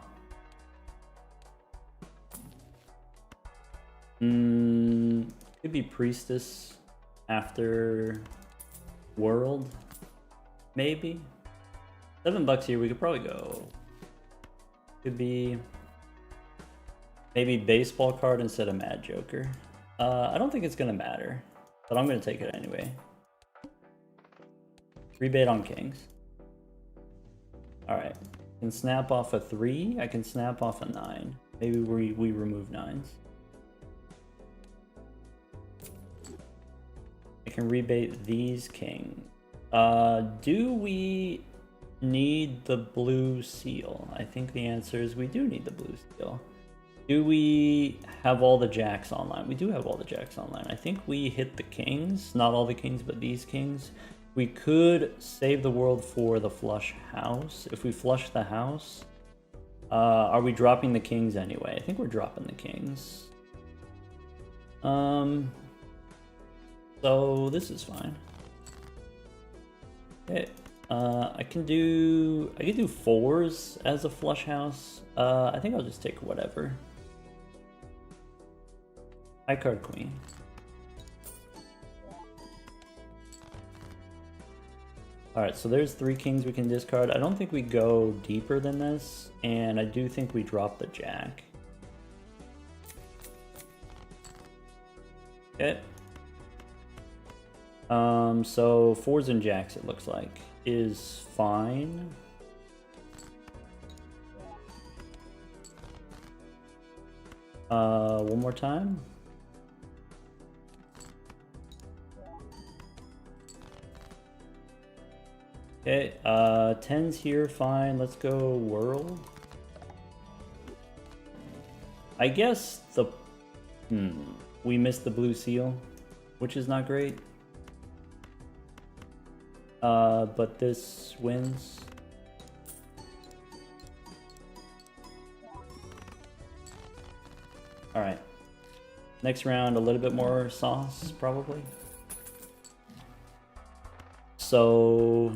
Could be priestess after world. Maybe. $7 here, we could probably go. Could be maybe baseball card instead of Mad Joker. I don't think it's gonna matter, but I'm gonna take it anyway. Rebate on kings. Alright. Can snap off a 3. I can snap off a 9. Maybe we remove 9s. I can rebate these kings. Do we need the blue seal? I think the answer is we do need the blue seal. Do we have all the jacks online? We do have all the jacks online. I think we hit the kings. Not all the kings, but these kings. We could save the world for the flush house. If we flush the house, are we dropping the kings anyway? I think we're dropping the kings. So this is fine. Okay. I can do fours as a flush house. I think I'll just take whatever. High card queen. Alright, so there's 3 kings we can discard. I don't think we go deeper than this, and I do think we drop the jack. Okay. So fours and jacks, it looks like, is fine. One more time. Okay, 10's here, fine. Let's go world. I guess we missed the blue seal, which is not great. But this wins. Alright. Next round, a little bit more sauce, probably. So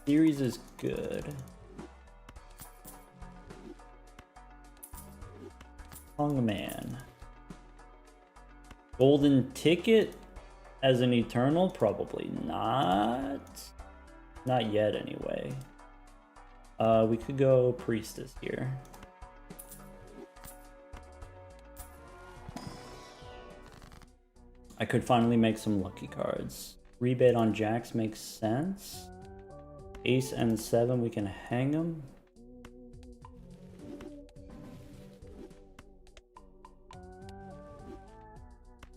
series is good. Hungman. Golden ticket as an eternal? Probably not. Not yet, anyway. We could go priestess here. I could finally make some lucky cards. Rebate on jacks makes sense. Ace and 7, we can hang them.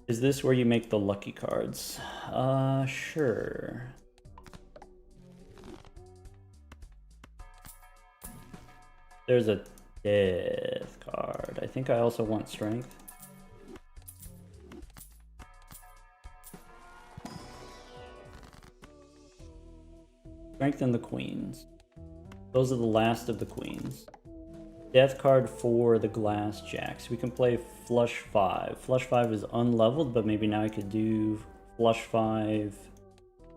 Is this where you make the lucky cards? Sure. There's a death card. I think I also want strength. Strengthen the queens. Those are the last of the queens. Death card for the glass jacks. We can play flush 5. Flush 5 is unleveled, but maybe now I could do flush 5.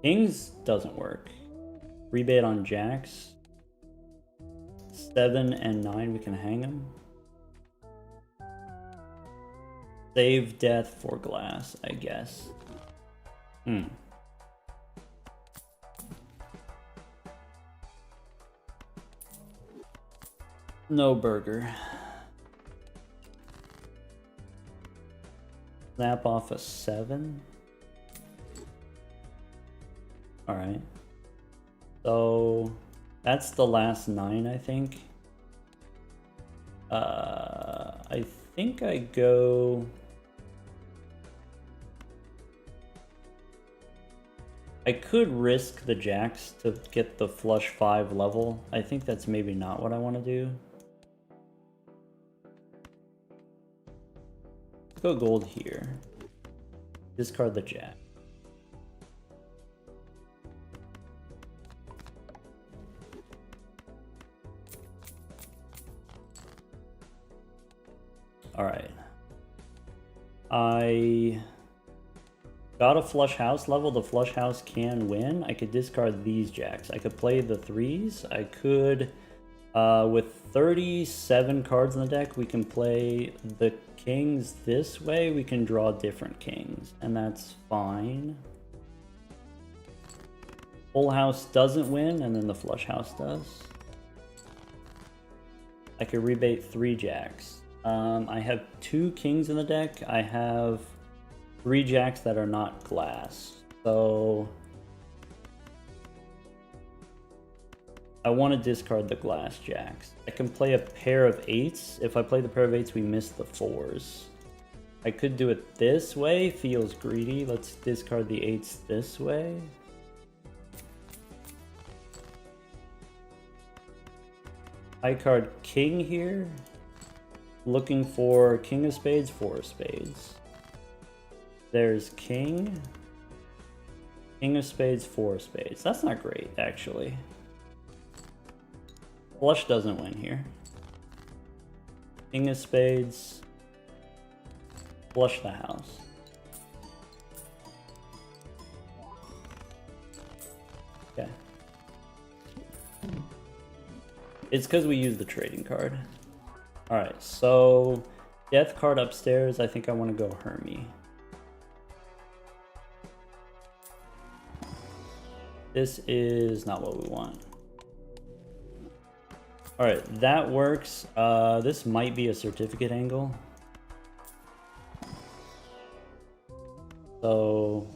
Kings doesn't work. Rebate on jacks. 7 and 9, we can hang them. Save death for glass, I guess. No burger. Snap off a 7. Alright. So that's the last 9, I think. I think I go... I could risk the jacks to get the flush 5 level. I think that's maybe not what I want to do. Let's go gold here. Discard the jack. Alright. I got a flush house level. The flush house can win. I could discard these jacks. I could play the 3s. I could, with 37 cards in the deck, we can play the kings this way. We can draw different kings, and that's fine. Full house doesn't win, and then the flush house does. I could rebate 3 jacks. I have 2 kings in the deck. I have 3 jacks that are not glass. So I want to discard the glass jacks. I can play a pair of 8s. If I play the pair of 8s, we miss the 4s. I could do it this way. Feels greedy. Let's discard the 8s this way. High card king here. Looking for king of spades, 4 of spades. There's king. King of spades, 4 of spades. That's not great, actually. Flush doesn't win here. King of spades. Flush the house. Okay. It's because we use the trading card. Alright, so death card upstairs. I think I want to go Hermie. This is not what we want. Alright, that works. This might be a certificate angle. So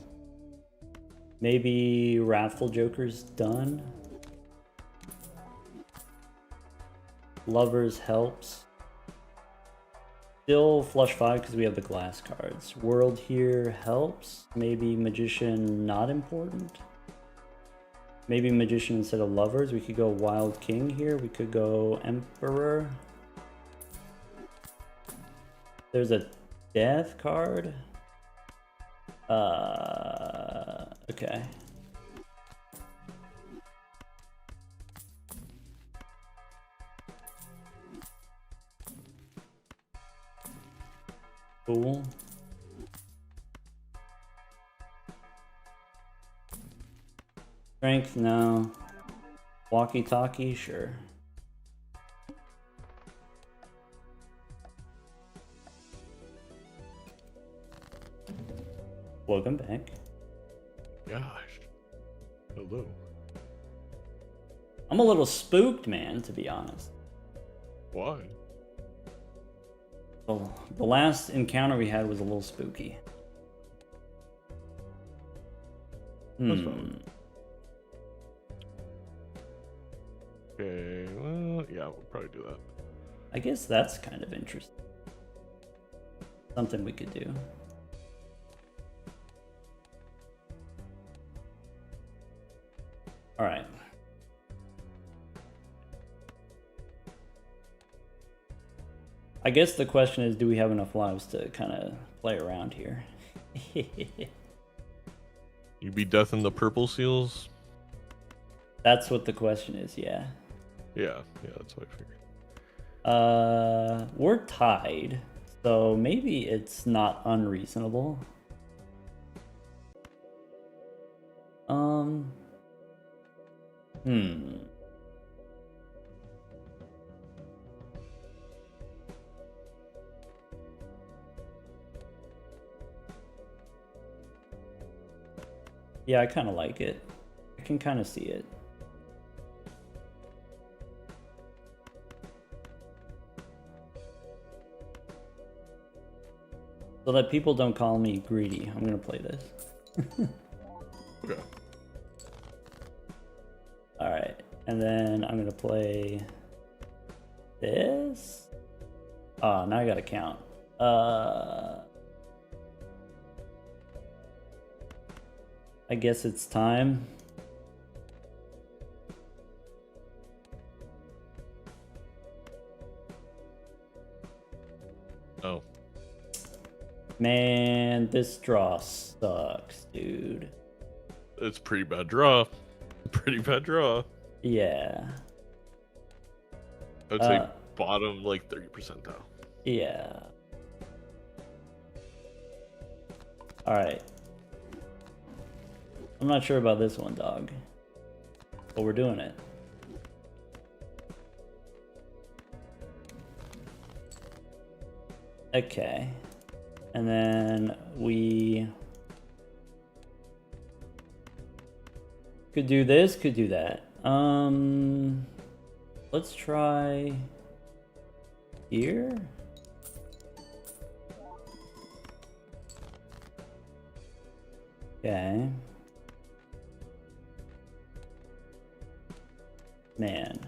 maybe Wrathful Joker's done. Lovers helps. Still flush 5 because we have the glass cards. World here helps. Maybe Magician not important. Maybe Magician instead of Lovers. We could go Wild King here. We could go Emperor. There's a Death card. Okay. Cool. Strength, no. Walkie-talkie, sure. Welcome back. Gosh. Hello. I'm a little spooked, man, to be honest. Why? Well, the last encounter we had was a little spooky. That's fine. Okay, well, yeah, we'll probably do that. I guess that's kind of interesting. Something we could do. All right. I guess the question is, do we have enough lives to kind of play around here? You be death in the purple seals? That's what the question is, yeah. Yeah, that's what I figured. We're tied, so maybe it's not unreasonable. Yeah, I kind of like it. I can kind of see it. So that people don't call me greedy, I'm gonna play this. Okay. Alright, and then I'm gonna play this. Oh, now I gotta count. I guess it's time. Oh. Man, this draw sucks, dude. It's a pretty bad draw. Pretty bad draw. Yeah. I would say bottom like 30 percentile. Yeah. Alright. I'm not sure about this one, dog. But we're doing it. Okay. And then we could do this, could do that. Let's try here. Okay. Man,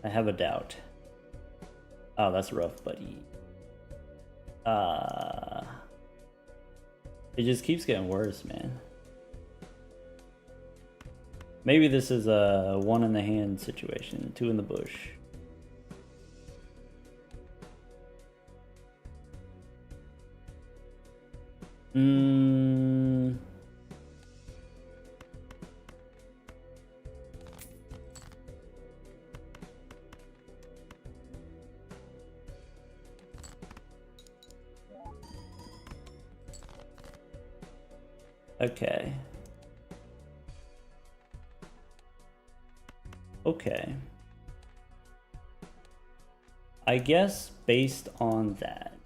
I have a doubt. Oh, that's rough, buddy. It just keeps getting worse, man. Maybe this is a 1 in the hand situation, 2 in the bush. Okay. Okay. I guess based on that,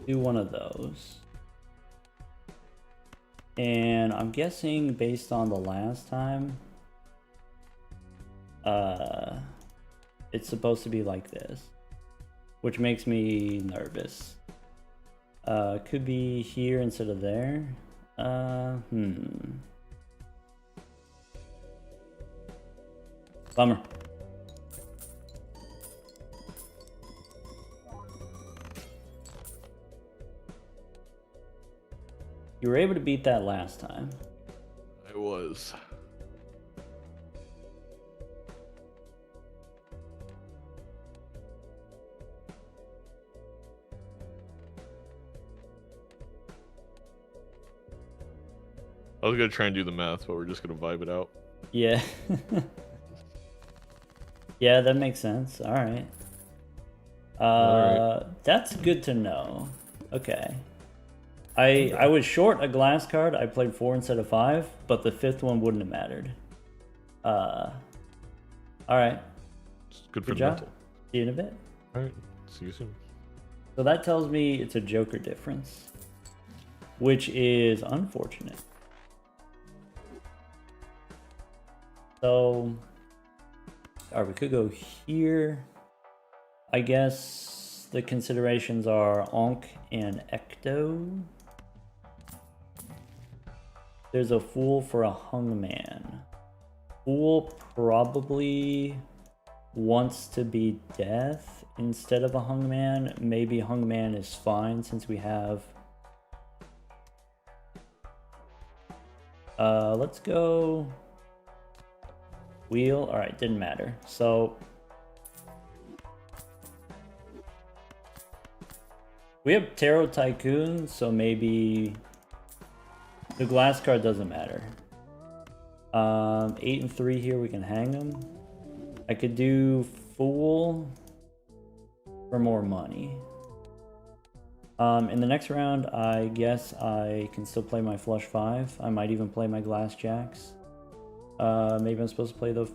do one of those. And I'm guessing based on the last time, it's supposed to be like this, which makes me nervous. Could be here instead of there. Bummer. You were able to beat that last time. I was. I was gonna try and do the math, but we're just gonna vibe it out. Yeah. Yeah, that makes sense. All right. That's good to know. Okay. I was short a glass card. I played 4 instead of 5, but the 5th one wouldn't have mattered. All right. It's good for Good the job. mental. See you in a bit. All right. See you soon. So that tells me it's a Joker difference, which is unfortunate. So, all right, we could go here. I guess the considerations are Ankh and Ecto. There's a Fool for a Hungman. Fool probably wants to be Death instead of a Hungman. Maybe Hungman is fine since we have... let's go... Wheel. All right, didn't matter. So we have Tarot Tycoon, so maybe the glass card doesn't matter. 8 and 3 here, we can hang them. I could do Fool for more money. In the next round, I guess I can still play my flush 5. I might even play my glass jacks. Maybe I'm supposed to play the...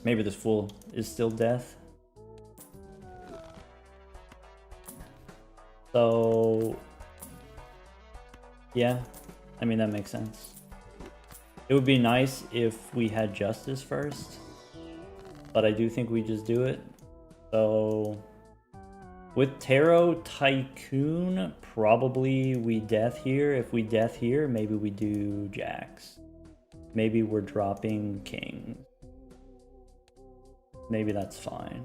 Maybe this Fool is still Death. So... yeah, I mean, that makes sense. It would be nice if we had Justice first, but I do think we just do it. So... with Tarot Tycoon, probably we Death here. If we Death here, maybe we do Jacks. Maybe we're dropping King. Maybe that's fine.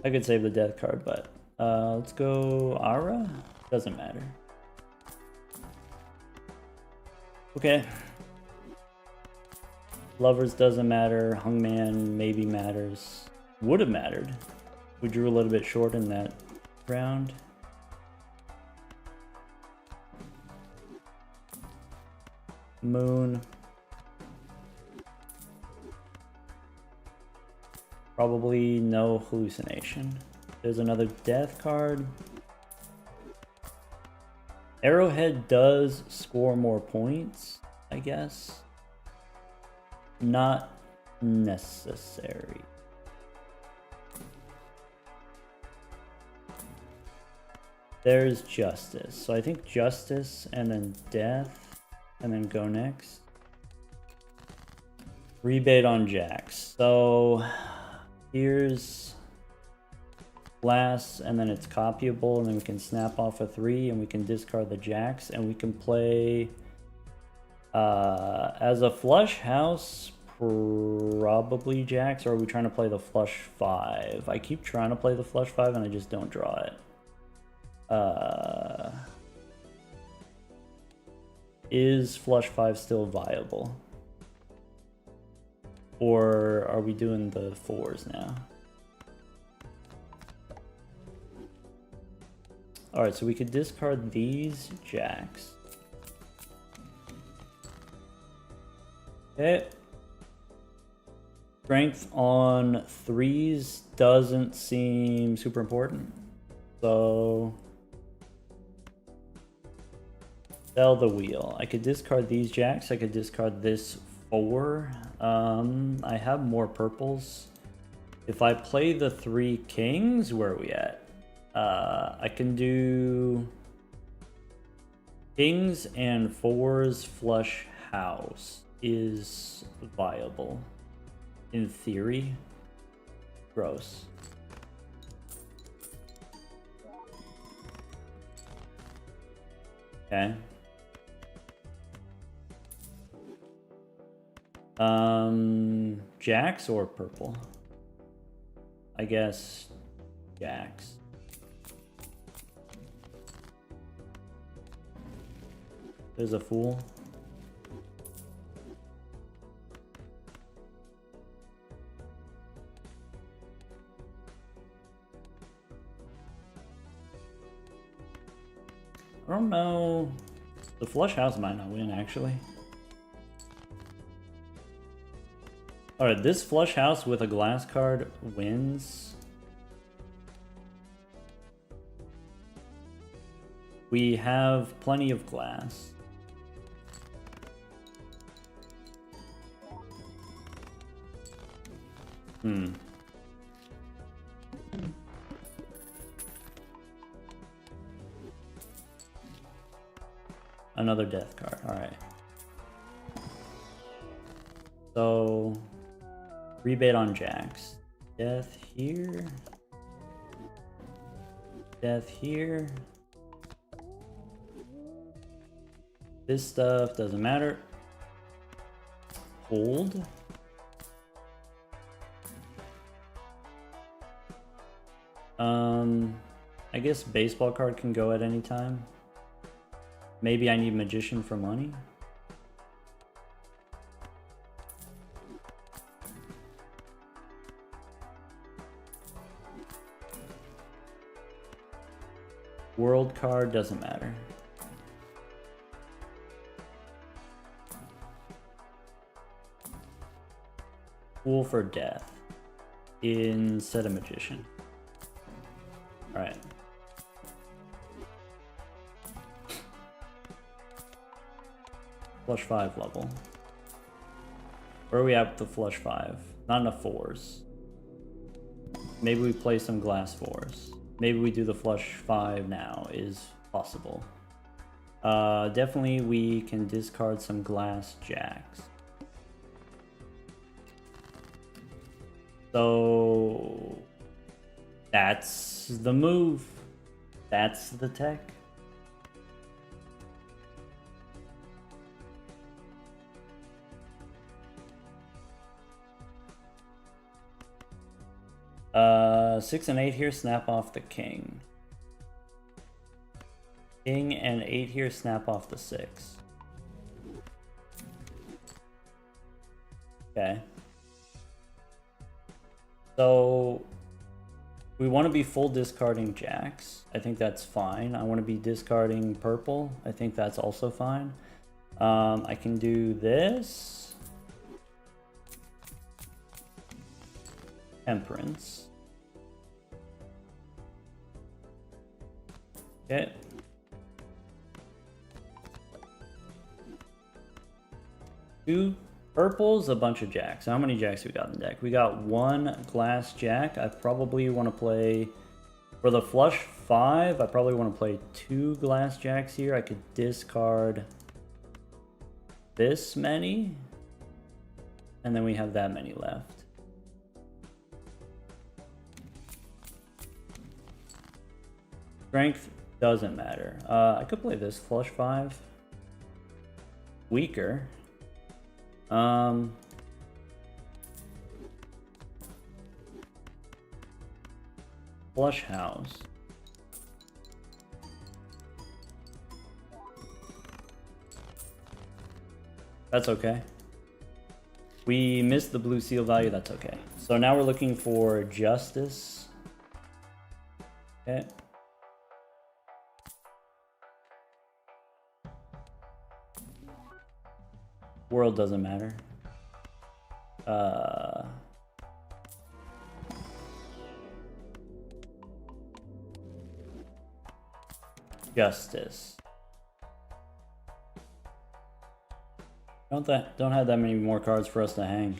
I could save the Death card, but let's go Ara. Doesn't matter. Okay. Lovers doesn't matter. Hungman maybe matters. Would have mattered. We drew a little bit short in that round. Moon. Probably no hallucination. There's another Death card. Arrowhead does score more points, I guess. Not necessary. There's Justice. So I think Justice and then Death and then go next. Rebate on Jacks. So here's Glass, and then it's copyable, and then we can snap off a 3 and we can discard the Jacks, and we can play as a flush house, probably Jacks, or are we trying to play the flush 5? I keep trying to play the flush 5 and I just don't draw it. Is flush 5 still viable? Or are we doing the 4s now? Alright, so we could discard these Jacks. Okay. Strength on 3s doesn't seem super important. So sell the wheel. I could discard these jacks. I could discard this 4. I have more purples. If I play the 3 kings, where are we at? I can do kings and 4s flush house is viable. In theory. Gross. Okay. Jacks or purple? I guess jacks. There's a fool. I don't know. The flush house might not win, actually. Alright, this flush house with a glass card wins. We have plenty of glass. Another death card. Alright. So rebate on jacks. Death here. Death here. This stuff doesn't matter. Hold. I guess baseball card can go at any time. Maybe I need magician for money. World card doesn't matter. Fool for death instead of magician. All right. Flush 5 level. Where are we at with the flush 5? Not enough 4s. Maybe we play some glass 4s. Maybe we do the flush 5 now is possible. Definitely we can discard some glass jacks. So that's the move. That's the tech. Six and 8 here, snap off the king. King and 8 here, snap off the 6. Okay. So we want to be full discarding jacks. I think that's fine. I want to be discarding purple. I think that's also fine. I can do this. Temperance. Okay. Two purples, a bunch of jacks. How many jacks we got in the deck? We got 1 glass jack. I probably want to play for the flush 5. I probably want to play 2 glass jacks here. I could discard this many, and then we have that many left. Strength doesn't matter. I could play this flush 5. Weaker. Flush house. That's okay. We missed the blue seal value, that's okay. So now we're looking for justice. Okay. World doesn't matter. Justice. Don't have that many more cards for us to hang.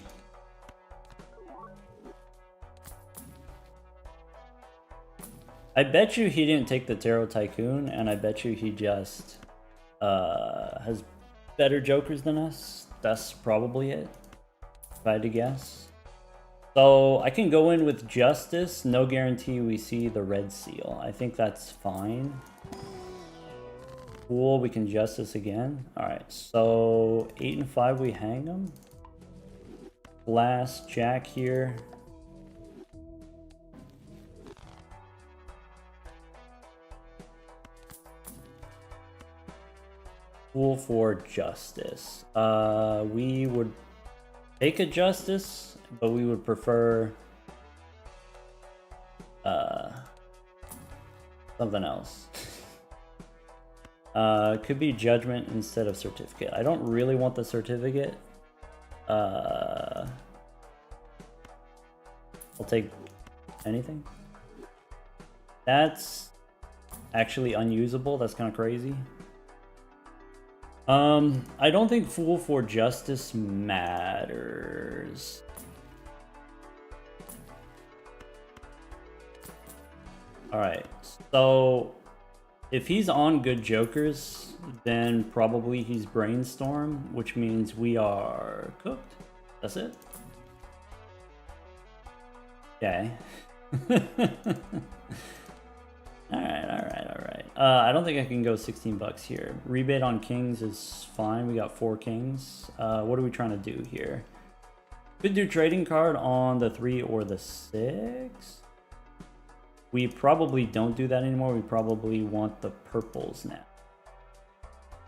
I bet you he didn't take the Tarot Tycoon, and I bet you he just has better jokers than us. That's probably it, if I had to guess. So I can go in with Justice, no guarantee we see the red seal. I think that's fine. Cool, we can Justice again. Alright, so 8 and 5 we hang them. Blast, Jack here. Cool for Justice. We would take a Justice, but we would prefer something else. Could be Judgment instead of Certificate. I don't really want the Certificate. I'll take anything. That's actually unusable. That's kind of crazy. I don't think Fool for Justice matters. Alright, so if he's on good jokers, then probably he's Brainstorm, which means we are cooked. That's it. Okay. Alright. I don't think I can go 16 bucks here. Rebate on kings is fine. We got 4 kings. What are we trying to do here? Could do trading card on the 3 or the 6. We probably don't do that anymore. We probably want the purples now.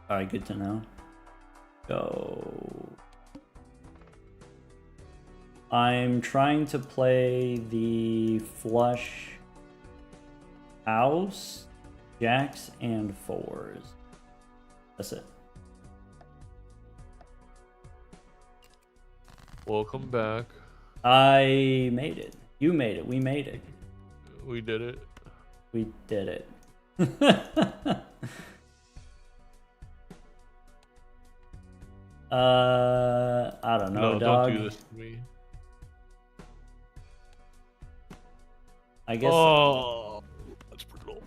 Alright, good to know. Go. I'm trying to play the flush house, jacks, and 4s. That's it. Welcome back. I made it. You made it. We made it. We did it. We did it. I don't know, no, dog. don't do this to me. I guess. Oh, that's brutal.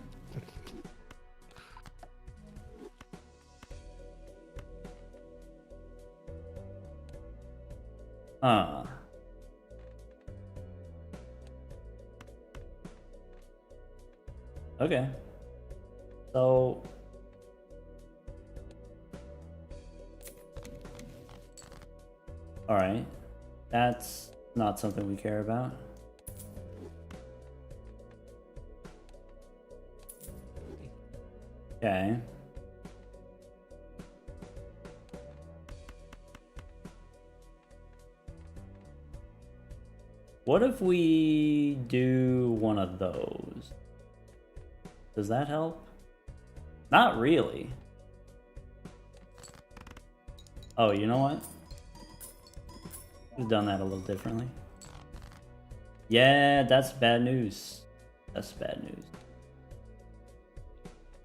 Huh. Okay. So. Alright. That's not something we care about. Okay. What if we do one of those? Does that help? Not really. Oh, you know what? We've done that a little differently. Yeah, that's bad news. That's bad news.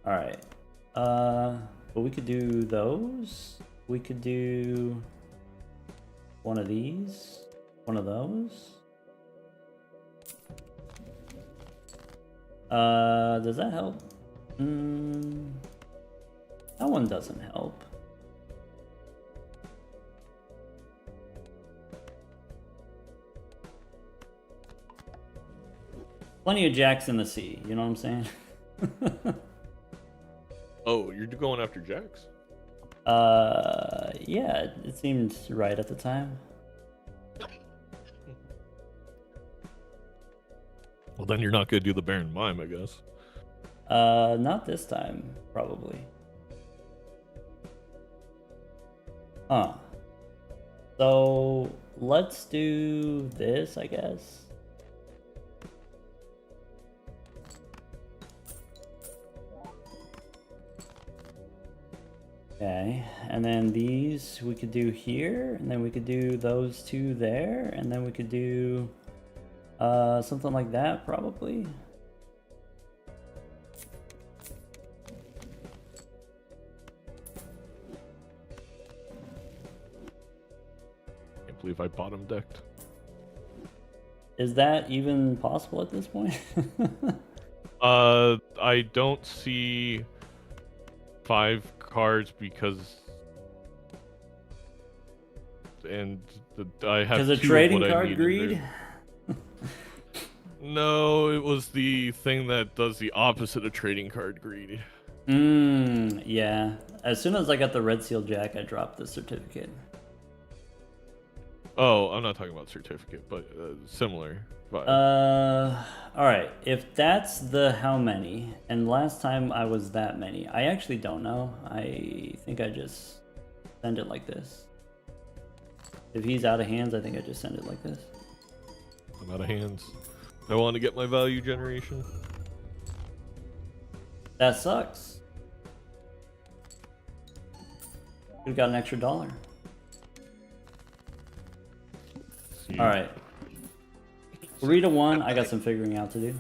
Alright. But we could do those. We could do one of these. One of those. Does that help? That one doesn't help. Plenty of jacks in the sea, you know what I'm saying? Oh, you're going after jacks? Yeah, it seemed right at the time. Well, then you're not gonna do the Baron Mime, I guess. Not this time, probably. Huh. So, let's do this, I guess. Okay, and then these we could do here, and then we could do those two there, and then we could do something like that, probably. can't believe I bottom decked. Is that even possible at this point? I don't see 5 cards because, and I have Because of 2 trading of what I card need greed? No, it was the thing that does the opposite of trading card greed. Yeah. As soon as I got the red seal jack, I dropped the certificate. Oh, I'm not talking about certificate, but similar vibe. Alright. If that's the how many, and last time I was that many, I actually don't know. I think I just send it like this. If he's out of hands, I think I just send it like this. I'm out of hands. I want to get my value generation. That sucks. Could've got an extra $1. Alright. 3 to 1, I got some figuring out to do.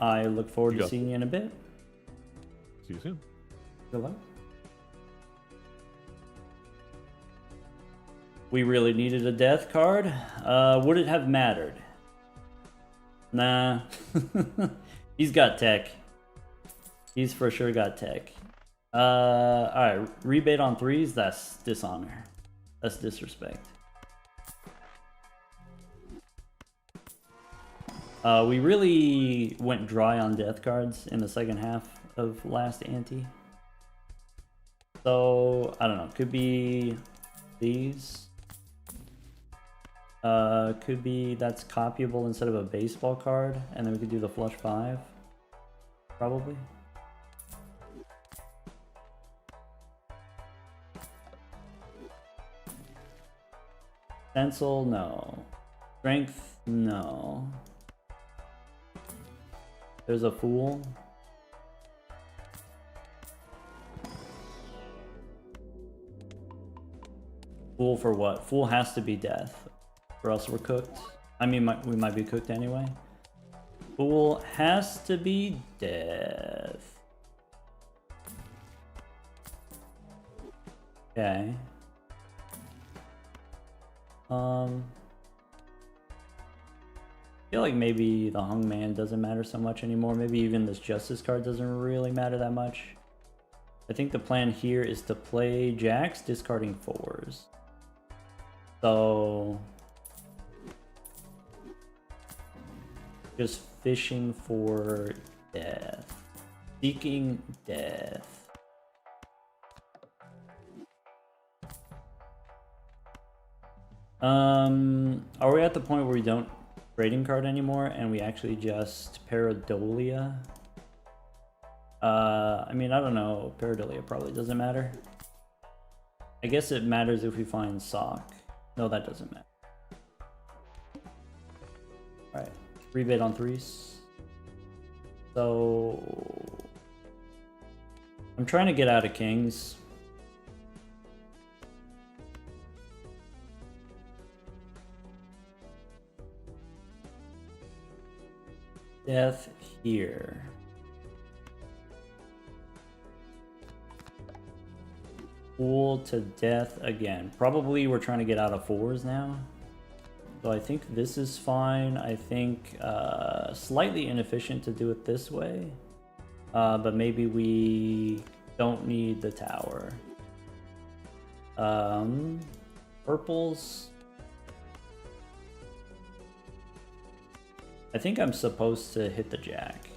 I look forward to seeing you in a bit. See you soon. Good luck. We really needed a death card. Would it have mattered? Nah. He's got tech. He's for sure got tech. Alright, rebate on 3s, that's dishonor. That's disrespect. We really went dry on death cards in the second half of last ante. So, I don't know, could be these. Could be that's copyable instead of a baseball card, and then we could do the flush 5. Probably. Stencil, no. Strength, no. There's a fool. Fool for what? Fool has to be death, or else we're cooked. I mean, we might be cooked anyway. Fool has to be death. Okay. I feel like maybe the Hung Man doesn't matter so much anymore. Maybe even this Justice card doesn't really matter that much. I think the plan here is to play jacks, discarding 4s. So just fishing for death. Seeking death. Are we at the point where we don't trading card anymore and we actually just Pareidolia? I mean, I don't know. Pareidolia probably doesn't matter. I guess it matters if we find Sock. No, that doesn't matter. Alright. Rebate on 3s. So I'm trying to get out of kings. Death here. Fool to death again. Probably we're trying to get out of 4s now. So I think this is fine. I think slightly inefficient to do it this way. But maybe we don't need the tower. Purples. I think I'm supposed to hit the jack.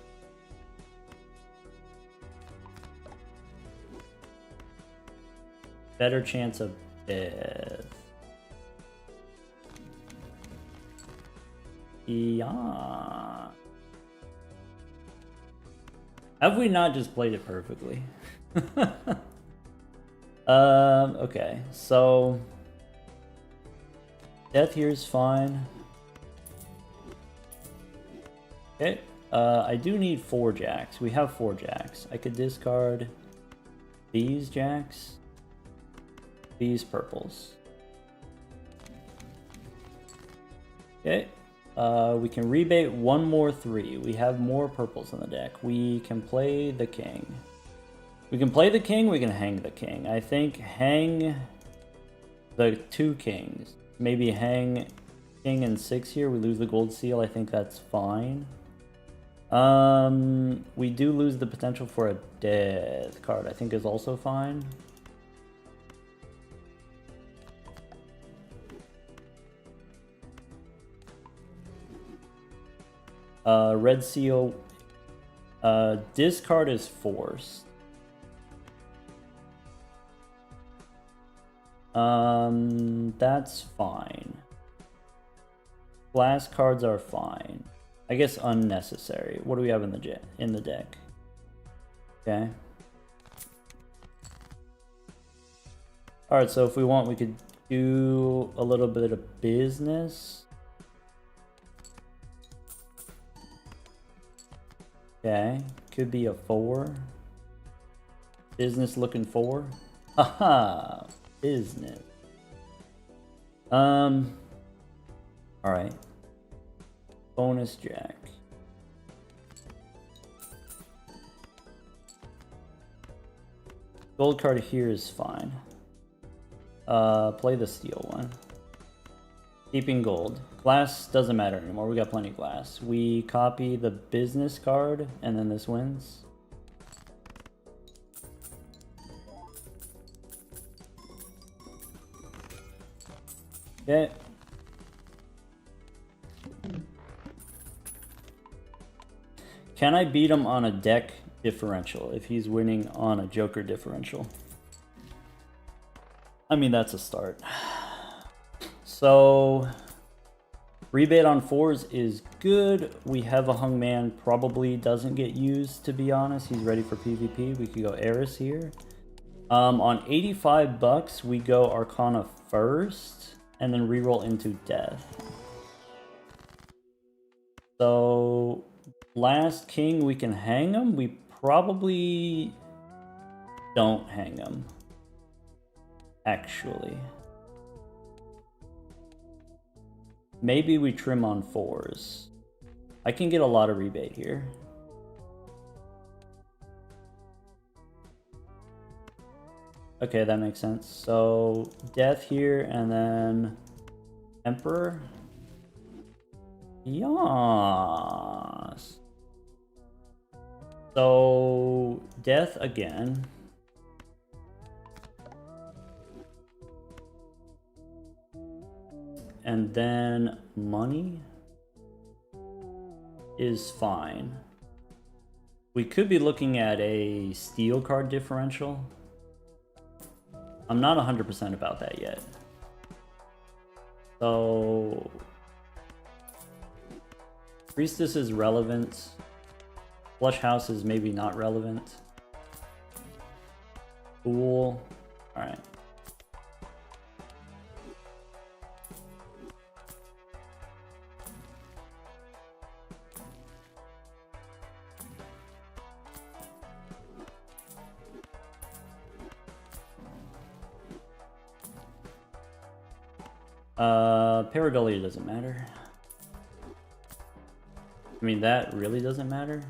Better chance of death. Yeah. Have we not just played it perfectly? Okay, so death here is fine. Okay, I do need 4 jacks. We have 4 jacks. I could discard these jacks, these purples. Okay, we can rebate 1 more 3. We have more purples in the deck. We can play the king. We can play the king, we can hang the king. I think hang the 2 kings. maybe hang king and 6 here. We lose the gold seal. I think that's fine. We do lose the potential for a death card. I think is also fine. Red seal. Discard is forced. That's fine. Glass cards are fine. I guess unnecessary. What do we have in the deck? Okay. All right, so if we want, we could do a little bit of business. Okay, could be a 4. Business looking 4. Haha, business. All right. Bonus jack. Gold card here is fine. Play the steel one. Keeping gold. Glass doesn't matter anymore. We got plenty of glass. We copy the business card, and then this wins. Okay. Can I beat him on a deck differential if he's winning on a Joker differential? I mean, that's a start. So, rebate on 4s is good. We have a hung man, probably doesn't get used, to be honest. He's ready for PvP. We could go Eris here. On 85 bucks, we go Arcana first, and then reroll into Death. So, last king, we can hang him. We probably don't hang him, actually. Maybe we trim on 4s. I can get a lot of rebate here. Okay, that makes sense. So, Death here, and then Emperor. Yes. So, Death again. And then money is fine. We could be looking at a steel card differential. I'm not 100% about that yet. So, Priestess is relevant. Flush House is maybe not relevant. Fool. Alright. Pareidolia doesn't matter. I mean, that really doesn't matter.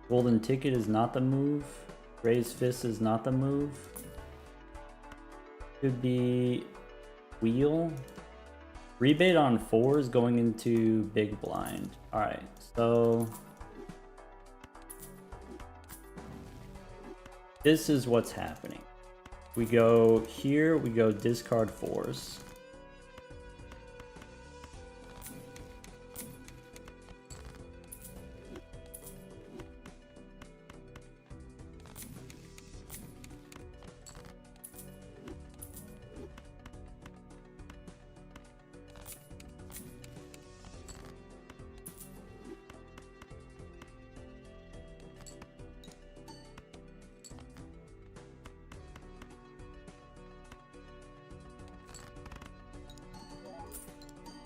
Golden Ticket is not the move. Raised Fist is not the move. Could be Wheel. Rebate on 4s going into Big Blind. Alright, so this is what's happening. We go here, we go discard 4s.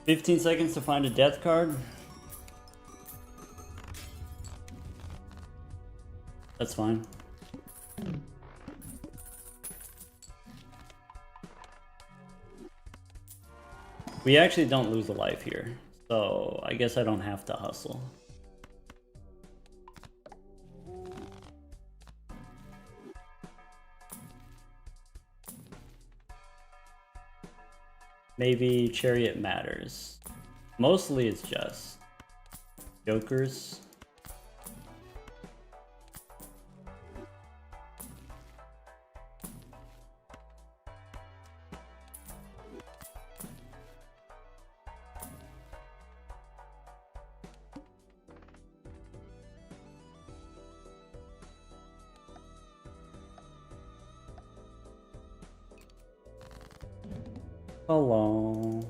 $15 seconds to find a death card. That's fine. We actually don't lose a life here, so I guess I don't have to hustle. Maybe Chariot Matters. Mostly it's just Jokers. Hello.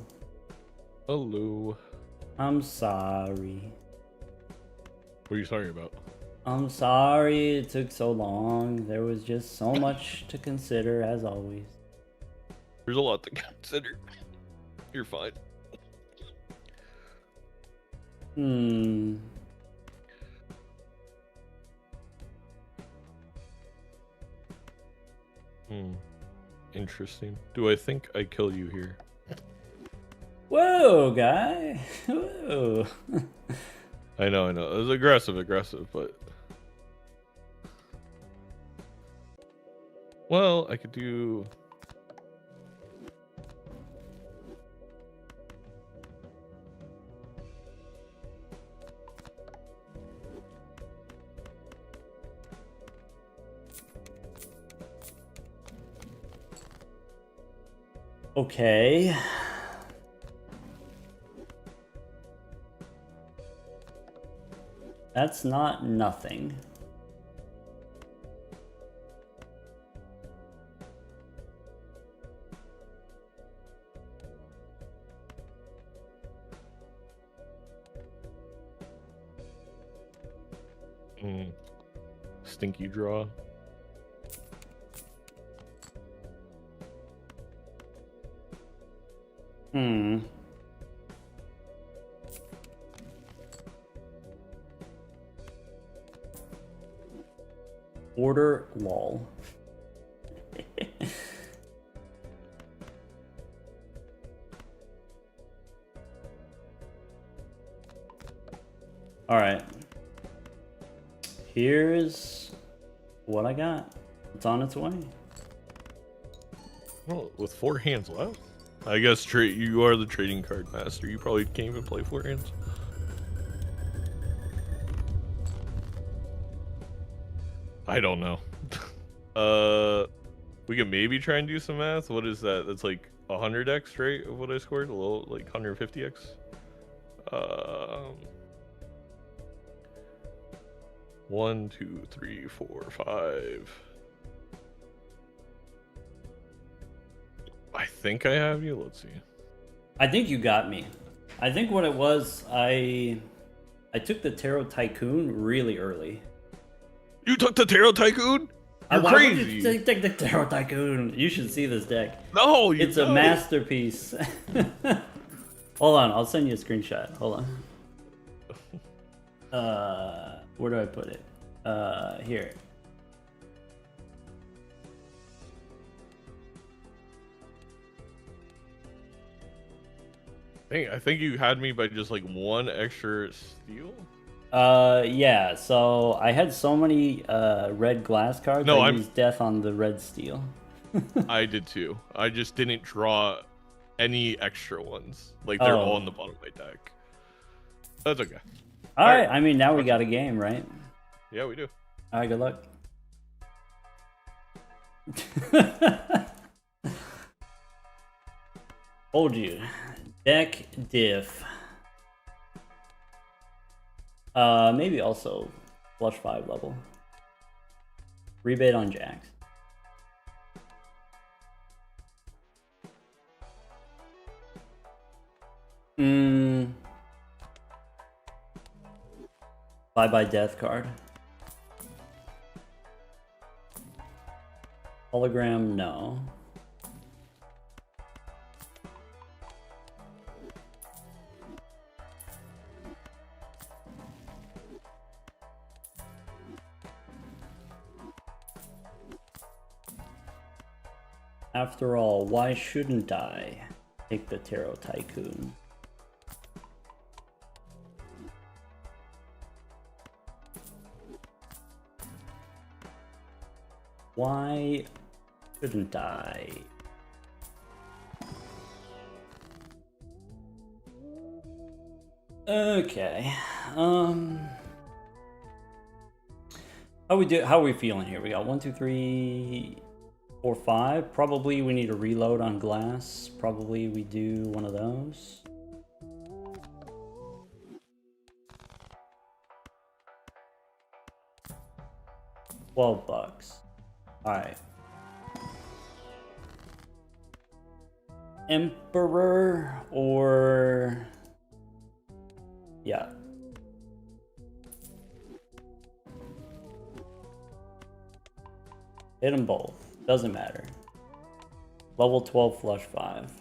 Hello. I'm sorry. What are you sorry about? I'm sorry it took so long. There was just so much to consider, as always. There's a lot to consider. You're fine. Hmm. Interesting. Do I think I kill you here? Whoa, guy. Whoa. I know. It was aggressive, but... Well, I could do... Okay. That's not nothing. Stinky draw. Order lol. All right. Here's what I got. It's on its way. Well, with 4 hands left, I guess you are the trading card master. You probably can't even play 4 hands. I don't know. We can maybe try and do some math. What is that? That's like 100x, right? Of what I scored, a little like 150x. 1, 2, 3, 4, 5. I think I have you. Let's see. I think you got me. I think what it was, I took the Tarot Tycoon really early. You took the Tarot Tycoon? You're Why crazy. would you take the Tarot Tycoon? You should see this deck. No, It's a masterpiece. Hold on, I'll send you a screenshot. Hold on. Where do I put it? Here. Dang, I think you had me by just like 1 extra steal. Yeah. So I had so many red glass cards. No, I used death on the red steel. I did too. I just didn't draw any extra ones. Like they're all in the bottom of my deck. That's okay. All right. I mean, now we got a game, right? Yeah, we do. All right. Good luck. Told you. Deck diff. Maybe also flush 5 level. Rebate on jacks. Bye-bye death card. Hologram, no. After all, why shouldn't I take the Tarot Tycoon? Why shouldn't I? Okay. How are we feeling here? We got 1, 2, 3, 4, 5. Probably we need a reload on glass. Probably we do one of those. $12. Alright. Emperor or... Yeah. Hit them both. Doesn't matter. Level 12 flush 5.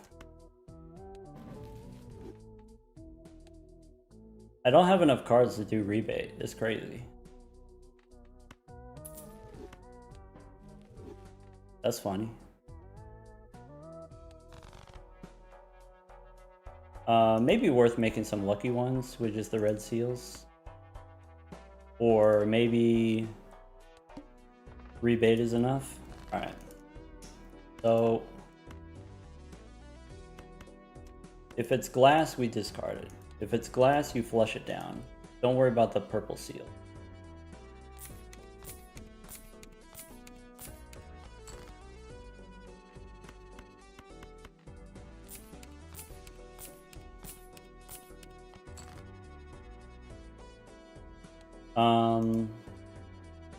I don't have enough cards to do rebate. It's crazy. That's funny. Maybe worth making some lucky ones with just the red seals. Or maybe rebate is enough. Alright. So if it's glass, we discard it. If it's glass, you flush it down. Don't worry about the purple seal.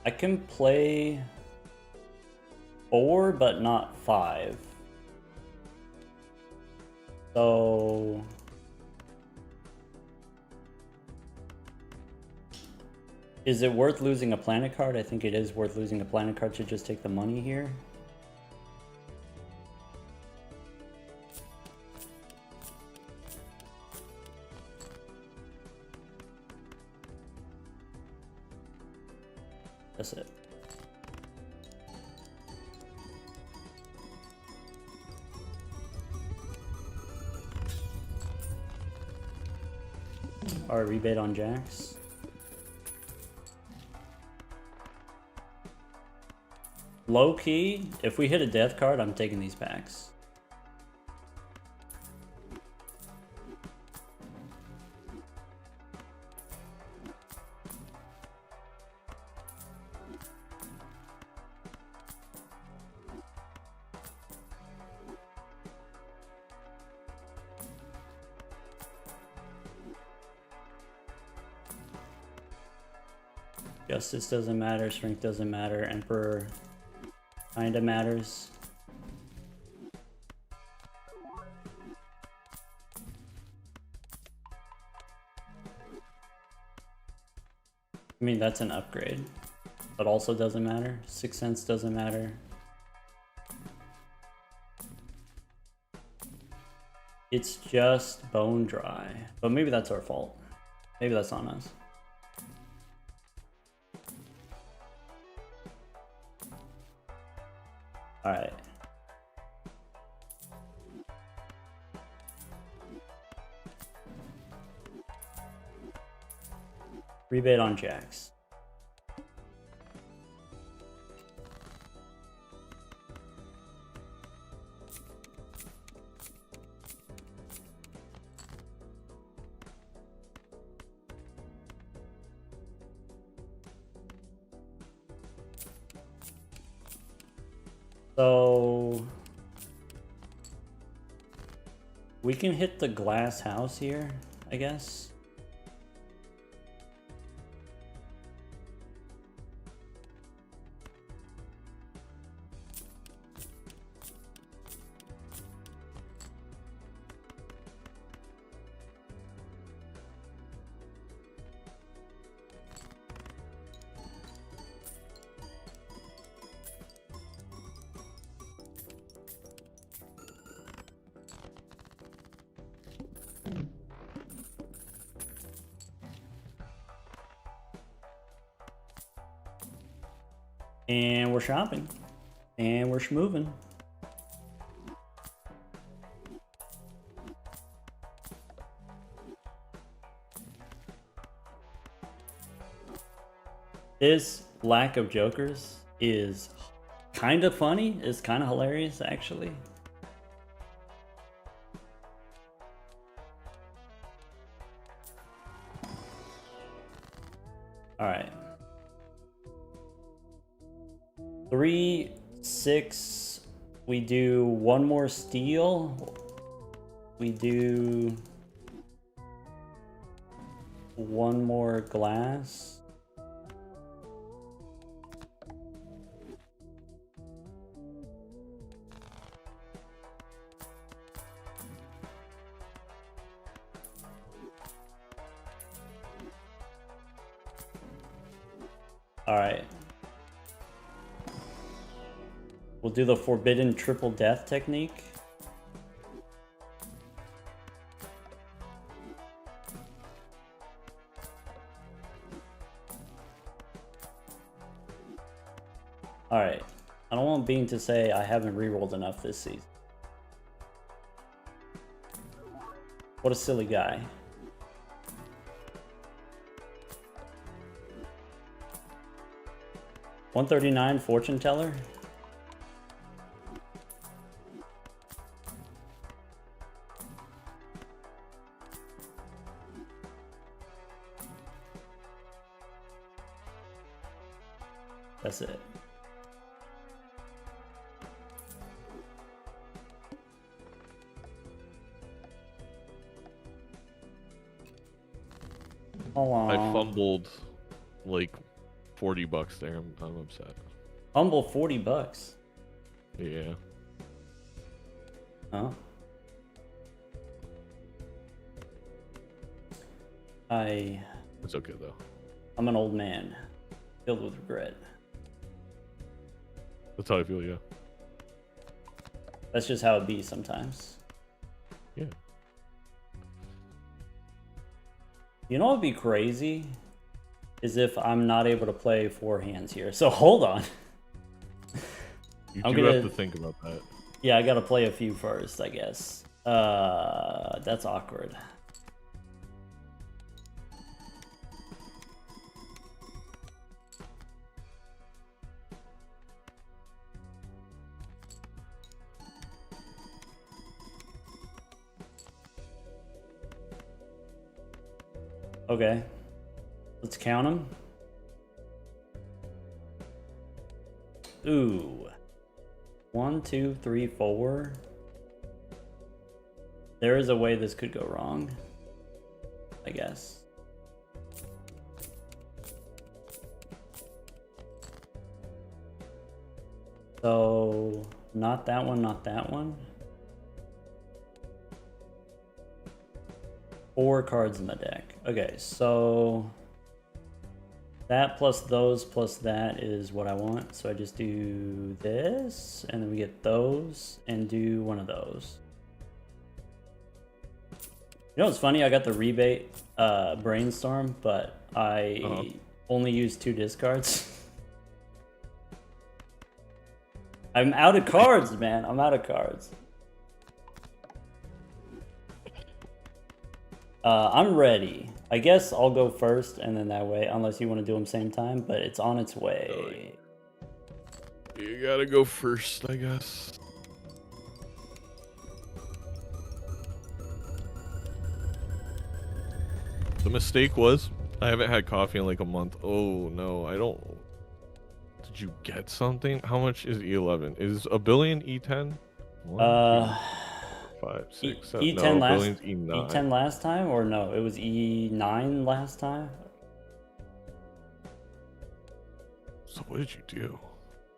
I can play 4, but not 5. So is it worth losing a planet card? I think it is worth losing a planet card to just take the money here. That's it. Our rebate on jacks. Low key, if we hit a death card, I'm taking these packs. Justice doesn't matter, strength doesn't matter, Emperor kinda matters. I mean, that's an upgrade, but also doesn't matter. 6 cents doesn't matter. It's just bone dry, but maybe that's our fault. Maybe that's on us. Alright. Rebate on jacks. So we can hit the glass house here, I guess. And we're shopping. And we're schmoving. This lack of jokers is kind of funny. It's kind of hilarious, actually. All right. 3, 6. We do one more steel. We do one more glass. All right. We'll do the forbidden triple death technique. All right. I don't want Bean to say I haven't rerolled enough this season. What a silly guy. $139 fortune teller. That's it. Hold on. I fumbled like $40 there. I'm upset. Humble $40. Yeah. Huh? It's okay though. I'm an old man, filled with regret. That's how I feel, yeah. That's just how it be sometimes. Yeah. You know what would be crazy? Is if I'm not able to play 4 hands here. So hold on. You I'm do gonna... have to think about that. Yeah, I gotta play a few first, I guess. That's awkward. Okay. Let's count them. Ooh. 1, 2, 3, 4. There is a way this could go wrong, I guess. So, not that one, not that one. 4 cards in the deck. Okay, so that plus those plus that is what I want. So I just do this, and then we get those, and do one of those. You know what's funny? I got the rebate brainstorm, but I only used 2 discards. I'm out of cards, man. I'm out of cards. I'm ready. I guess I'll go first, and then that way, unless you want to do them same time, but it's on its way. You gotta go first, I guess. The mistake was, I haven't had coffee in like a month. Oh no, I don't. Did you get something? How much is E11? Is a billion E10? 1, 2, 5, 6, 7. E10 No, last, billion's E9. E10 last time, or no? It was E9 last time. So what did you do?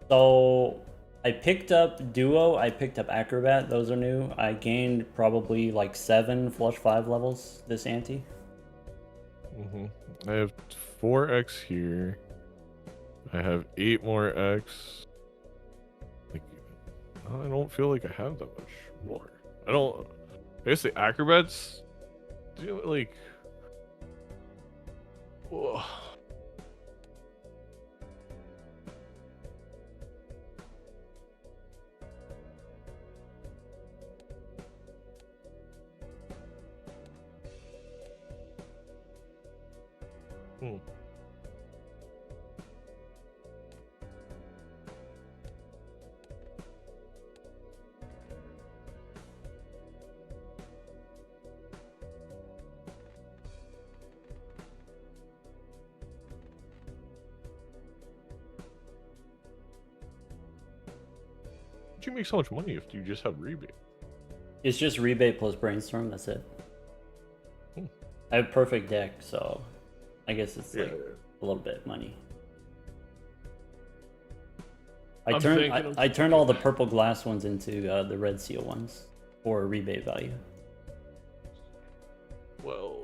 So I picked up Duo. I picked up Acrobat. Those are new. I gained probably like 7 flush 5 levels this ante. I have 4x here. I have 8 more x. Like, I don't feel like I have that much more. I don't. I guess the acrobats do like. Whoa. How'd you make so much money if you just have rebate? It's just rebate plus brainstorm. That's it. I have perfect deck, so I guess it's like a little bit money. I turned all the purple glass ones into the red seal ones for rebate value. 12.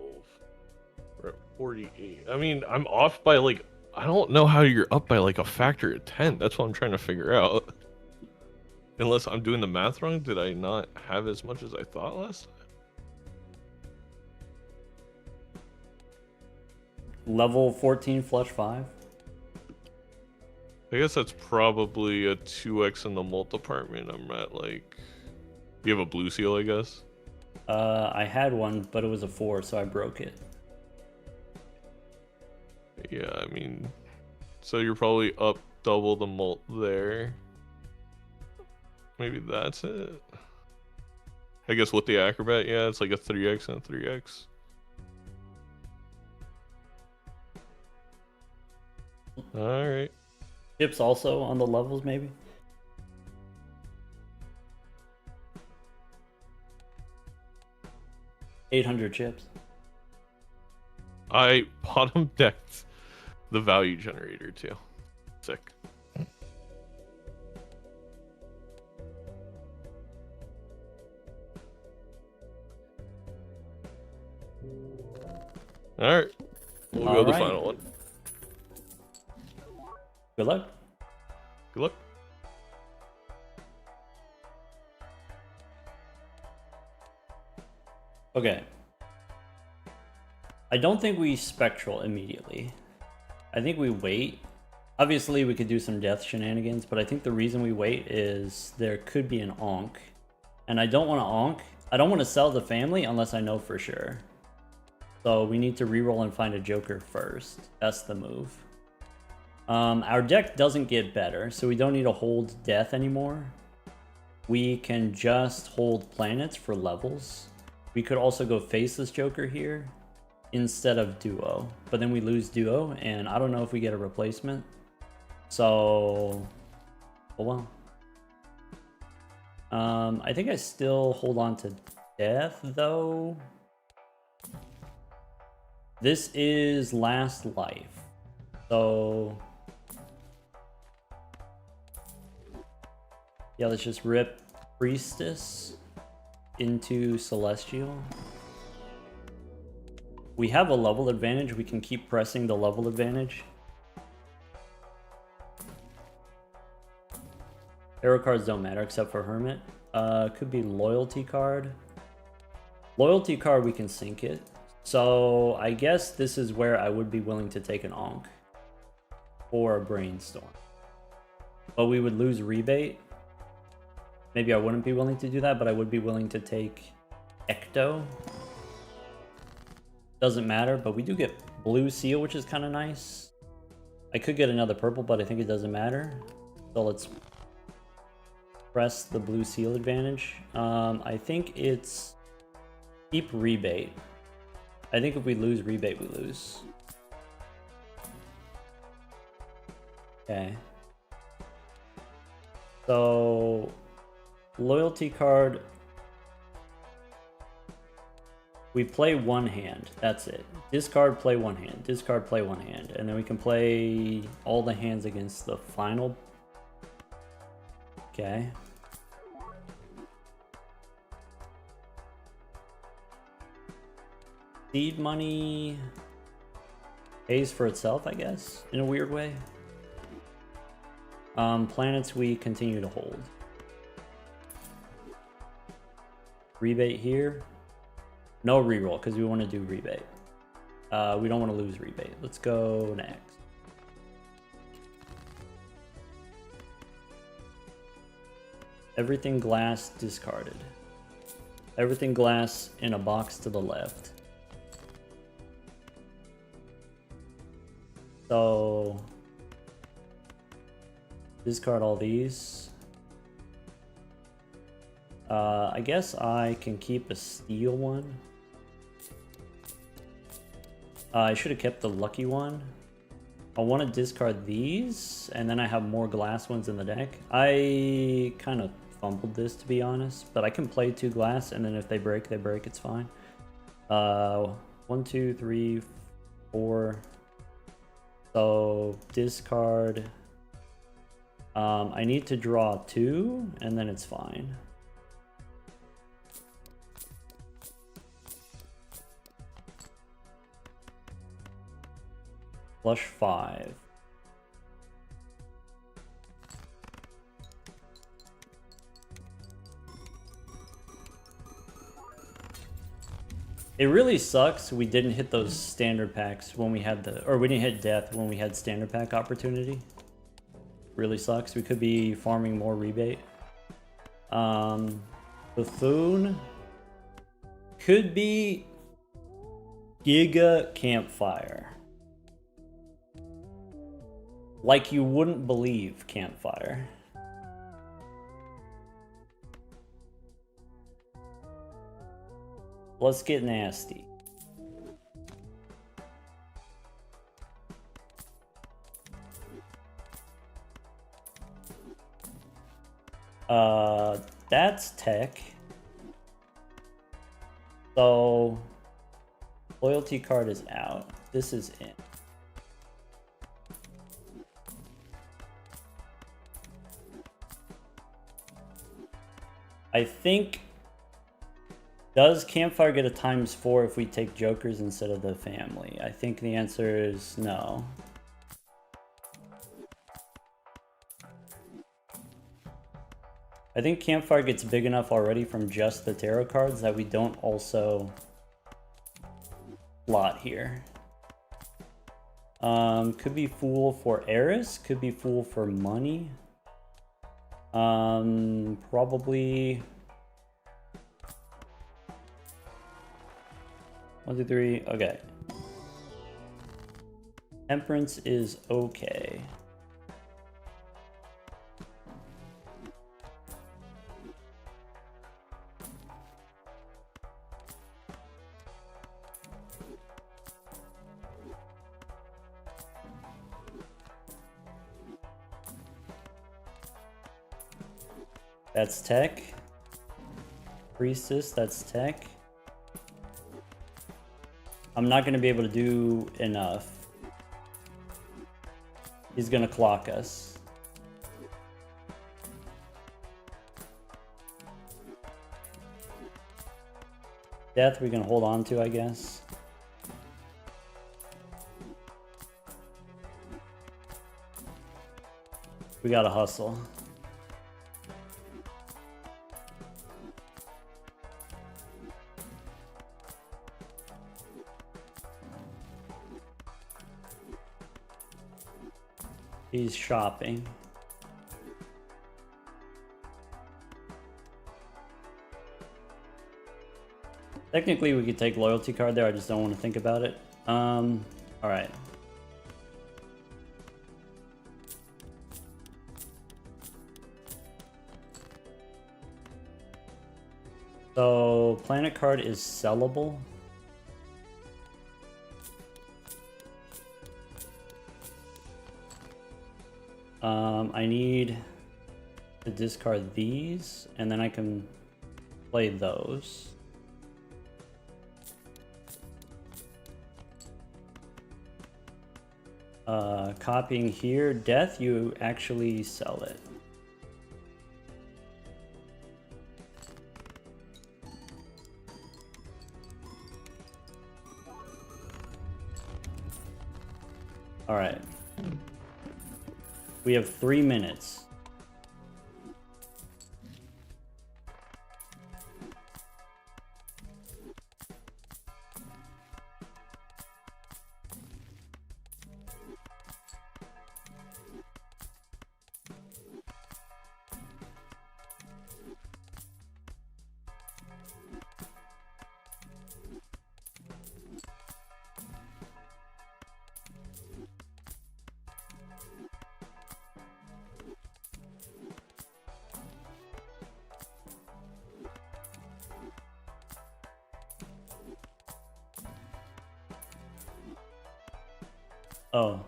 We're at 48. I mean, I'm off by like, I don't know how you're up by like a factor of 10. That's what I'm trying to figure out. Unless I'm doing the math wrong, did I not have as much as I thought last time? Level 14 flush 5. I guess that's probably a 2x in the multi-department. I'm at like, you have a blue seal, I guess? I had one, but it was a 4, so I broke it. Yeah, I mean, so you're probably up double the mult there. Maybe that's it. I guess with the acrobat, yeah, it's like a 3x and a 3x. All right. Chips also on the levels, maybe? $800 chips. I bottom decked the value generator too. Sick. All right. We'll go to the final one. Good luck. Good luck. Okay. I don't think we spectral immediately. I think we wait. Obviously, we could do some death shenanigans, but I think the reason we wait is there could be an onk. And I don't want to onk. I don't want to sell the family unless I know for sure. So we need to reroll and find a joker first. That's the move. Our deck doesn't get better, so we don't need to hold death anymore. We can just hold planets for levels. We could also go faceless joker here instead of duo, but then we lose duo, and I don't know if we get a replacement. So, oh well. I think I still hold on to death though. This is last life, so yeah, let's just rip Priestess into Celestial. We have a level advantage. We can keep pressing the level advantage. Hero cards don't matter except for Hermit. Could be Loyalty card. Loyalty card, we can sink it. So I guess this is where I would be willing to take an Onk or a Brainstorm. But we would lose rebate. Maybe I wouldn't be willing to do that, but I would be willing to take Ecto. Doesn't matter, but we do get blue seal, which is kind of nice. I could get another purple, but I think it doesn't matter. So let's press the blue seal advantage. I think it's keep rebate. I think if we lose rebate, we lose. Okay. So loyalty card. We play one hand, that's it. Discard, play one hand. Discard, play one hand. And then we can play all the hands against the final. Okay. Seed money pays for itself, I guess, in a weird way. Planets we continue to hold. Rebate here. No reroll, because we want to do rebate. We don't want to lose rebate. Let's go next. Everything glass discarded. Everything glass in a box to the left. So discard all these. I guess I can keep a steel one. I should have kept the lucky one. I want to discard these, and then I have more glass ones in the deck. I kind of fumbled this, to be honest. But I can play 2 glass, and then if they break, they break. It's fine. 1, 2, 3, 4. So discard. I need to draw 2, and then it's fine. Flush 5. It really sucks we didn't hit those standard packs when we had or we didn't hit death when we had standard pack opportunity. Really sucks. We could be farming more rebate. Buffoon could be Giga Campfire. Like you wouldn't believe Campfire. Let's get nasty. That's tech. So loyalty card is out. This is in. I think, does Campfire get a ×4 if we take Jokers instead of the family? I think the answer is no. I think Campfire gets big enough already from just the tarot cards that we don't also lot here. Could be Fool for Eris, could be Fool for money. Probably 1, 2, 3. Okay. Temperance is okay. That's tech. Priestess, that's tech. I'm not going to be able to do enough. He's going to clock us. Death we can hold on to, I guess. We gotta hustle. He's shopping. Technically, we could take loyalty card there. I just don't want to think about it. All right. So planet card is sellable. I need to discard these, and then I can play those. Copying here, death, you actually sell it. All right. We have 3 minutes. Oh.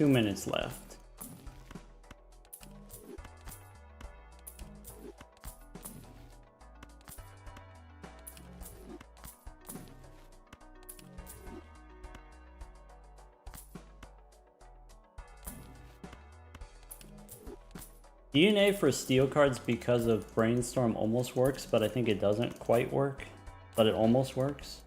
2 minutes left. DNA for steel cards because of Brainstorm almost works, but I think it doesn't quite work, but it almost works.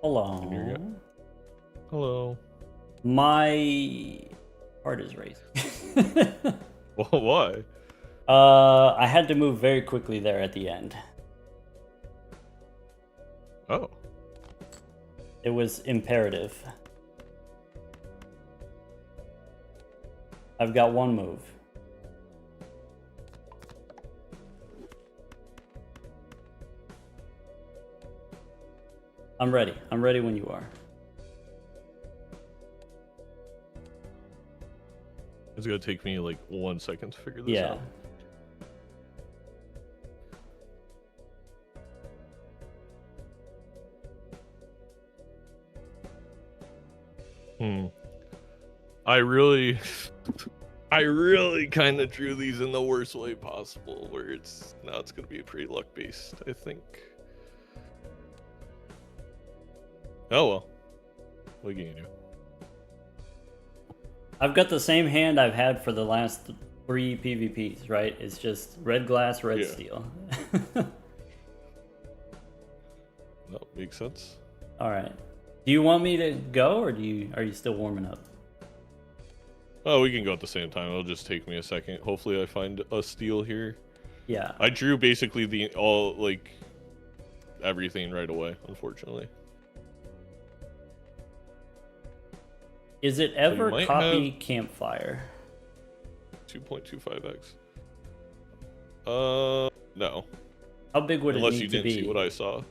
Hello. Hello. My heart is racing. Well, why? I had to move very quickly there at the end. Oh. It was imperative. I've got one move. I'm ready. I'm ready when you are. It's gonna take me like 1 second to figure this out. I really kind of drew these in the worst way possible, where it's gonna be pretty luck based, I think. Oh well, what can you do? I've got the same hand I've had for the last 3 PvPs, right? It's just red glass, red steel. No, makes sense. All right. Do you want me to go, or are you still warming up? Oh, we can go at the same time. It'll just take me a second. Hopefully, I find a steal here. Yeah. I drew basically everything right away, unfortunately. Is it ever copy Campfire? 2.25x. No. How big would Unless it you need to didn't be? see what I saw.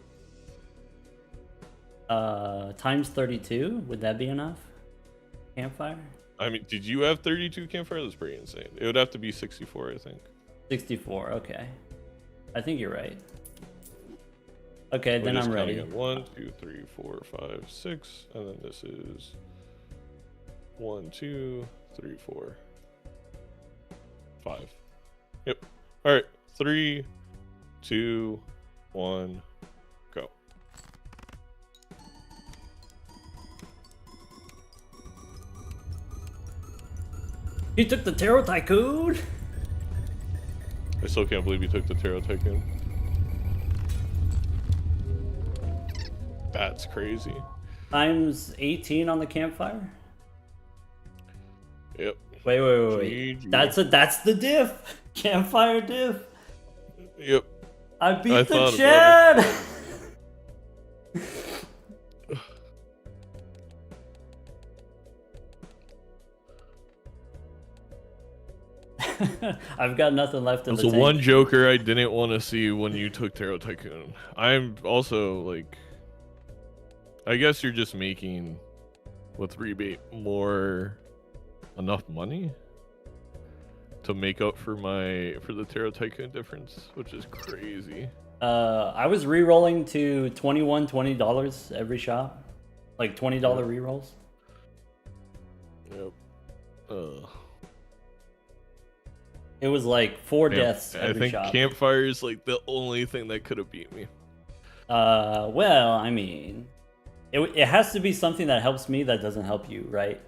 Times 32? Would that be enough? Campfire? I mean, did you have 32 campfire? That's pretty insane. It would have to be 64, I think. 64, okay. I think you're right. Okay, then I'm ready. Again. 1, 2, 3, 4, 5, 6, and then this is 1, 2, 3, 4, 5. Yep. All right. 3, 2, 1, go. He took the Tarot Tycoon! I still can't believe you took the Tarot Tycoon. That's crazy. Times 18 on the Campfire? Yep. Wait. GG. That's the diff! Campfire diff! Yep. I beat the thought Chad! I've got nothing left in the That's the tank. one Joker I didn't want to see when you took Tarot Tycoon. I'm also like, I guess you're just making with rebate more enough money to make up for the Tarot Tycoon difference, which is crazy. I was re-rolling to $20 every shop, like $20 re-rolls. Yep. It was like 4 deaths every I think shop. Campfire is like the only thing that could have beat me. Well, I mean, it has to be something that helps me that doesn't help you, right?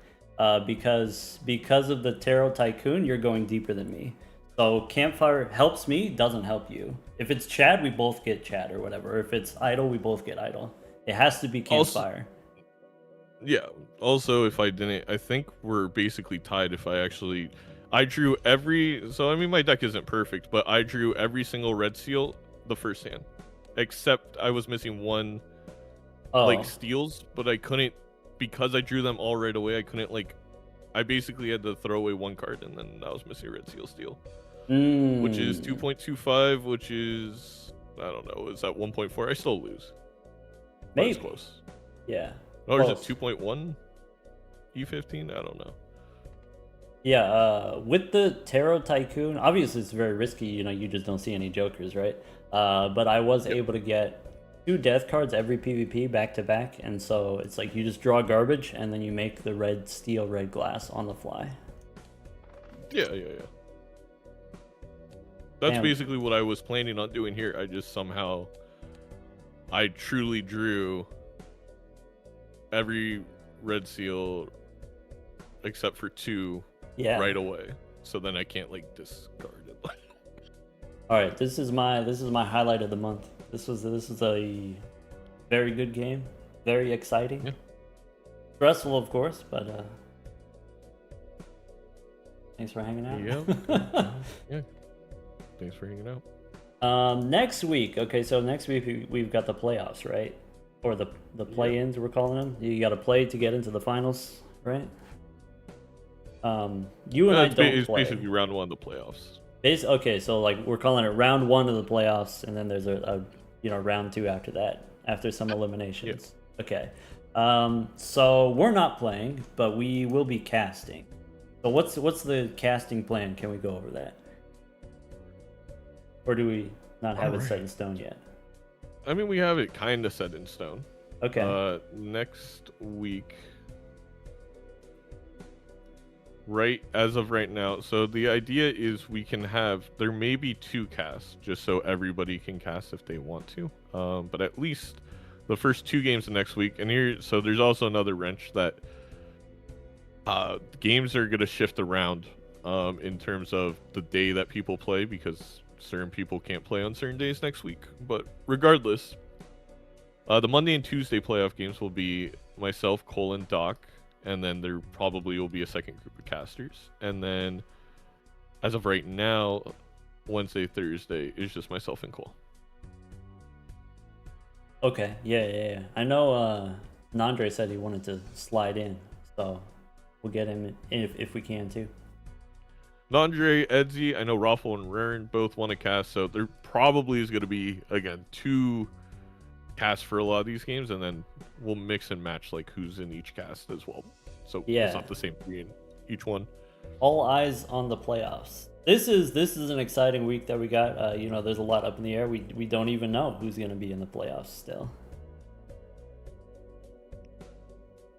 Because of the Tarot Tycoon, you're going deeper than me. So Campfire helps me, doesn't help you. If it's Chad, we both get Chad or whatever. If it's Idol, we both get Idol. It has to be Campfire. Yeah. Also, if I didn't, I think we're basically tied. If I drew so I mean, my deck isn't perfect, but I drew every single red seal the first hand, except I was missing one, like steals, but I couldn't because I drew them all right away, I couldn't like. I basically had to throw away one card, and then I was missing Red Seal Steel, which is 2.25, which is I don't know. Is that 1.4? I still lose. But it's Maybe. close. Yeah. Or is Close. it 2.1? E15? I don't know. Yeah, with the Tarot Tycoon, obviously it's very risky, you just don't see any jokers, right? But I was able to get 2 death cards every PvP back to back, and so it's like you just draw garbage and then you make the red steel, red glass on the fly. Yeah. That's Damn. basically what I was planning on doing here. I just somehow, I truly drew every red seal except for 2 Yeah. right away. So then I can't like discard it. All right, this is my highlight of the month. This was a very good game, very exciting. Yeah. Stressful, of course, but thanks for hanging out. Yeah. Thanks for hanging out. Next week, okay, so next week we've got the playoffs, right? Or the play-ins, we're calling them. You got to play to get into the finals, right? You and I don't It's play. basically round 1 of the playoffs. Okay, so like we're calling it round 1 of the playoffs, and then there's a round 2 after that, after some eliminations. Yeah. Okay. So we're not playing, but we will be casting. So what's the casting plan? Can we go over that? Or do we not have it set in stone yet? I mean, we have it kind of set in stone. Okay. Next week, right as of right now. So the idea is there may be 2 casts, just so everybody can cast if they want to. But at least the first 2 games of next week, so there's also another wrench that games are gonna shift around in terms of the day that people play, because certain people can't play on certain days next week. But regardless, the Monday and Tuesday playoff games will be myself, Cole, and Doc, and then there probably will be a second group of casters. And then, as of right now, Wednesday, Thursday is just myself and Cole. Okay. Yeah. I know Nandre said he wanted to slide in, so we'll get him in if we can too. Nandre, Edsy, I know Raffle and Rern both want to cast, so there probably is going to be, again, 2 casts for a lot of these games, and then we'll mix and match like who's in each cast as well. So it's not the same 3 in each one. All eyes on the playoffs. This is an exciting week that we got. There's a lot up in the air. We don't even know who's going to be in the playoffs still.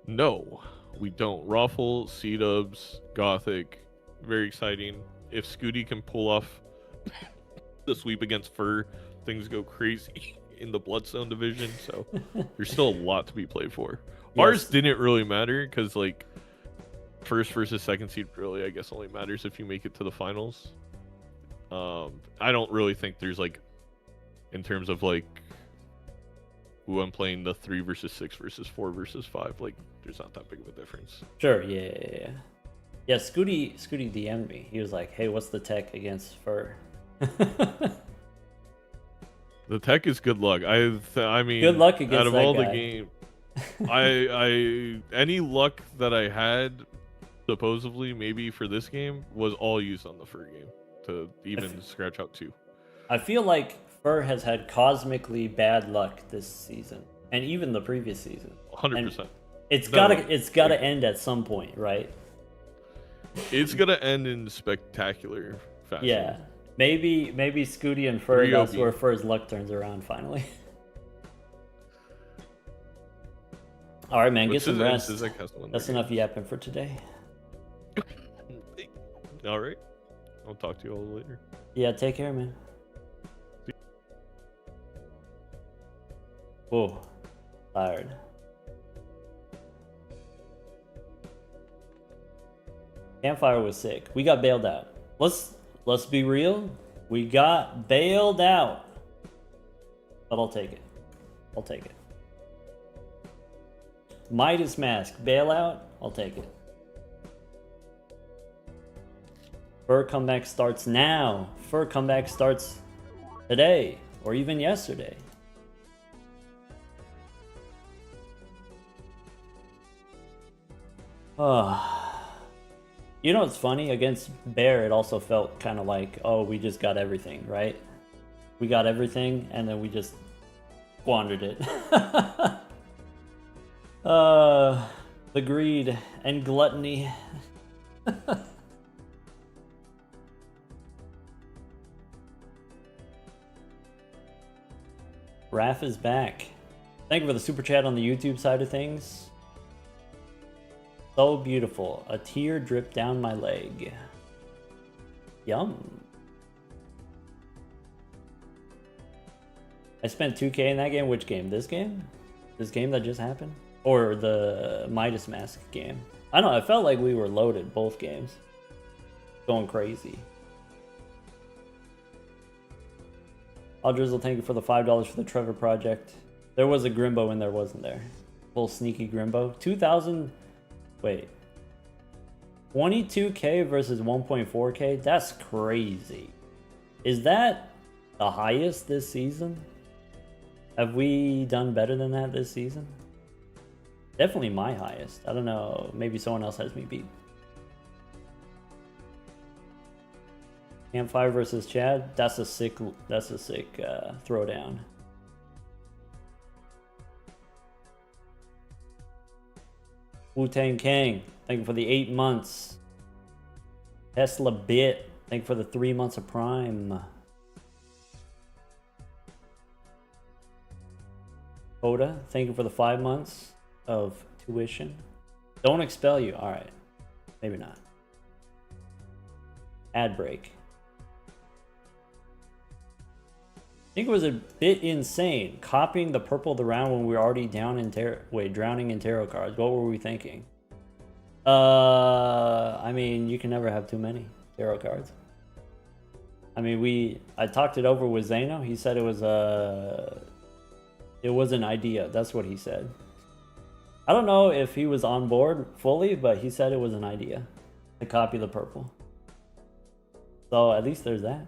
No, we don't. Raffle, C-Dubs, Gothic, very exciting. If Scooty can pull off the sweep against Fur, things go crazy in the Bloodstone division. So there's still a lot to be played for. Yes. Ours didn't really matter because like first versus second seed really, I guess, only matters if you make it to the finals. I don't really think there's like, in terms of like who I'm playing, the 3 versus 6 versus 4 versus 5, like there's not that big of a difference. Sure. Yeah. Yeah, Scooty DM'd me. He was like, "Hey, what's the tech against Fur?" The tech is good luck. I mean, Good luck against out of that all guy. the game, I any luck that I had, supposedly maybe for this game, was all used on the Fur game to even scratch out 2. I feel like Fur has had cosmically bad luck this season, and even the previous season. 100%. It's gotta end at some point, right? It's gonna end in spectacular fashion. Yeah. Maybe Scooty and Fur, that's 3OB. where Fur's luck turns around finally. All right, man, get some rest. That's enough yapping for today. All right. I'll talk to you all later. Yeah, take care, man. Oh, tired. Campfire was sick. We got bailed out. Let's be real. We got bailed out. But I'll take it. I'll take it. Midas Mask bailout. I'll take it. Fur comeback starts now. Fur comeback starts today or even yesterday. You know what's funny? Against Bear, it also felt kind of like, oh, we just got everything, right? We got everything, and then we just squandered it. The greed and gluttony. Raph is back. Thank you for the super chat on the YouTube side of things. So beautiful. A tear dripped down my leg. Yum. I spent 2K in that game. Which game? This game? This game that just happened? Or the Midas Mask game? I don't know. I felt like we were loaded both games. Going crazy. I'll Drizzle, thank you for the $5 for the Trevor Project. There was a Grimbo in there, wasn't there? Little sneaky Grimbo. 2,000... Wait. 22K versus 1.4K? That's crazy. Is that the highest this season? Have we done better than that this season? Definitely my highest. I don't know. Maybe someone else has me beat. Campfire versus Chad. That's a sick throwdown. Wu-Tang Kang, thank you for the 8 months. Tesla Bit, thank you for the 3 months of Prime. Oda, thank you for the 5 months of tuition. Don't expel you. Alright. Maybe not. Ad break. I think it was a bit insane copying the purple of the round when we were already down in drowning in tarot cards. What were we thinking? I mean, you can never have too many tarot cards. I mean, I talked it over with Zaino. He said it was an idea. That's what he said. I don't know if he was on board fully, but he said it was an idea to copy the purple. So at least there's that.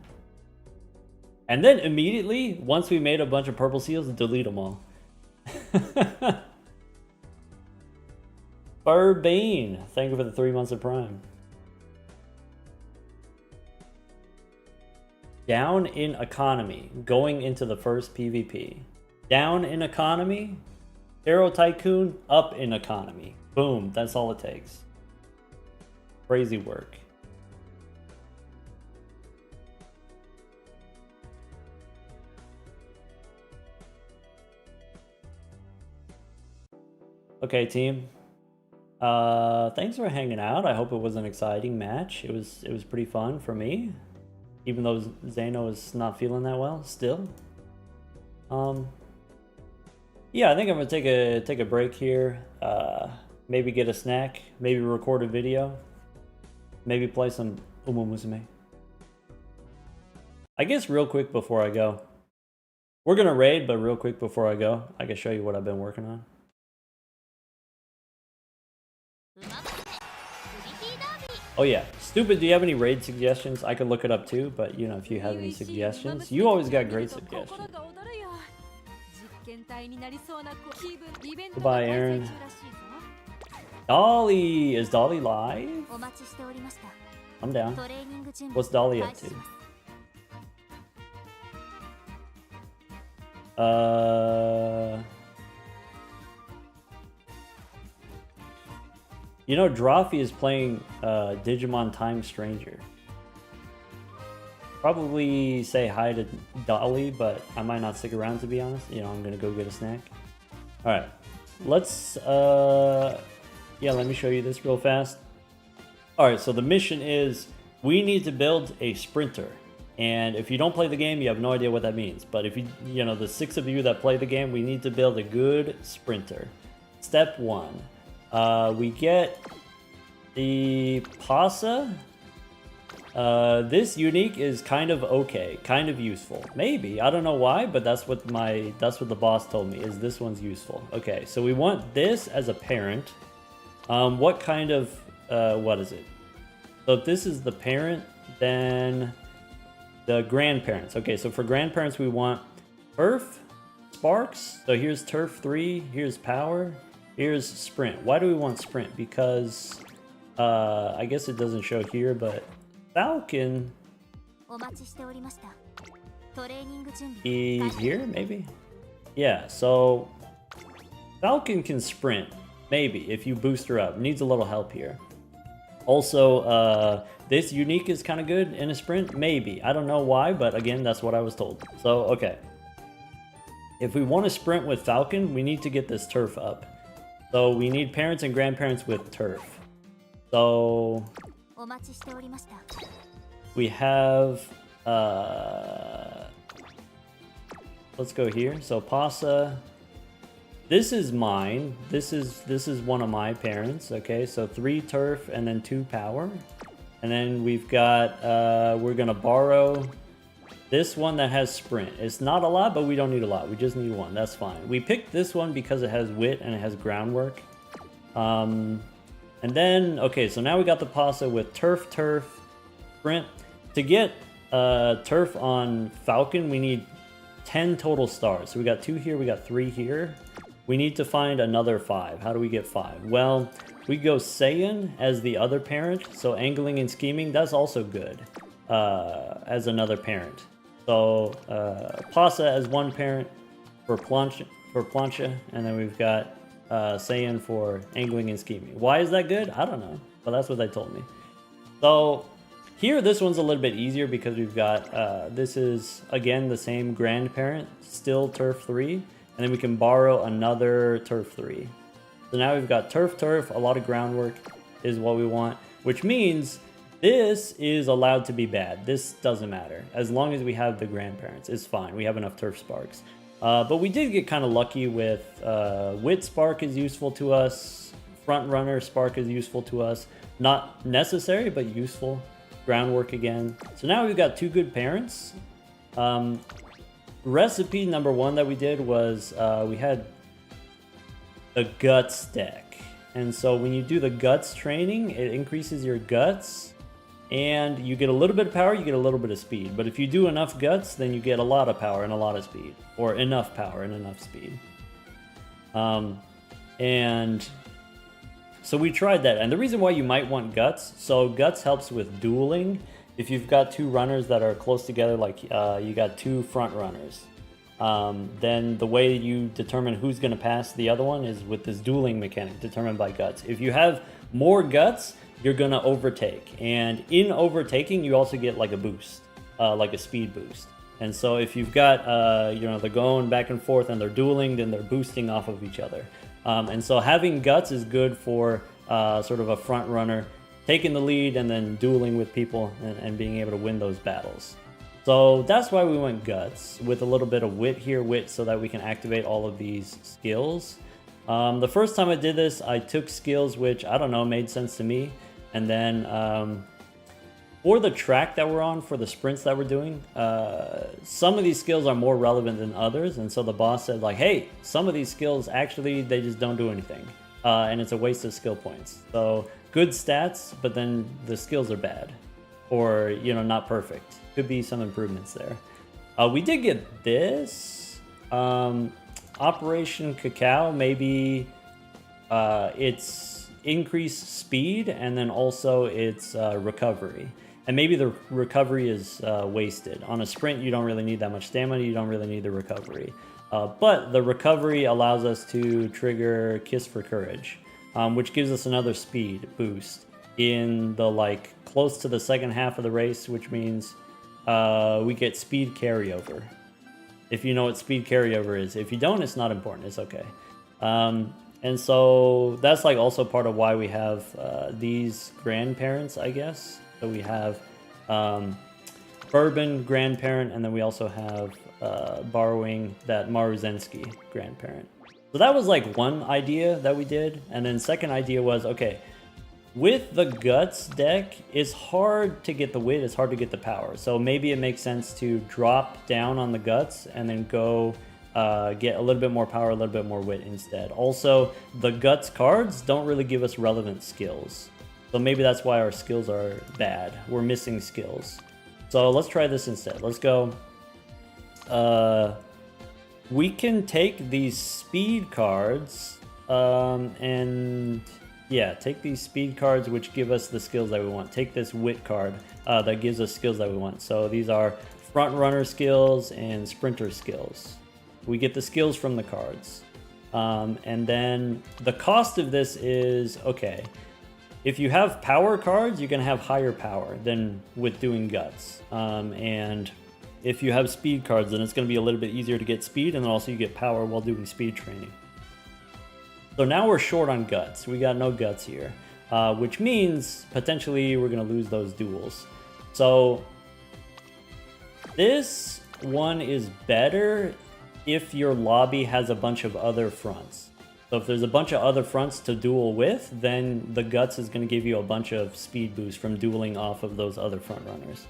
And then immediately, once we made a bunch of purple seals, delete them all. Burbane, thank you for the 3 months of Prime. Down in economy, going into the first PvP. Down in economy, Hero Tycoon, up in economy. Boom, that's all it takes. Crazy work. Okay, team. Thanks for hanging out. I hope it was an exciting match. It was pretty fun for me, even though Zaino is not feeling that well still. Yeah, I think I'm gonna take a break here. Maybe get a snack. Maybe record a video. Maybe play some Umo Musume. I guess real quick before I go, we're gonna raid, but real quick before I go, I can show you what I've been working on. Oh yeah, Stupid, do you have any raid suggestions? I could look it up too, but you know, if you have any suggestions, you always got great suggestions. Goodbye, Aaron. Dolly! Is Dolly live? I'm down. What's Dolly up to? You know, Drawfee is playing Digimon Time Stranger. Probably say hi to Dolly, but I might not stick around, to be honest. You know, I'm gonna go get a snack. Alright, let's, yeah, let me show you this real fast. Alright, so the mission is, we need to build a sprinter. And if you don't play the game, you have no idea what that means. But if you know, the 6 of you that play the game, we need to build a good sprinter. Step 1. We get the Pasa. This unique is kind of okay, kind of useful. Maybe, I don't know why, but that's what the boss told me, is this one's useful. Okay, so we want this as a parent. What kind of, what is it? So if this is the parent, then the grandparents. Okay, so for grandparents, we want Turf, Sparks. So here's Turf 3, here's Power. Here's sprint. Why do we want sprint? Because I guess it doesn't show here, but Falcon お待ちしておりました。トレーニング準備。 is here, maybe? Yeah, so Falcon can sprint, maybe, if you boost her up. Needs a little help here. Also, this unique is kind of good in a sprint, maybe. I don't know why, but again, that's what I was told. So, okay. If we want to sprint with Falcon, we need to get this turf up. So we need parents and grandparents with turf. So お待ちしておりました。 we have let's go here. So Pasa, this is mine. This is one of my parents. Okay, so 3 turf and then 2 power, and then we've got we're gonna borrow this one that has sprint. It's not a lot, but we don't need a lot. We just need one. That's fine. We picked this one because it has wit and it has groundwork. And then okay, so now we got the Pasa with turf, sprint. To get turf on Falcon, we need 10 total stars. So we got 2 here, we got 3 here. We need to find another 5. How do we get 5? Well, we go Saiyan as the other parent. So angling and scheming, that's also good as another parent. So Pasa as one parent for plancha, and then we've got Saiyan for angling and scheming. Why is that good? I don't know, but that's what they told me. So here, this one's a little bit easier because we've got, this is, again, the same grandparent, still turf 3, and then we can borrow another turf 3. So now we've got turf, a lot of groundwork is what we want, which means this is allowed to be bad. This doesn't matter. As long as we have the grandparents, it's fine. We have enough turf sparks. But we did get kind of lucky with wit spark is useful to us, front runner spark is useful to us. Not necessary, but useful. Groundwork again. So now we've got 2 good parents. Recipe number 1 that we did was we had the guts deck. And so when you do the guts training, it increases your guts and you get a little bit of power, you get a little bit of speed. But if you do enough guts, then you get a lot of power and a lot of speed, or enough power and enough speed. And so we tried that, and the reason why you might want guts, so guts helps with dueling. If you've got 2 runners that are close together, like you got 2 front runners, then the way you determine who's going to pass the other one is with this dueling mechanic determined by guts. If you have more guts, you're going to overtake, and in overtaking you also get like a boost, like a speed boost. And so if you've got you know, they're going back and forth and they're dueling, then they're boosting off of each other. And so having guts is good for sort of a front runner, taking the lead and then dueling with people and being able to win those battles. So that's why we went guts with a little bit of wit here, so that we can activate all of these skills. The first time I did this, I took skills which, I don't know, made sense to me. And then for the track that we're on, for the sprints that we're doing, some of these skills are more relevant than others. And so the boss said, like, hey, some of these skills, actually, they just don't do anything. And it's a waste of skill points. So good stats, but then the skills are bad. Or, you know, not perfect. Could be some improvements there. We did get this. Operation Cacao, maybe it's increased speed, and then also it's recovery. And maybe the recovery is wasted. On a sprint, you don't really need that much stamina, you don't really need the recovery. But the recovery allows us to trigger Kiss for Courage, which gives us another speed boost in the, like, close to the second half of the race, which means we get speed carryover. If you know what speed carryover is. If you don't, it's not important, it's okay. And so that's like also part of why we have these grandparents, I guess. So we have Bourbon grandparent, and then we also have borrowing that Maruzensky grandparent. So that was like one idea that we did. And then second idea was, okay, with the guts deck, it's hard to get the wit, it's hard to get the power. So maybe it makes sense to drop down on the guts and then go get a little bit more power, a little bit more wit instead. Also, the guts cards don't really give us relevant skills. So maybe that's why our skills are bad. We're missing skills. So let's try this instead. Let's go. We can take these speed cards And yeah, take these speed cards, which give us the skills that we want. Take this wit card that gives us skills that we want. So these are front runner skills and sprinter skills. We get the skills from the cards. And then the cost of this is, okay, if you have power cards, you're going to have higher power than with doing guts. And if you have speed cards, then it's going to be a little bit easier to get speed, and then also you get power while doing speed training. So now we're short on guts. We got no guts here, which means potentially we're going to lose those duels. So this one is better if your lobby has a bunch of other fronts. So if there's a bunch of other fronts to duel with, then the guts is going to give you a bunch of speed boost from dueling off of those other front runners.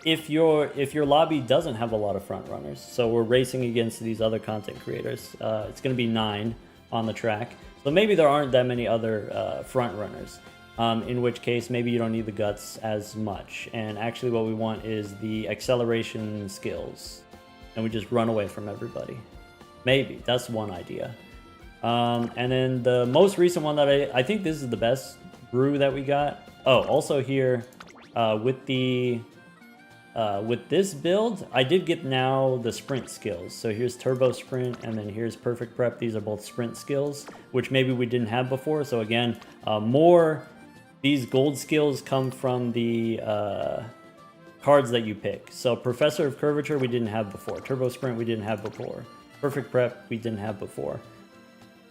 If your lobby doesn't have a lot of front runners, so we're racing against these other content creators, it's going to be 9 on the track. So maybe there aren't that many other front runners, in which case maybe you don't need the guts as much. And actually what we want is the acceleration skills, and we just run away from everybody. Maybe that's one idea. And then the most recent one that I think this is the best brew that we got. Oh, also here with this build, I did get now the sprint skills. So here's turbo sprint, and then here's perfect prep. These are both sprint skills, which maybe we didn't have before. So again, these gold skills come from the cards that you pick. So Professor of Curvature we didn't have before. Turbo Sprint we didn't have before. Perfect Prep we didn't have before.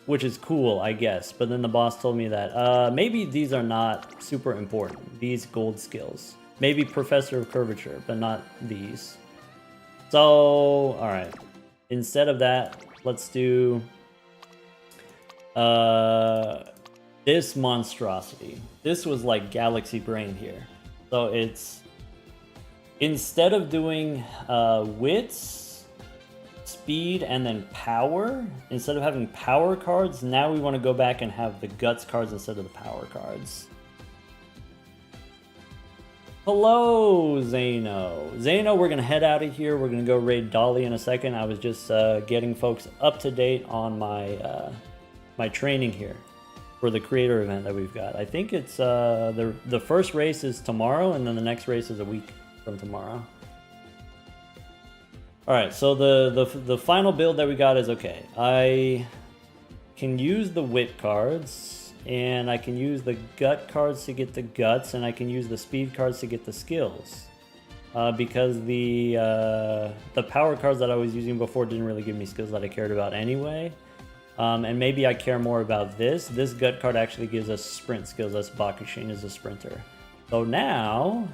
Which is cool, I guess. But then the boss told me that maybe these are not super important. These gold skills. Maybe Professor of Curvature, but not these. So, alright. Instead of that, let's do this monstrosity. This was like Galaxy Brain here. So it's, instead of doing wits, speed, and then power, instead of having power cards, now we want to go back and have the guts cards instead of the power cards. Hello, Zaino. Zaino, we're going to head out of here. We're going to go raid Dolly in a second. I was just getting folks up to date on my my training here for the creator event that we've got. I think it's the first race is tomorrow, and then the next race is a week from tomorrow. All right, so the final build that we got is okay. I can use the wit cards, and I can use the gut cards to get the guts, and I can use the speed cards to get the skills. Because the power cards that I was using before didn't really give me skills that I cared about anyway. And maybe I care more about this. This gut card actually gives us sprint skills. That's Bakushin as a sprinter. So now,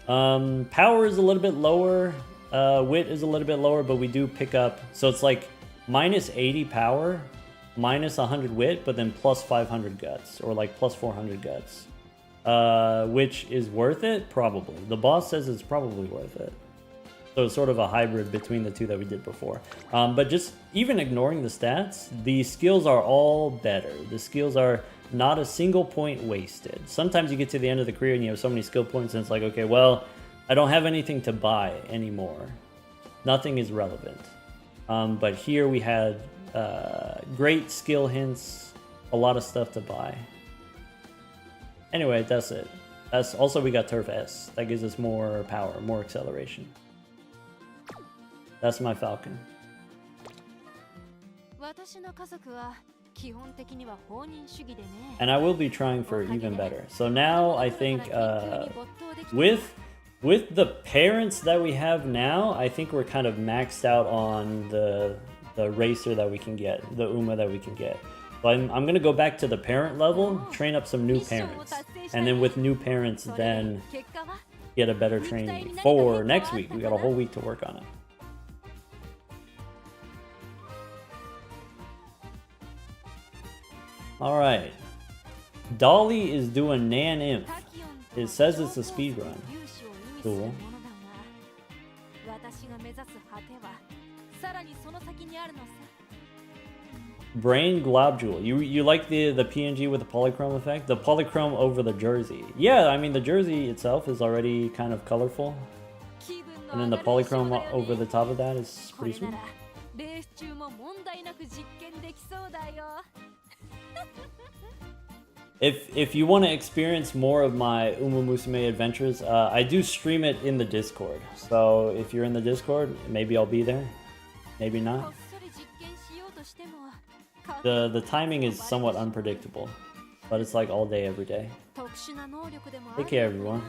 power is a little bit lower. Wit is a little bit lower, but we do pick up. So it's like minus 80 power, minus 100 wit, but then plus 500 guts, or like plus 400 guts. Which is worth it? Probably. The boss says it's probably worth it. So it's sort of a hybrid between the two that we did before. But just even ignoring the stats, the skills are all better. The skills are not a single point wasted. Sometimes you get to the end of the career and you have so many skill points and it's like, okay, well, I don't have anything to buy anymore. Nothing is relevant. But here we had great skill hints, a lot of stuff to buy. Anyway, that's it. That's also, we got Turf S. That gives us more power, more acceleration. That's my Falcon. And I will be trying for even better. So now I think with the parents that we have now, I think we're kind of maxed out on the racer that we can get, the Uma that we can get. So I'm going to go back to the parent level, train up some new parents. And then with new parents, then get a better training for next week. We got a whole week to work on it. Alright. Dolly is doing Nan Imp. It says it's a speed run. Cool. Brain Globule. You like the PNG with the polychrome effect? The polychrome over the jersey. Yeah, I mean the jersey itself is already kind of colorful. And then the polychrome over the top of that is pretty sweet. そうだよ。 If you want to experience more of my Uma Musume adventures, I do stream it in the Discord. So if you're in the Discord, maybe I'll be there, maybe こ not. っそり実験しようとしても The timing is somewhat unpredictable, but it's like all day, every day. 特殊な能力でもあ Take る care, のか everyone. な